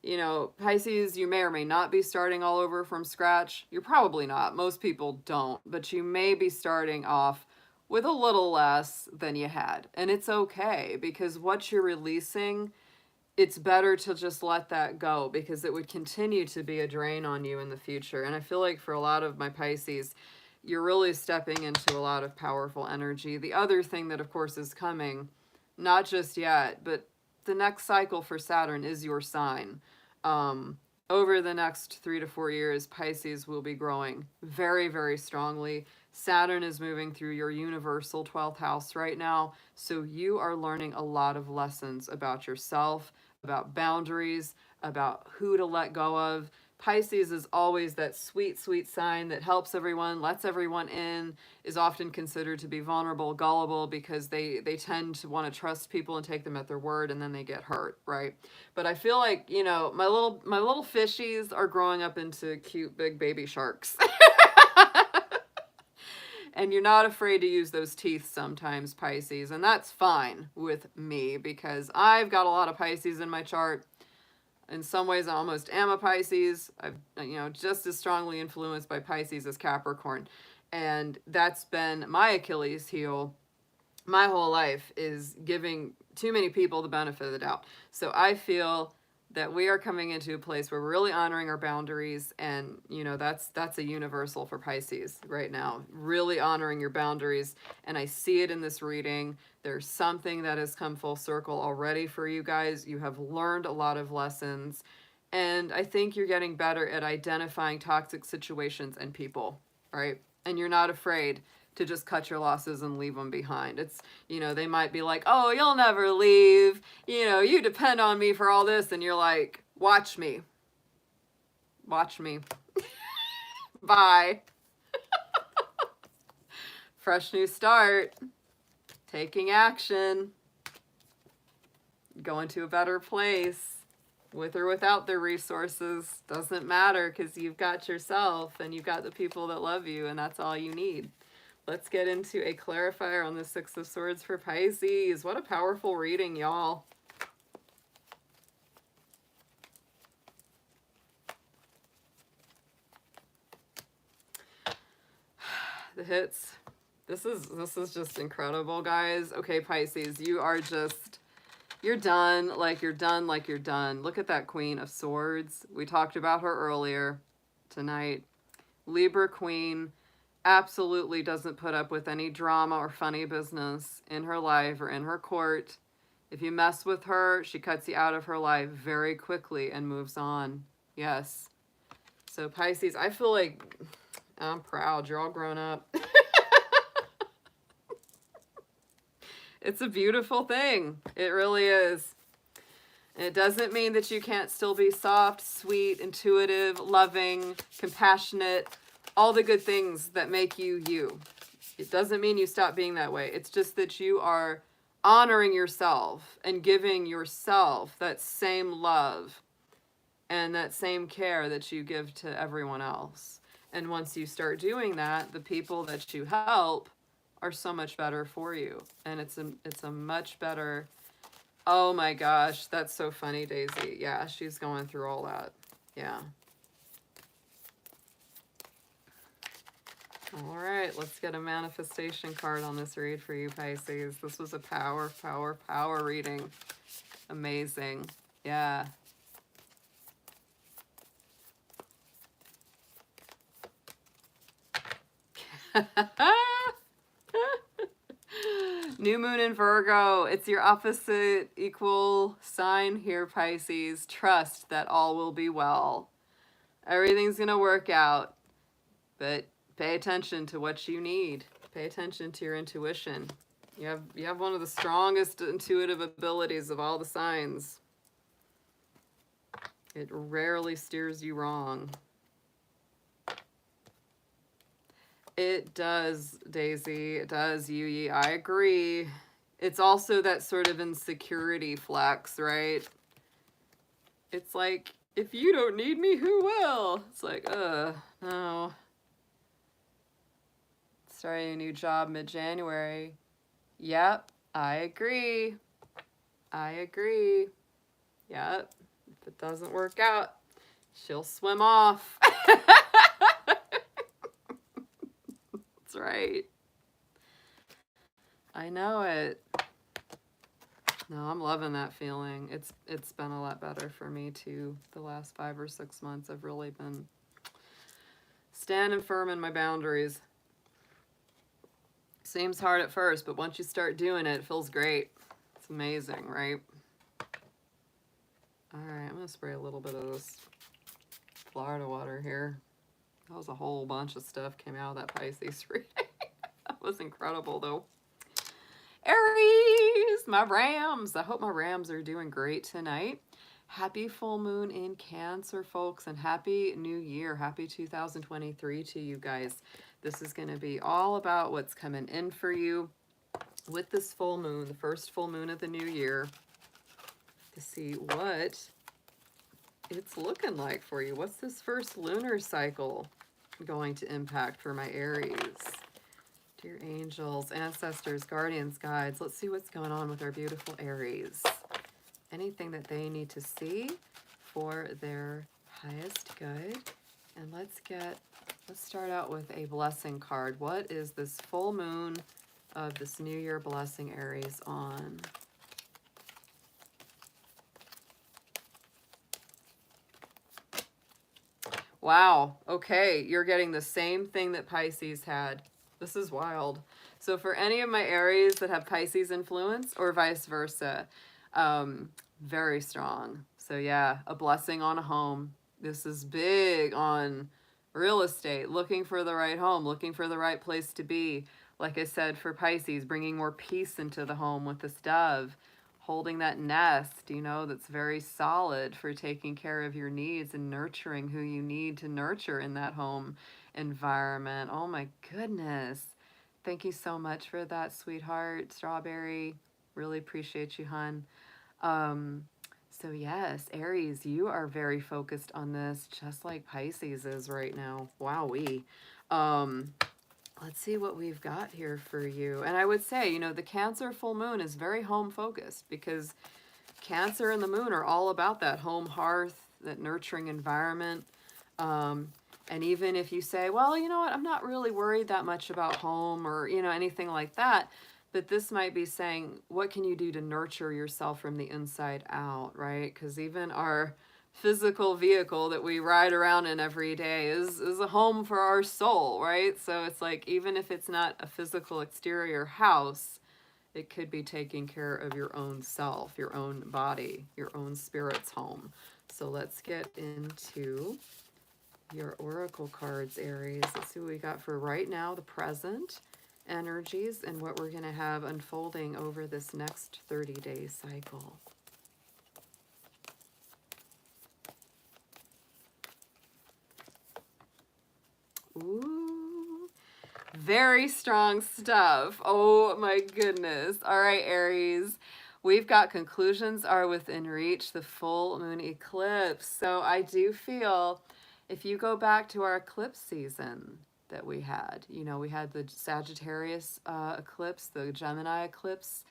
you know, Pisces, you may or may not be starting all over from scratch. You're probably not. Most people don't. But you may be starting off with a little less than you had. And it's okay because what you're releasing, it's better to just let that go because it would continue to be a drain on you in the future. And I feel like for a lot of my Pisces, you're really stepping into a lot of powerful energy. The other thing that, of course, is coming, not just yet, but the next cycle for Saturn is your sign. Over the next 3 to 4 years, Pisces will be growing very, very strongly. Saturn is moving through your universal 12th house right now. So you are learning a lot of lessons about yourself, about boundaries, about who to let go of. Pisces is always that sweet, sweet sign that helps everyone, lets everyone in, is often considered to be vulnerable, gullible, because they tend to want to trust people and take them at their word, and then they get hurt, right? But I feel like, you know, my little fishies are growing up into cute big baby sharks. And you're not afraid to use those teeth sometimes, Pisces, and that's fine with me because I've got a lot of Pisces in my chart. In some ways, I almost am a Pisces. I'm, you know, just as strongly influenced by Pisces as Capricorn. And that's been my Achilles heel my whole life, is giving too many people the benefit of the doubt. So I feel that we are coming into a place where we're really honoring our boundaries, and you know, that's a universal for Pisces right now, really honoring your boundaries. And I see it in this reading. There's something that has come full circle already for you guys. You have learned a lot of lessons, and I think you're getting better at identifying toxic situations and people, right? And you're not afraid to just cut your losses and leave them behind. It's, you know, they might be like, oh, you'll never leave. You know, you depend on me for all this. And you're like, watch me. Watch me. Bye. Fresh new start. Taking action. going to a better place. With or without the resources, doesn't matter, because you've got yourself and you've got the people that love you, and that's all you need. Let's get into a clarifier on the Six of Swords for Pisces. What a powerful reading, y'all. The hits. This is just incredible, guys. Okay, Pisces, you are just, you're done, like you're done, like you're done. Look at that Queen of Swords. We talked about her earlier tonight. Libra Queen absolutely doesn't put up with any drama or funny business in her life or in her court. If you mess with her, she cuts you out of her life very quickly and moves on. Yes. So Pisces, I feel like I'm proud. You're all grown up. It's a beautiful thing. It really is. And it doesn't mean that you can't still be soft, sweet, intuitive, loving, compassionate, all the good things that make you you. It doesn't mean you stop being that way. It's just that you are honoring yourself and giving yourself that same love and that same care that you give to everyone else. And once you start doing that, the people that you help are so much better for you. And it's a much better, oh my gosh, that's so funny, Daisy. Yeah, she's going through all that. Yeah. All right, let's get a manifestation card on this read for you, Pisces. This was a power reading. Amazing. Yeah. New moon in Virgo. It's your opposite equal sign here, Pisces. Trust that all will be well. Everything's going to work out. But pay attention to what you need. Pay attention to your intuition. You have one of the strongest intuitive abilities of all the signs. It rarely steers you wrong. It does, Daisy. It does, Yuyi. I agree. It's also that sort of insecurity flex, right? It's like, if you don't need me, who will? It's like, no. Starting a new job mid-January. Yep, I agree. I agree. Yep. If it doesn't work out, she'll swim off. That's right. I know it. No, I'm loving that feeling. It's been a lot better for me too. The last 5 or 6 months, I've really been standing firm in my boundaries. Seems hard at first, but once you start doing it, it feels great. It's amazing, right? All right, I'm going to spray a little bit of this Florida water here. That was a whole bunch of stuff came out of that Pisces reading. That was incredible, though. Aries, my Rams. I hope my Rams are doing great tonight. Happy full moon in Cancer, folks, and happy new year. Happy 2023 to you guys. This is going to be all about what's coming in for you with this full moon, the first full moon of the new year, to see what it's looking like for you. What's this first lunar cycle going to impact for my Aries? Dear angels, ancestors, guardians, guides, let's see what's going on with our beautiful Aries. Anything that they need to see for their highest good. And let's start out with a blessing card. What is this full moon of this new year blessing Aries on? Wow. Okay, you're getting the same thing that Pisces had. This is wild. So for any of my Aries that have Pisces influence or vice versa, very strong. So yeah, a blessing on a home. This is big on real estate, looking for the right home, looking for the right place to be. Like I said, for Pisces, bringing more peace into the home with this dove, holding that nest, you know, that's very solid for taking care of your needs and nurturing who you need to nurture in that home environment. Oh my goodness. Thank you so much for that, sweetheart. Strawberry. Really appreciate you, hun. So yes, Aries, you are very focused on this, just like Pisces is right now. Wowee. Um, let's see what we've got here for you. And I would say, you know, the Cancer full moon is very home focused, because Cancer and the moon are all about that home hearth, that nurturing environment. Um, and even if you say, well, you know what, I'm not really worried that much about home or, you know, anything like that. But this might be saying, what can you do to nurture yourself from the inside out, right? Because even our physical vehicle that we ride around in every day is a home for our soul, right? So it's like, even if it's not a physical exterior house, it could be taking care of your own self, your own body, your own spirit's home. So let's get into your oracle cards, Aries. Let's see what we got for right now, the present energies, and what we're going to have unfolding over this next 30-day cycle. Ooh, very strong stuff. Oh my goodness. All right, Aries. We've got conclusions are within reach, the full moon eclipse. So I do feel, if you go back to our eclipse season that we had, you know, we had the Sagittarius eclipse, the Gemini eclipse.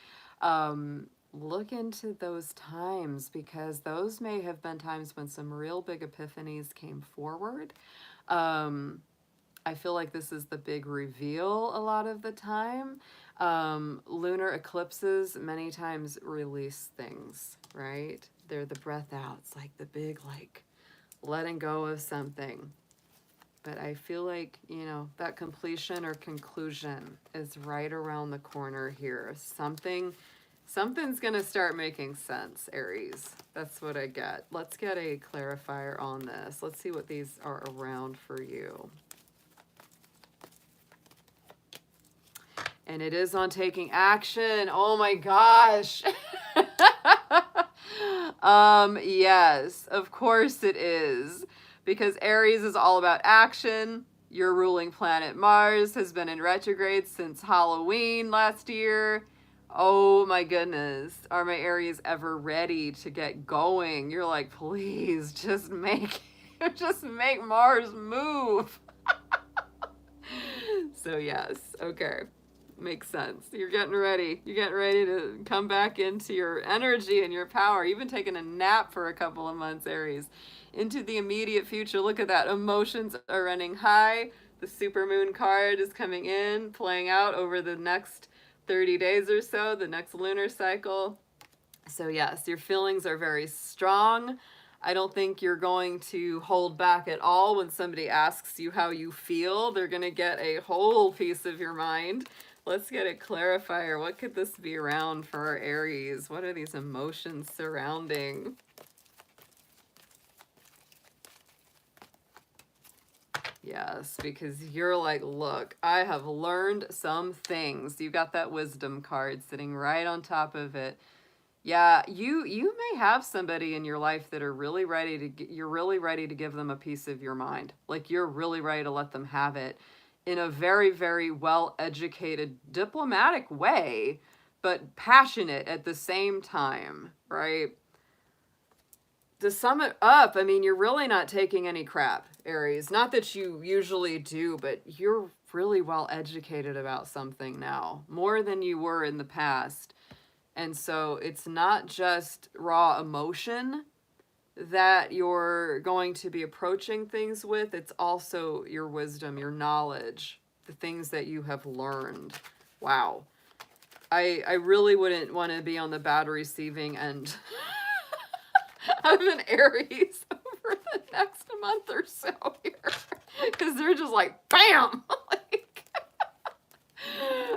Look into those times, because those may have been times when some real big epiphanies came forward. I feel like this is the big reveal a lot of the time. Lunar eclipses many times release things, right? They're the breath outs, like the big, like, letting go of something. But I feel like, you know, that completion or conclusion is right around the corner here. Something's going to start making sense, Aries. That's what I get. Let's get a clarifier on this. Let's see what these are around for you. And it is on taking action. Oh my gosh. Yes, of course it is. Because Aries is all about action. Your ruling planet Mars has been in retrograde since Halloween last year. Oh my goodness. Are my Aries ever ready to get going? You're like, please just make Mars move. So yes, okay. Makes sense. You're getting ready. You're getting ready to come back into your energy and your power. You've been taking a nap for a couple of months, Aries. Into the immediate future. Look at that. Emotions are running high. The supermoon card is coming in, playing out over the next 30 days or so, the next lunar cycle. So yes, your feelings are very strong. I don't think you're going to hold back at all when somebody asks you how you feel. They're going to get a whole piece of your mind. Let's get a clarifier. What could this be around for our Aries? What are these emotions surrounding? Yes, because you're like, look, I have learned some things. You got that wisdom card sitting right on top of it. Yeah, you may have somebody in your life that are really ready to, you're really ready to give them a piece of your mind. Like, you're really ready to let them have it in a very, very well-educated, diplomatic way, but passionate at the same time, right? To sum it up, I mean, you're really not taking any crap, Aries. Not that you usually do, but you're really well educated about something now, more than you were in the past. And so it's not just raw emotion that you're going to be approaching things with, it's also your wisdom, your knowledge, the things that you have learned. Wow. I really wouldn't want to be on the bad receiving end of an Aries over the next month or so here. Because they're just like, bam! Like,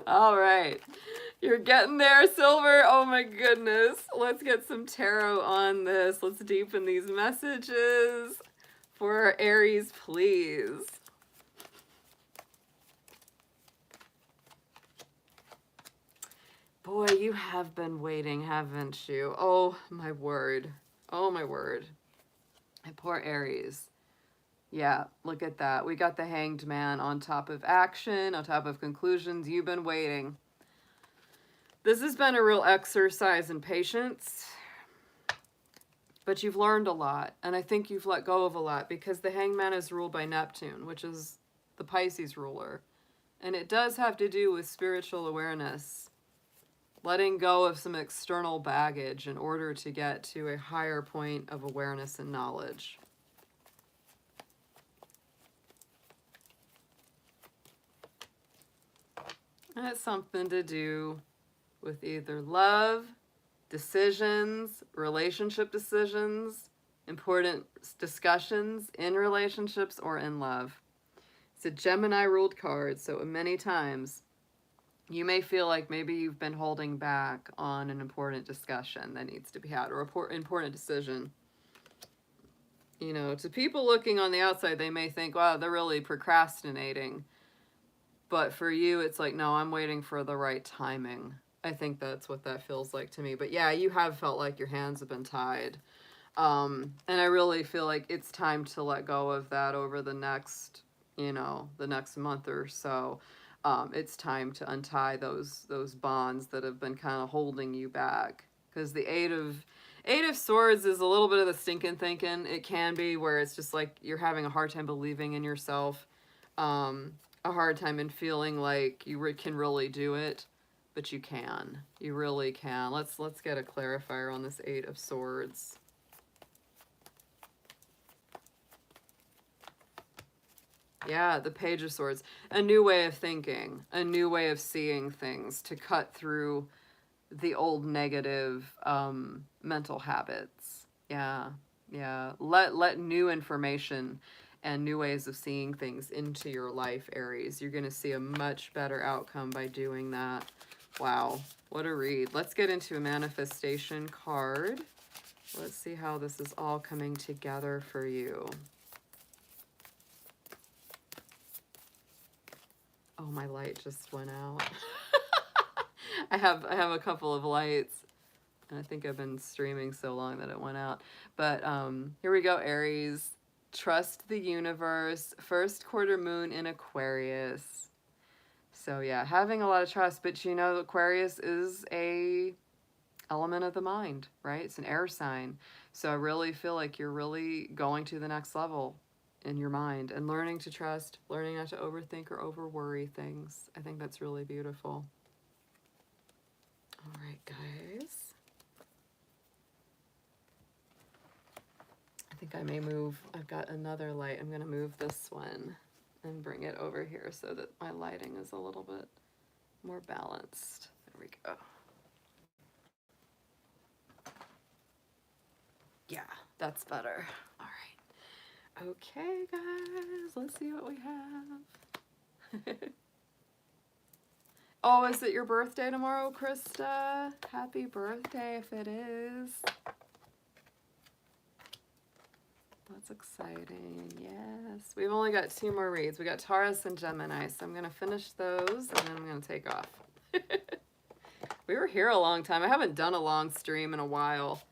all right. You're getting there, Silver. Oh my goodness. Let's get some tarot on this. Let's deepen these messages for our Aries, please. Boy, you have been waiting, haven't you? Oh my word. Oh my word. And poor Aries. Yeah, look at that. We got the Hanged Man on top of action, on top of conclusions. You've been waiting. This has been a real exercise in patience. but you've learned a lot, and I think you've let go of a lot, because the Hangman is ruled by Neptune, which is the Pisces ruler. And it does have to do with spiritual awareness, letting go of some external baggage in order to get to a higher point of awareness and knowledge. And it's something to do with either love, decisions, relationship decisions, important discussions in relationships or in love. It's a Gemini ruled card, so many times you may feel like maybe you've been holding back on an important discussion that needs to be had, or an important decision. You know, to people looking on the outside, they may think, wow, they're really procrastinating. But for you, it's like, no, I'm waiting for the right timing. I think that's what that feels like to me. But yeah, you have felt like your hands have been tied. And I really feel like it's time to let go of that over the next, you know, the next month or so. It's time to untie those bonds that have been kind of holding you back. Because the Eight of Swords is a little bit of the stinking thinking. It can be where it's just like you're having a hard time believing in yourself. A hard time in feeling like you can really do it, but you can. You really can. Let's get a clarifier on this Eight of Swords. Yeah, the Page of Swords. A new way of thinking, a new way of seeing things to cut through the old negative mental habits. Yeah, yeah. Let new information and new ways of seeing things into your life, Aries. You're going to see a much better outcome by doing that. Wow, what a read. Let's get into a manifestation card. Let's see how this is all coming together for you. Oh, my light just went out. I have a couple of lights. And I think I've been streaming so long that it went out. But here we go, Aries. Trust the universe. First quarter moon in Aquarius. So yeah, having a lot of trust. But you know, Aquarius is a element of the mind, right? It's an air sign. So I really feel like you're really going to the next level in your mind and learning to trust, learning not to overthink or over worry things. I think that's really beautiful. All right, guys. I think I may move. I've got another light. I'm going to move this one and bring it over here so that my lighting is a little bit more balanced. There we go. Yeah, that's better. All right. Okay, guys, let's see what we have. Oh, is it your birthday tomorrow, Krista? Happy birthday if it is. That's exciting. Yes. We've only got 2 more reads. We got Taurus and Gemini, so I'm going to finish those and then I'm going to take off. We were here a long time. I haven't done a long stream in a while.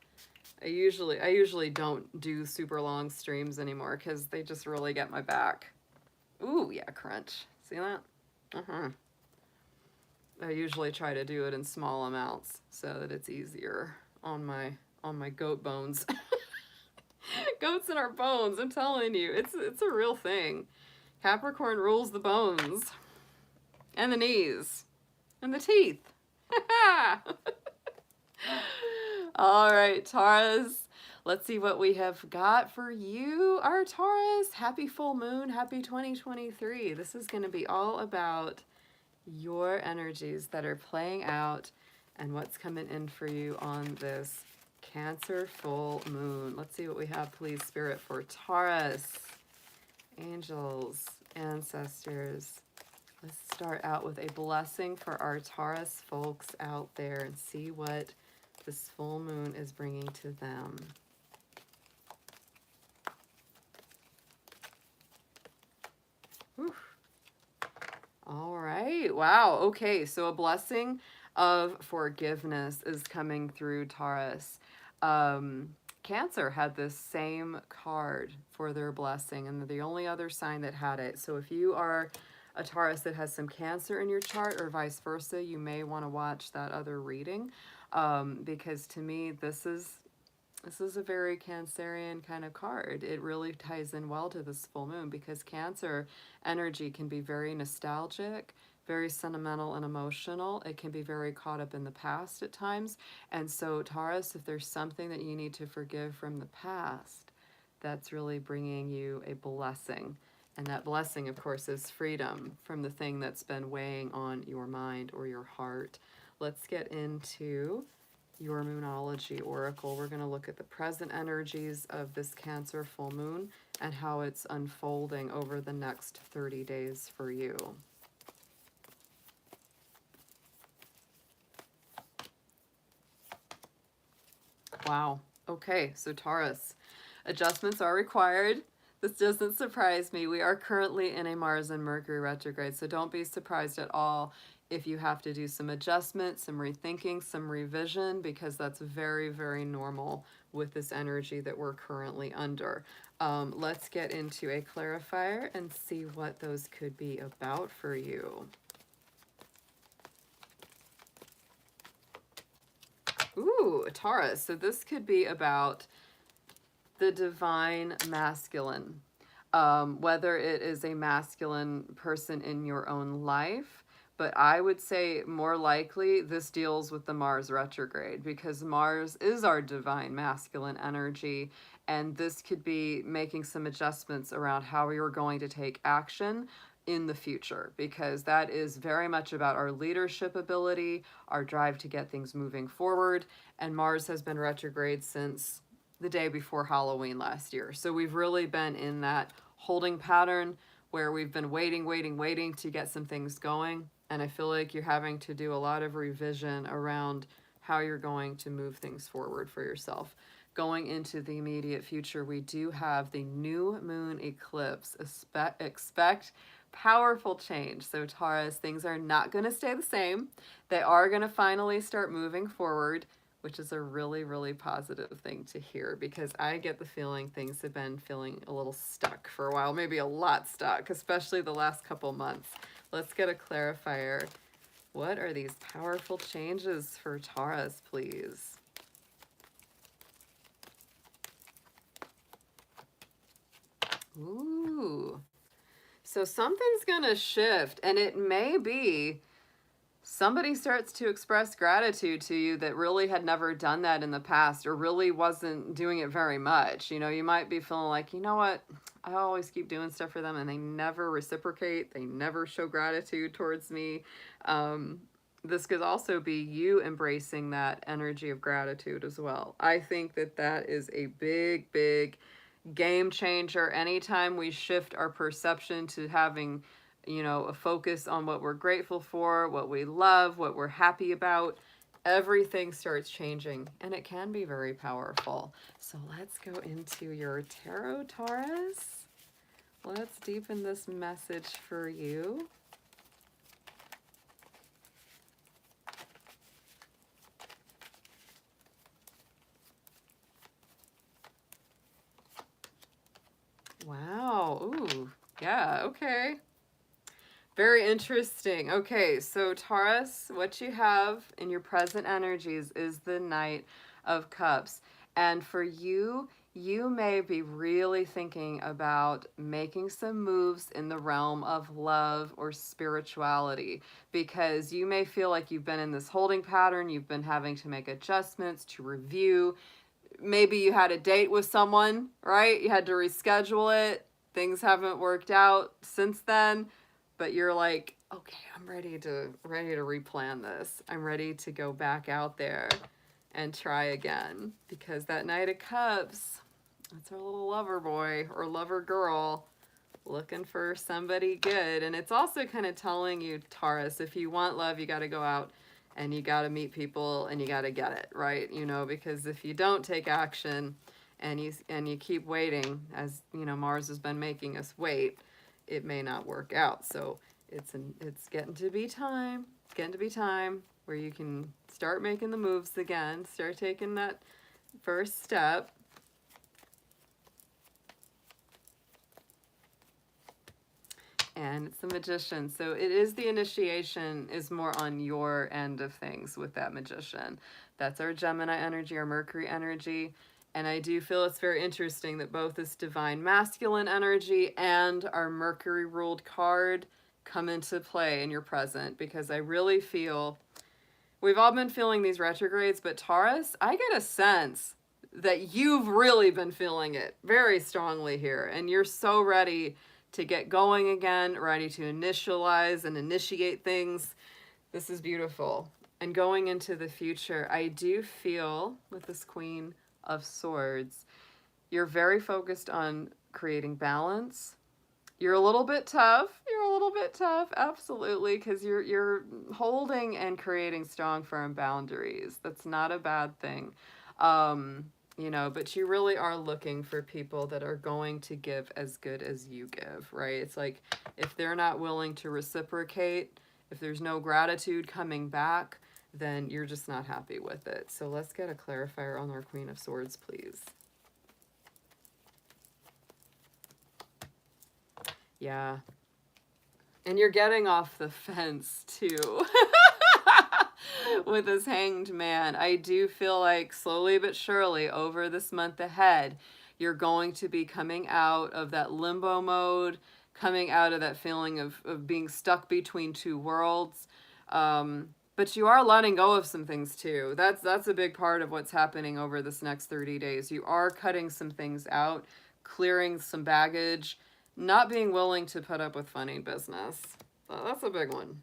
I usually don't do super long streams anymore because they just really get my back. Ooh, yeah, crunch. See that? I usually try to do it in small amounts so that it's easier on my goat bones. Goats in our bones, I'm telling you. It's a real thing. Capricorn rules the bones. And the knees. And the teeth. All right, Taurus. Let's see what we have got for you. Our Taurus, happy full moon, happy 2023. This is going to be all about your energies that are playing out and what's coming in for you on this Cancer full moon. Let's see what we have, please, Spirit, for Taurus. Angels, ancestors. Let's start out with a blessing for our Taurus folks out there and see what this full moon is bringing to them. Whew. All right. Wow. Okay. So a blessing of forgiveness is coming through Taurus. Cancer had this same card for their blessing, and they're the only other sign that had it. So if you are a Taurus that has some Cancer in your chart or vice versa, you may want to watch that other reading, because to me, this is This is a very Cancerian kind of card. It really ties in well to this full moon because Cancer energy can be very nostalgic, very sentimental and emotional. It can be very caught up in the past at times. And so, Taurus, if there's something that you need to forgive from the past, that's really bringing you a blessing. And that blessing, of course, is freedom from the thing that's been weighing on your mind or your heart. Let's get into your Moonology Oracle. We're going to look at the present energies of this Cancer full moon and how it's unfolding over the next 30 days for you. Wow. Okay, so Taurus, adjustments are required. This doesn't surprise me. We are currently in a Mars and Mercury retrograde, so don't be surprised at all if you have to do some adjustment, some rethinking, some revision, because that's very, very normal with this energy that we're currently under. Let's get into a clarifier and see what those could be about for you. Ooh, Taurus. So this could be about the divine masculine, whether it is a masculine person in your own life. But I would say more likely this deals with the Mars retrograde because Mars is our divine masculine energy. And this could be making some adjustments around how we are going to take action in the future, because that is very much about our leadership ability, our drive to get things moving forward. And Mars has been retrograde since the day before Halloween last year. So we've really been in that holding pattern where we've been waiting to get some things going. And I feel like you're having to do a lot of revision around how you're going to move things forward for yourself. Going into the immediate future, we do have the new moon eclipse. Expect powerful change. So Taurus, things are not going to stay the same. They are going to finally start moving forward, which is a really, really positive thing to hear because I get the feeling things have been feeling a little stuck for a while, maybe a lot stuck, especially the last couple months. Let's get a clarifier. What are these powerful changes for Taurus, please? Ooh. So something's going to shift, and it may be somebody starts to express gratitude to you that really had never done that in the past or really wasn't doing it very much. You know, you might be feeling like, you know what, I always keep doing stuff for them and they never reciprocate. They never show gratitude towards me. This could also be you embracing that energy of gratitude as well. I think that that is a big, big game changer. Anytime we shift our perception to having, you know, a focus on what we're grateful for, what we love, what we're happy about, everything starts changing and it can be very powerful. So let's go into your tarot, Taurus. Let's deepen this message for you. Wow. Ooh. Yeah. Okay. Very interesting. Okay, so Taurus, what you have in your present energies is the Knight of Cups. And for you, you may be really thinking about making some moves in the realm of love or spirituality because you may feel like you've been in this holding pattern, you've been having to make adjustments to review. Maybe you had a date with someone, right? You had to reschedule it. Things haven't worked out since then, but you're like, okay, I'm ready to replan this. I'm ready to go back out there and try again because that Knight of Cups, that's our little lover boy or lover girl looking for somebody good. And it's also kind of telling you, Taurus, if you want love, you got to go out and you got to meet people and you got to get it, right? You know, because if you don't take action and you keep waiting, as you know, Mars has been making us wait, it may not work out. So it's getting to be time. It's getting to be time where you can start making the moves again, start taking that first step. And it's the Magician. So it is the initiation is more on your end of things with that Magician. That's our Gemini energy, our Mercury energy. And I do feel it's very interesting that both this divine masculine energy and our Mercury ruled card come into play in your present, because I really feel we've all been feeling these retrogrades, but Taurus, I get a sense that you've really been feeling it very strongly here, and you're so ready to get going again, ready to initialize and initiate things. This is beautiful. And going into the future, I do feel with this Queen of Swords, you're very focused on creating balance. You're a little bit tough. You're a little bit tough, absolutely, because you're holding and creating strong, firm boundaries. That's not a bad thing. You know, but you really are looking for people that are going to give as good as you give, right? It's like if they're not willing to reciprocate, if there's no gratitude coming back, then you're just not happy with it. So let's get a clarifier on our Queen of Swords, please. Yeah. And you're getting off the fence too. With this Hanged Man. I do feel like slowly but surely over this month ahead, you're going to be coming out of that limbo mode, coming out of that feeling of being stuck between two worlds. But you are letting go of some things too. That's a big part of what's happening over this next 30 days. You are cutting some things out, clearing some baggage, not being willing to put up with funny business. That's a big one,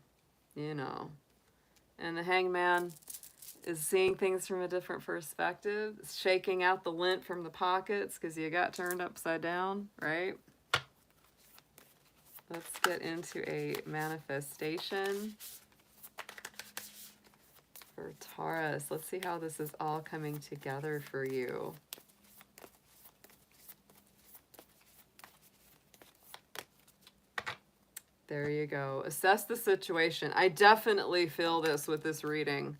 you know. And the Hangman is seeing things from a different perspective, shaking out the lint from the pockets because you got turned upside down, right? Let's get into a manifestation for Taurus. Let's see how this is all coming together for you. There you go. Assess the situation. I definitely feel this with this reading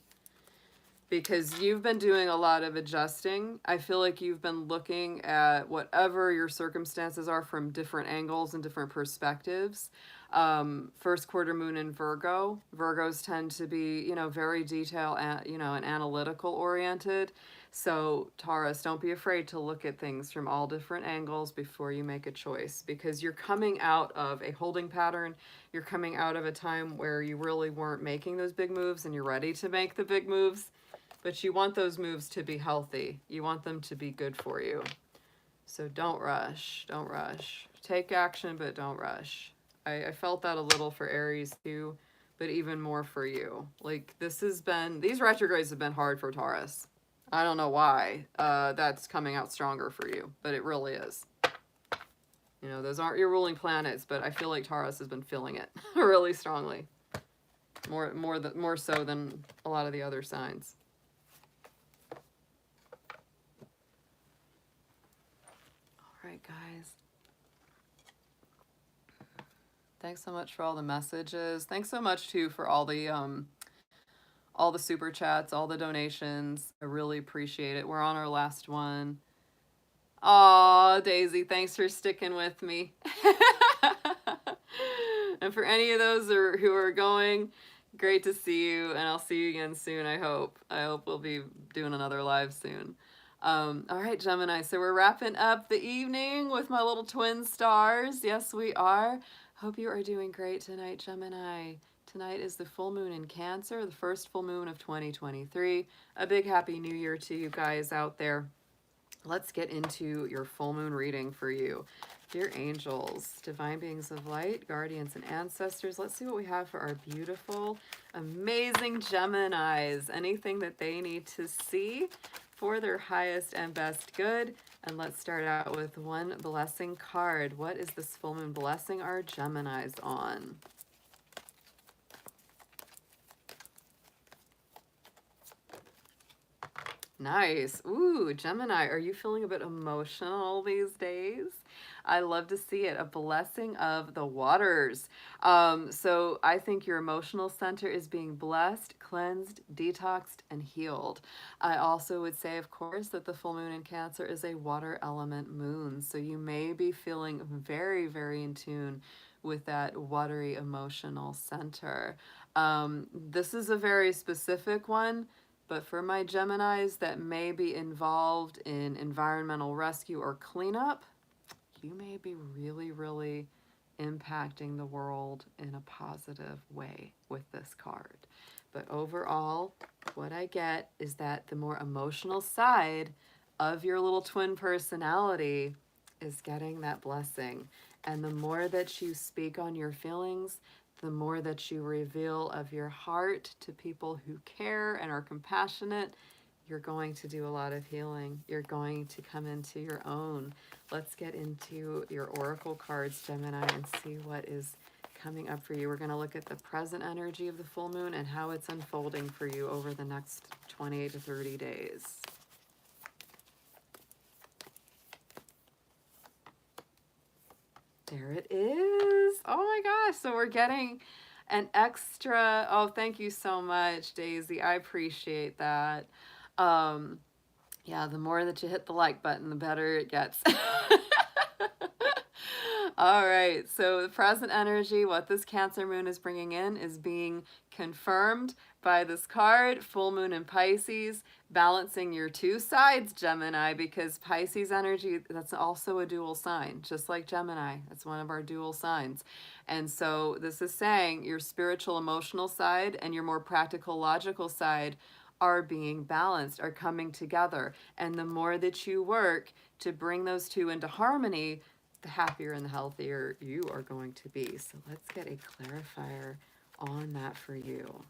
because you've been doing a lot of adjusting. I feel like you've been looking at whatever your circumstances are from different angles and different perspectives. First quarter moon in Virgo. Virgos tend to be, you know, very detail and, you know, and analytical oriented. So Taurus, don't be afraid to look at things from all different angles before you make a choice, because you're coming out of a holding pattern. You're coming out of a time where you really weren't making those big moves and you're ready to make the big moves, but you want those moves to be healthy. You want them to be good for you. So don't rush. Don't rush. Take action, but don't rush. I felt that a little for Aries too, but even more for you. Like this has been, these retrogrades have been hard for Taurus. I don't know why that's coming out stronger for you, but it really is. You know, those aren't your ruling planets, but I feel like Taurus has been feeling it really strongly. More so than a lot of the other signs. All right, guys. Thanks so much for all the messages. Thanks so much too for all the super chats, all the donations. I really appreciate it. We're on our last one. Aw, Daisy, thanks for sticking with me. And for any of those who are going, great to see you, and I'll see you again soon, I hope. I hope we'll be doing another live soon. All right, Gemini, so we're wrapping up the evening with my little twin stars. Yes, we are. Hope you are doing great tonight, Gemini. Tonight is the full moon in Cancer, the first full moon of 2023. A big happy new year to you guys out there. Let's get into your full moon reading for you. Dear angels, divine beings of light, guardians and ancestors, let's see what we have for our beautiful, amazing Geminis. Anything that they need to see for their highest and best good. And let's start out with one blessing card. What is this full moon blessing our Geminis on? Nice. Ooh, Gemini, are you feeling a bit emotional these days? I love to see it. A blessing of the waters. So I think your emotional center is being blessed, cleansed, detoxed, and healed. I also would say, of course, that the full moon in Cancer is a water element moon. So you may be feeling very, very in tune with that watery emotional center. This is a very specific one. But for my Geminis that may be involved in environmental rescue or cleanup, you may be really, really impacting the world in a positive way with this card. But overall, what I get is that the more emotional side of your little twin personality is getting that blessing. And the more that you speak on your feelings, the more that you reveal of your heart to people who care and are compassionate, you're going to do a lot of healing. You're going to come into your own. Let's get into your oracle cards, Gemini, and see what is coming up for you. We're going to look at the present energy of the full moon and how it's unfolding for you over the next 28 to 30 days. There it is. Oh my gosh. So we're getting an extra. Oh, thank you so much, Daisy. I appreciate that. Yeah, the more that you hit the like button, the better it gets. All right, so the present energy, what this Cancer moon is bringing in is being confirmed by this card, full moon in Pisces, balancing your two sides, Gemini, because Pisces energy, that's also a dual sign, just like Gemini. It's one of our dual signs. And so this is saying your spiritual, emotional side and your more practical, logical side are being balanced, are coming together. And the more that you work to bring those two into harmony, the happier and the healthier you are going to be. So let's get a clarifier on that for you.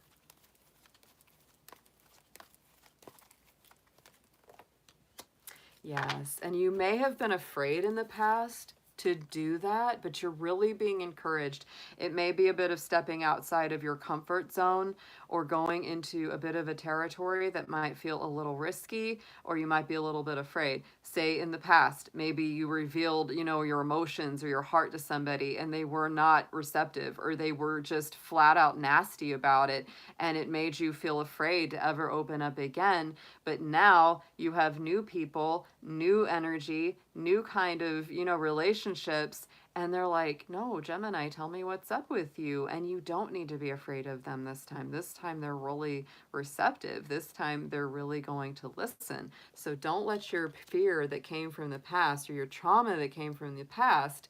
Yes, and you may have been afraid in the past to do that, but you're really being encouraged. It may be a bit of stepping outside of your comfort zone or going into a bit of a territory that might feel a little risky, or you might be a little bit afraid. Say in the past, maybe you revealed, your emotions or your heart to somebody and they were not receptive, or they were just flat out nasty about it, and it made you feel afraid to ever open up again. But now you have new people, new energy, new kind of, relationships, and they're like, no, Gemini, tell me what's up with you. And you don't need to be afraid of them this time. This time they're really receptive. This time they're really going to listen. So don't let your fear that came from the past or your trauma that came from the past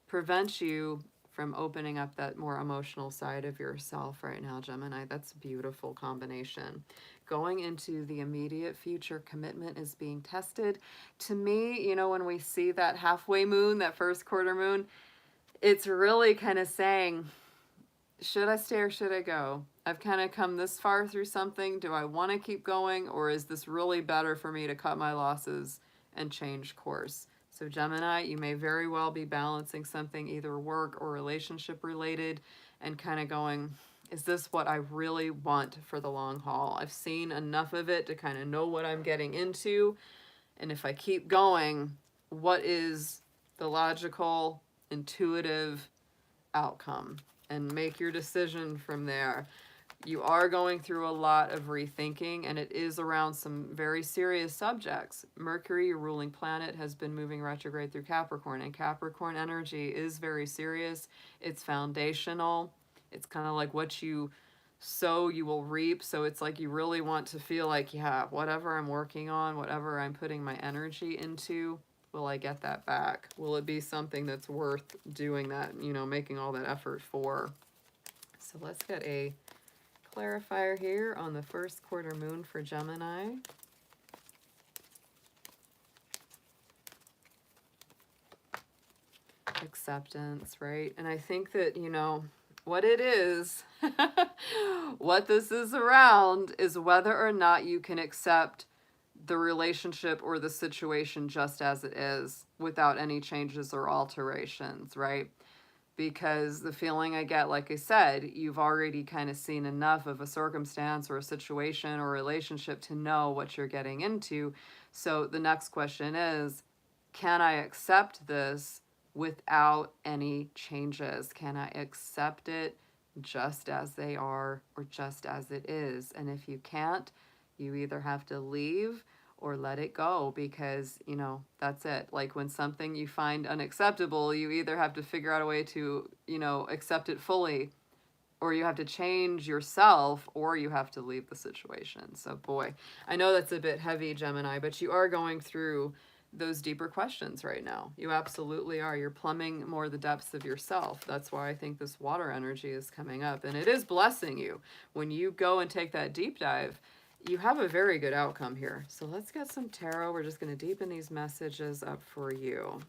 prevent you from opening up that more emotional side of yourself right now, Gemini. That's a beautiful combination. Going into the immediate future, commitment is being tested. To me, when we see that halfway moon, that first quarter moon, it's really kind of saying, should I stay or should I go? I've kind of come this far through something. Do I want to keep going, or is this really better for me to cut my losses and change course? So Gemini, you may very well be balancing something either work or relationship related and kind of going, is this what I really want for the long haul? I've seen enough of it to kind of know what I'm getting into. And if I keep going, what is the logical, intuitive outcome? And make your decision from there. You are going through a lot of rethinking, and it is around some very serious subjects. Mercury, your ruling planet, has been moving retrograde through Capricorn, and Capricorn energy is very serious. It's foundational. It's kind of like what you sow, you will reap. So it's like you really want to feel like, yeah, whatever I'm working on, whatever I'm putting my energy into, will I get that back? Will it be something that's worth doing that, making all that effort for? So let's get a clarifier here on the first quarter moon for Gemini. Acceptance, right? And I think that, what it is, what this is around is whether or not you can accept the relationship or the situation just as it is without any changes or alterations, right? Because the feeling I get, like I said, you've already kind of seen enough of a circumstance or a situation or a relationship to know what you're getting into. So the next question is, can I accept this without any changes? Can I accept it just as they are or just as it is? And if you can't, you either have to leave or let it go, because that's it. Like when something you find unacceptable, you either have to figure out a way to accept it fully, or you have to change yourself, or you have to leave the situation. So boy, I know that's a bit heavy, Gemini, but you are going through those deeper questions right now. You absolutely are. You're plumbing more the depths of yourself. That's why I think this water energy is coming up, and it is blessing you. When you go and take that deep dive, you have a very good outcome here. So let's get some tarot. We're just going to deepen these messages up for you.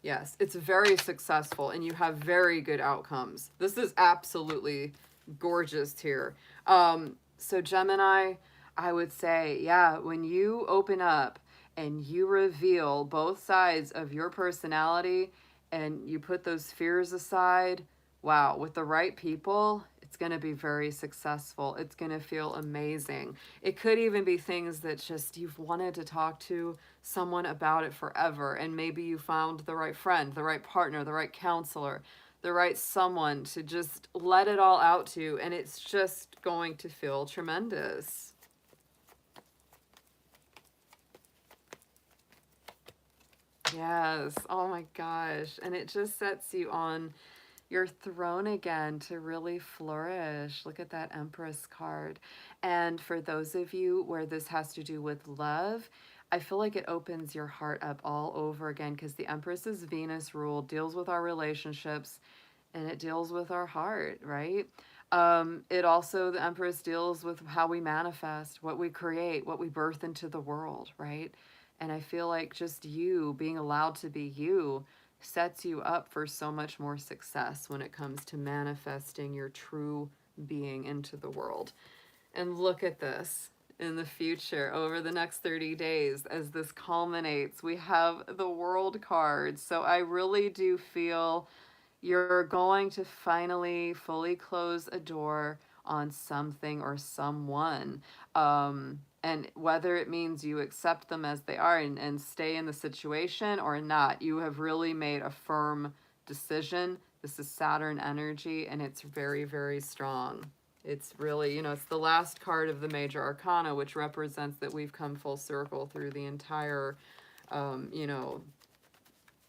Yes, it's very successful and you have very good outcomes. This is absolutely gorgeous here. So Gemini, I would say, yeah, when you open up and you reveal both sides of your personality and you put those fears aside, wow, with the right people, it's going to be very successful. It's going to feel amazing. It could even be things that just you've wanted to talk to someone about it forever, and maybe you found the right friend, the right partner, the right counselor, the right someone to just let it all out to, and it's just going to feel tremendous. Yes, oh my gosh, and it just sets you on your throne again to really flourish. Look at that Empress card. And for those of you where this has to do with love, I feel like it opens your heart up all over again, because the Empress's Venus rule deals with our relationships and it deals with our heart, right? It also, the Empress deals with how we manifest, what we create, what we birth into the world, right? And I feel like just you being allowed to be you sets you up for so much more success when it comes to manifesting your true being into the world. And look at this. In the future, over the next 30 days, as this culminates, we have the World card. So I really do feel you're going to finally fully close a door on something or someone. And whether it means you accept them as they are and stay in the situation or not, you have really made a firm decision. This is Saturn energy, and it's very, very strong. It's really, you know, it's the last card of the major arcana, which represents that we've come full circle through the entire, you know,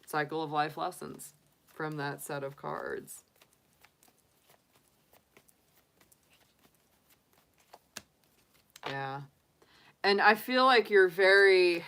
cycle of life lessons from that set of cards. Yeah. And I feel like you're very,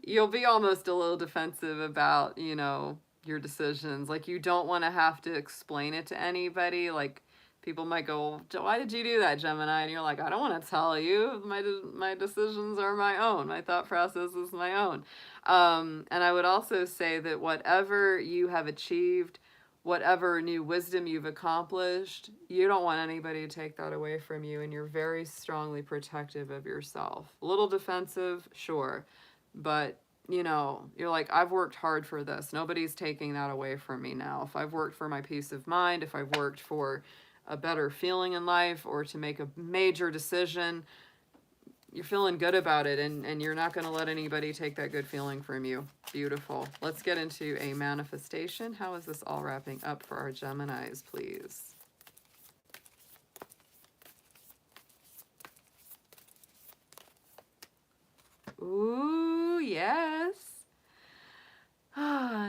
you'll be almost a little defensive about, you know, your decisions. Like, you don't want to have to explain it to anybody. Like, people might go, why did you do that, Gemini? And you're like, I don't want to tell you. My decisions are my own. My thought process is my own. And I would also say that whatever you have achieved, whatever new wisdom you've accomplished, you don't want anybody to take that away from you, and you're very strongly protective of yourself. A little defensive, sure, but you know, you're like, I've worked hard for this. Nobody's taking that away from me now. If I've worked for my peace of mind, if I've worked for a better feeling in life or to make a major decision, you're feeling good about it, and you're not going to let anybody take that good feeling from you. Beautiful. Let's get into a manifestation. How is this all wrapping up for our Geminis, please? Ooh, yes.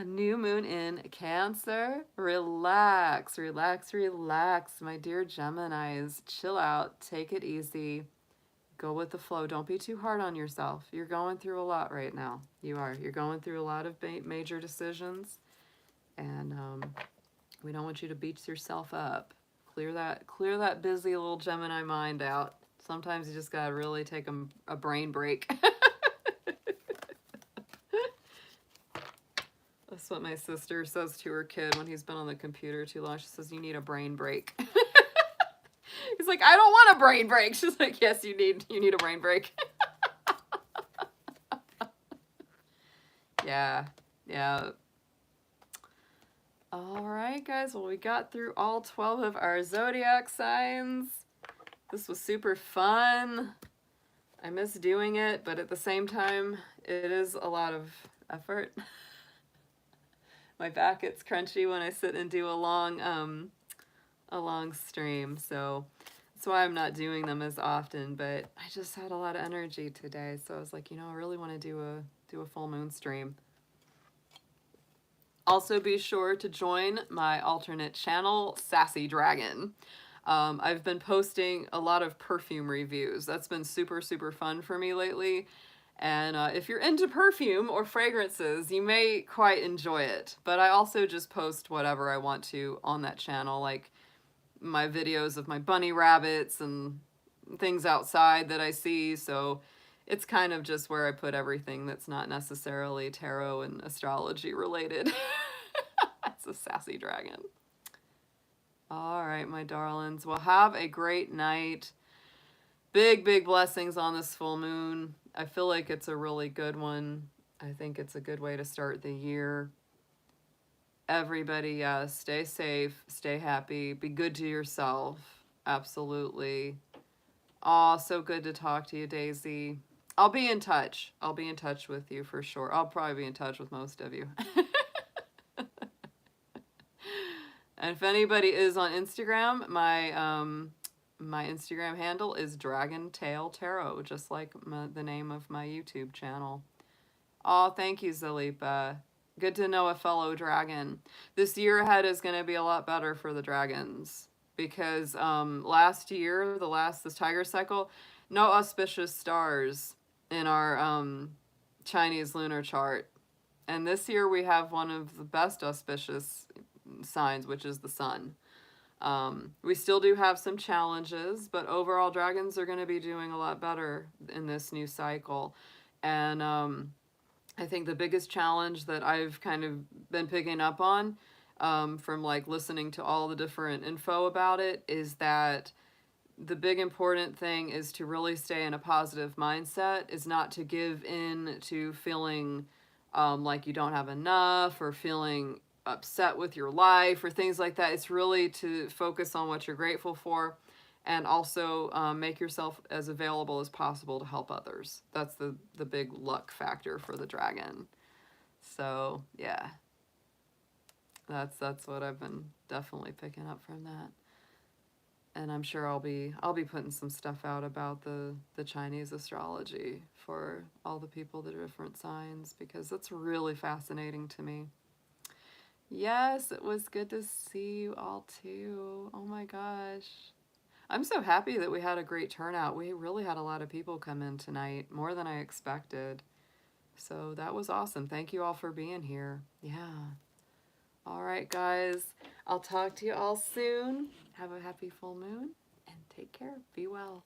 New moon in Cancer. Relax, relax, relax, my dear Geminis. Chill out. Take it easy. Go with the flow. Don't be too hard on yourself. You're going through a lot right now. You are. You're going through a lot of major decisions, and we don't want you to beat yourself up. Clear that busy little Gemini mind out. Sometimes you just gotta really take a brain break. That's what my sister says to her kid when he's been on the computer too long. She says, you need a brain break. He's like, I don't want a brain break. She's like, yes, you need a brain break. Yeah. All right, guys. Well, we got through all 12 of our zodiac signs. This was super fun. I miss doing it, but at the same time, it is a lot of effort. My back gets crunchy when I sit and do a long stream, so that's why I'm not doing them as often. But I just had a lot of energy today, so I was like, you know, I really want to do a full moon stream. Also be sure to join my alternate channel, Sassy Dragon. I've been posting a lot of perfume reviews. That's been super, super fun for me lately. And if you're into perfume or fragrances, you may quite enjoy it. But I also just post whatever I want to on that channel, like my videos of my bunny rabbits and things outside that I see. So it's kind of just where I put everything that's not necessarily tarot and astrology related. That's a sassy dragon. All right, my darlings. Well, have a great night. Big, big blessings on this full moon. I feel like it's a really good one. I think it's a good way to start the year. Everybody, stay safe, stay happy, be good to yourself. Absolutely. Aw, so good to talk to you, Daisy. I'll be in touch. I'll be in touch with you for sure. I'll probably be in touch with most of you. And if anybody is on Instagram, my Instagram handle is Dragon Tail Tarot, just like the name of my YouTube channel. Oh, thank you, Zalipa. Good to know a fellow dragon. This year ahead is going to be a lot better for the dragons because last year, this Tiger cycle, no auspicious stars in our Chinese lunar chart. And this year we have one of the best auspicious signs, which is the sun. We still do have some challenges, but overall dragons are going to be doing a lot better in this new cycle. And I think the biggest challenge that I've kind of been picking up on from like listening to all the different info about it is that the big important thing is to really stay in a positive mindset, is not to give in to feeling like you don't have enough or feeling upset with your life or things like that. It's really to focus on what you're grateful for and also make yourself as available as possible to help others. That's the big luck factor for the dragon. So yeah, that's what I've been definitely picking up from that. And I'm sure I'll be putting some stuff out about the Chinese astrology for all the people that are different signs, because that's really fascinating to me. Yes, it was good to see you all too. Oh my gosh. I'm so happy that we had a great turnout. We really had a lot of people come in tonight, more than I expected. So that was awesome. Thank you all for being here. Yeah. All right, guys. I'll talk to you all soon. Have a happy full moon and take care. Be well.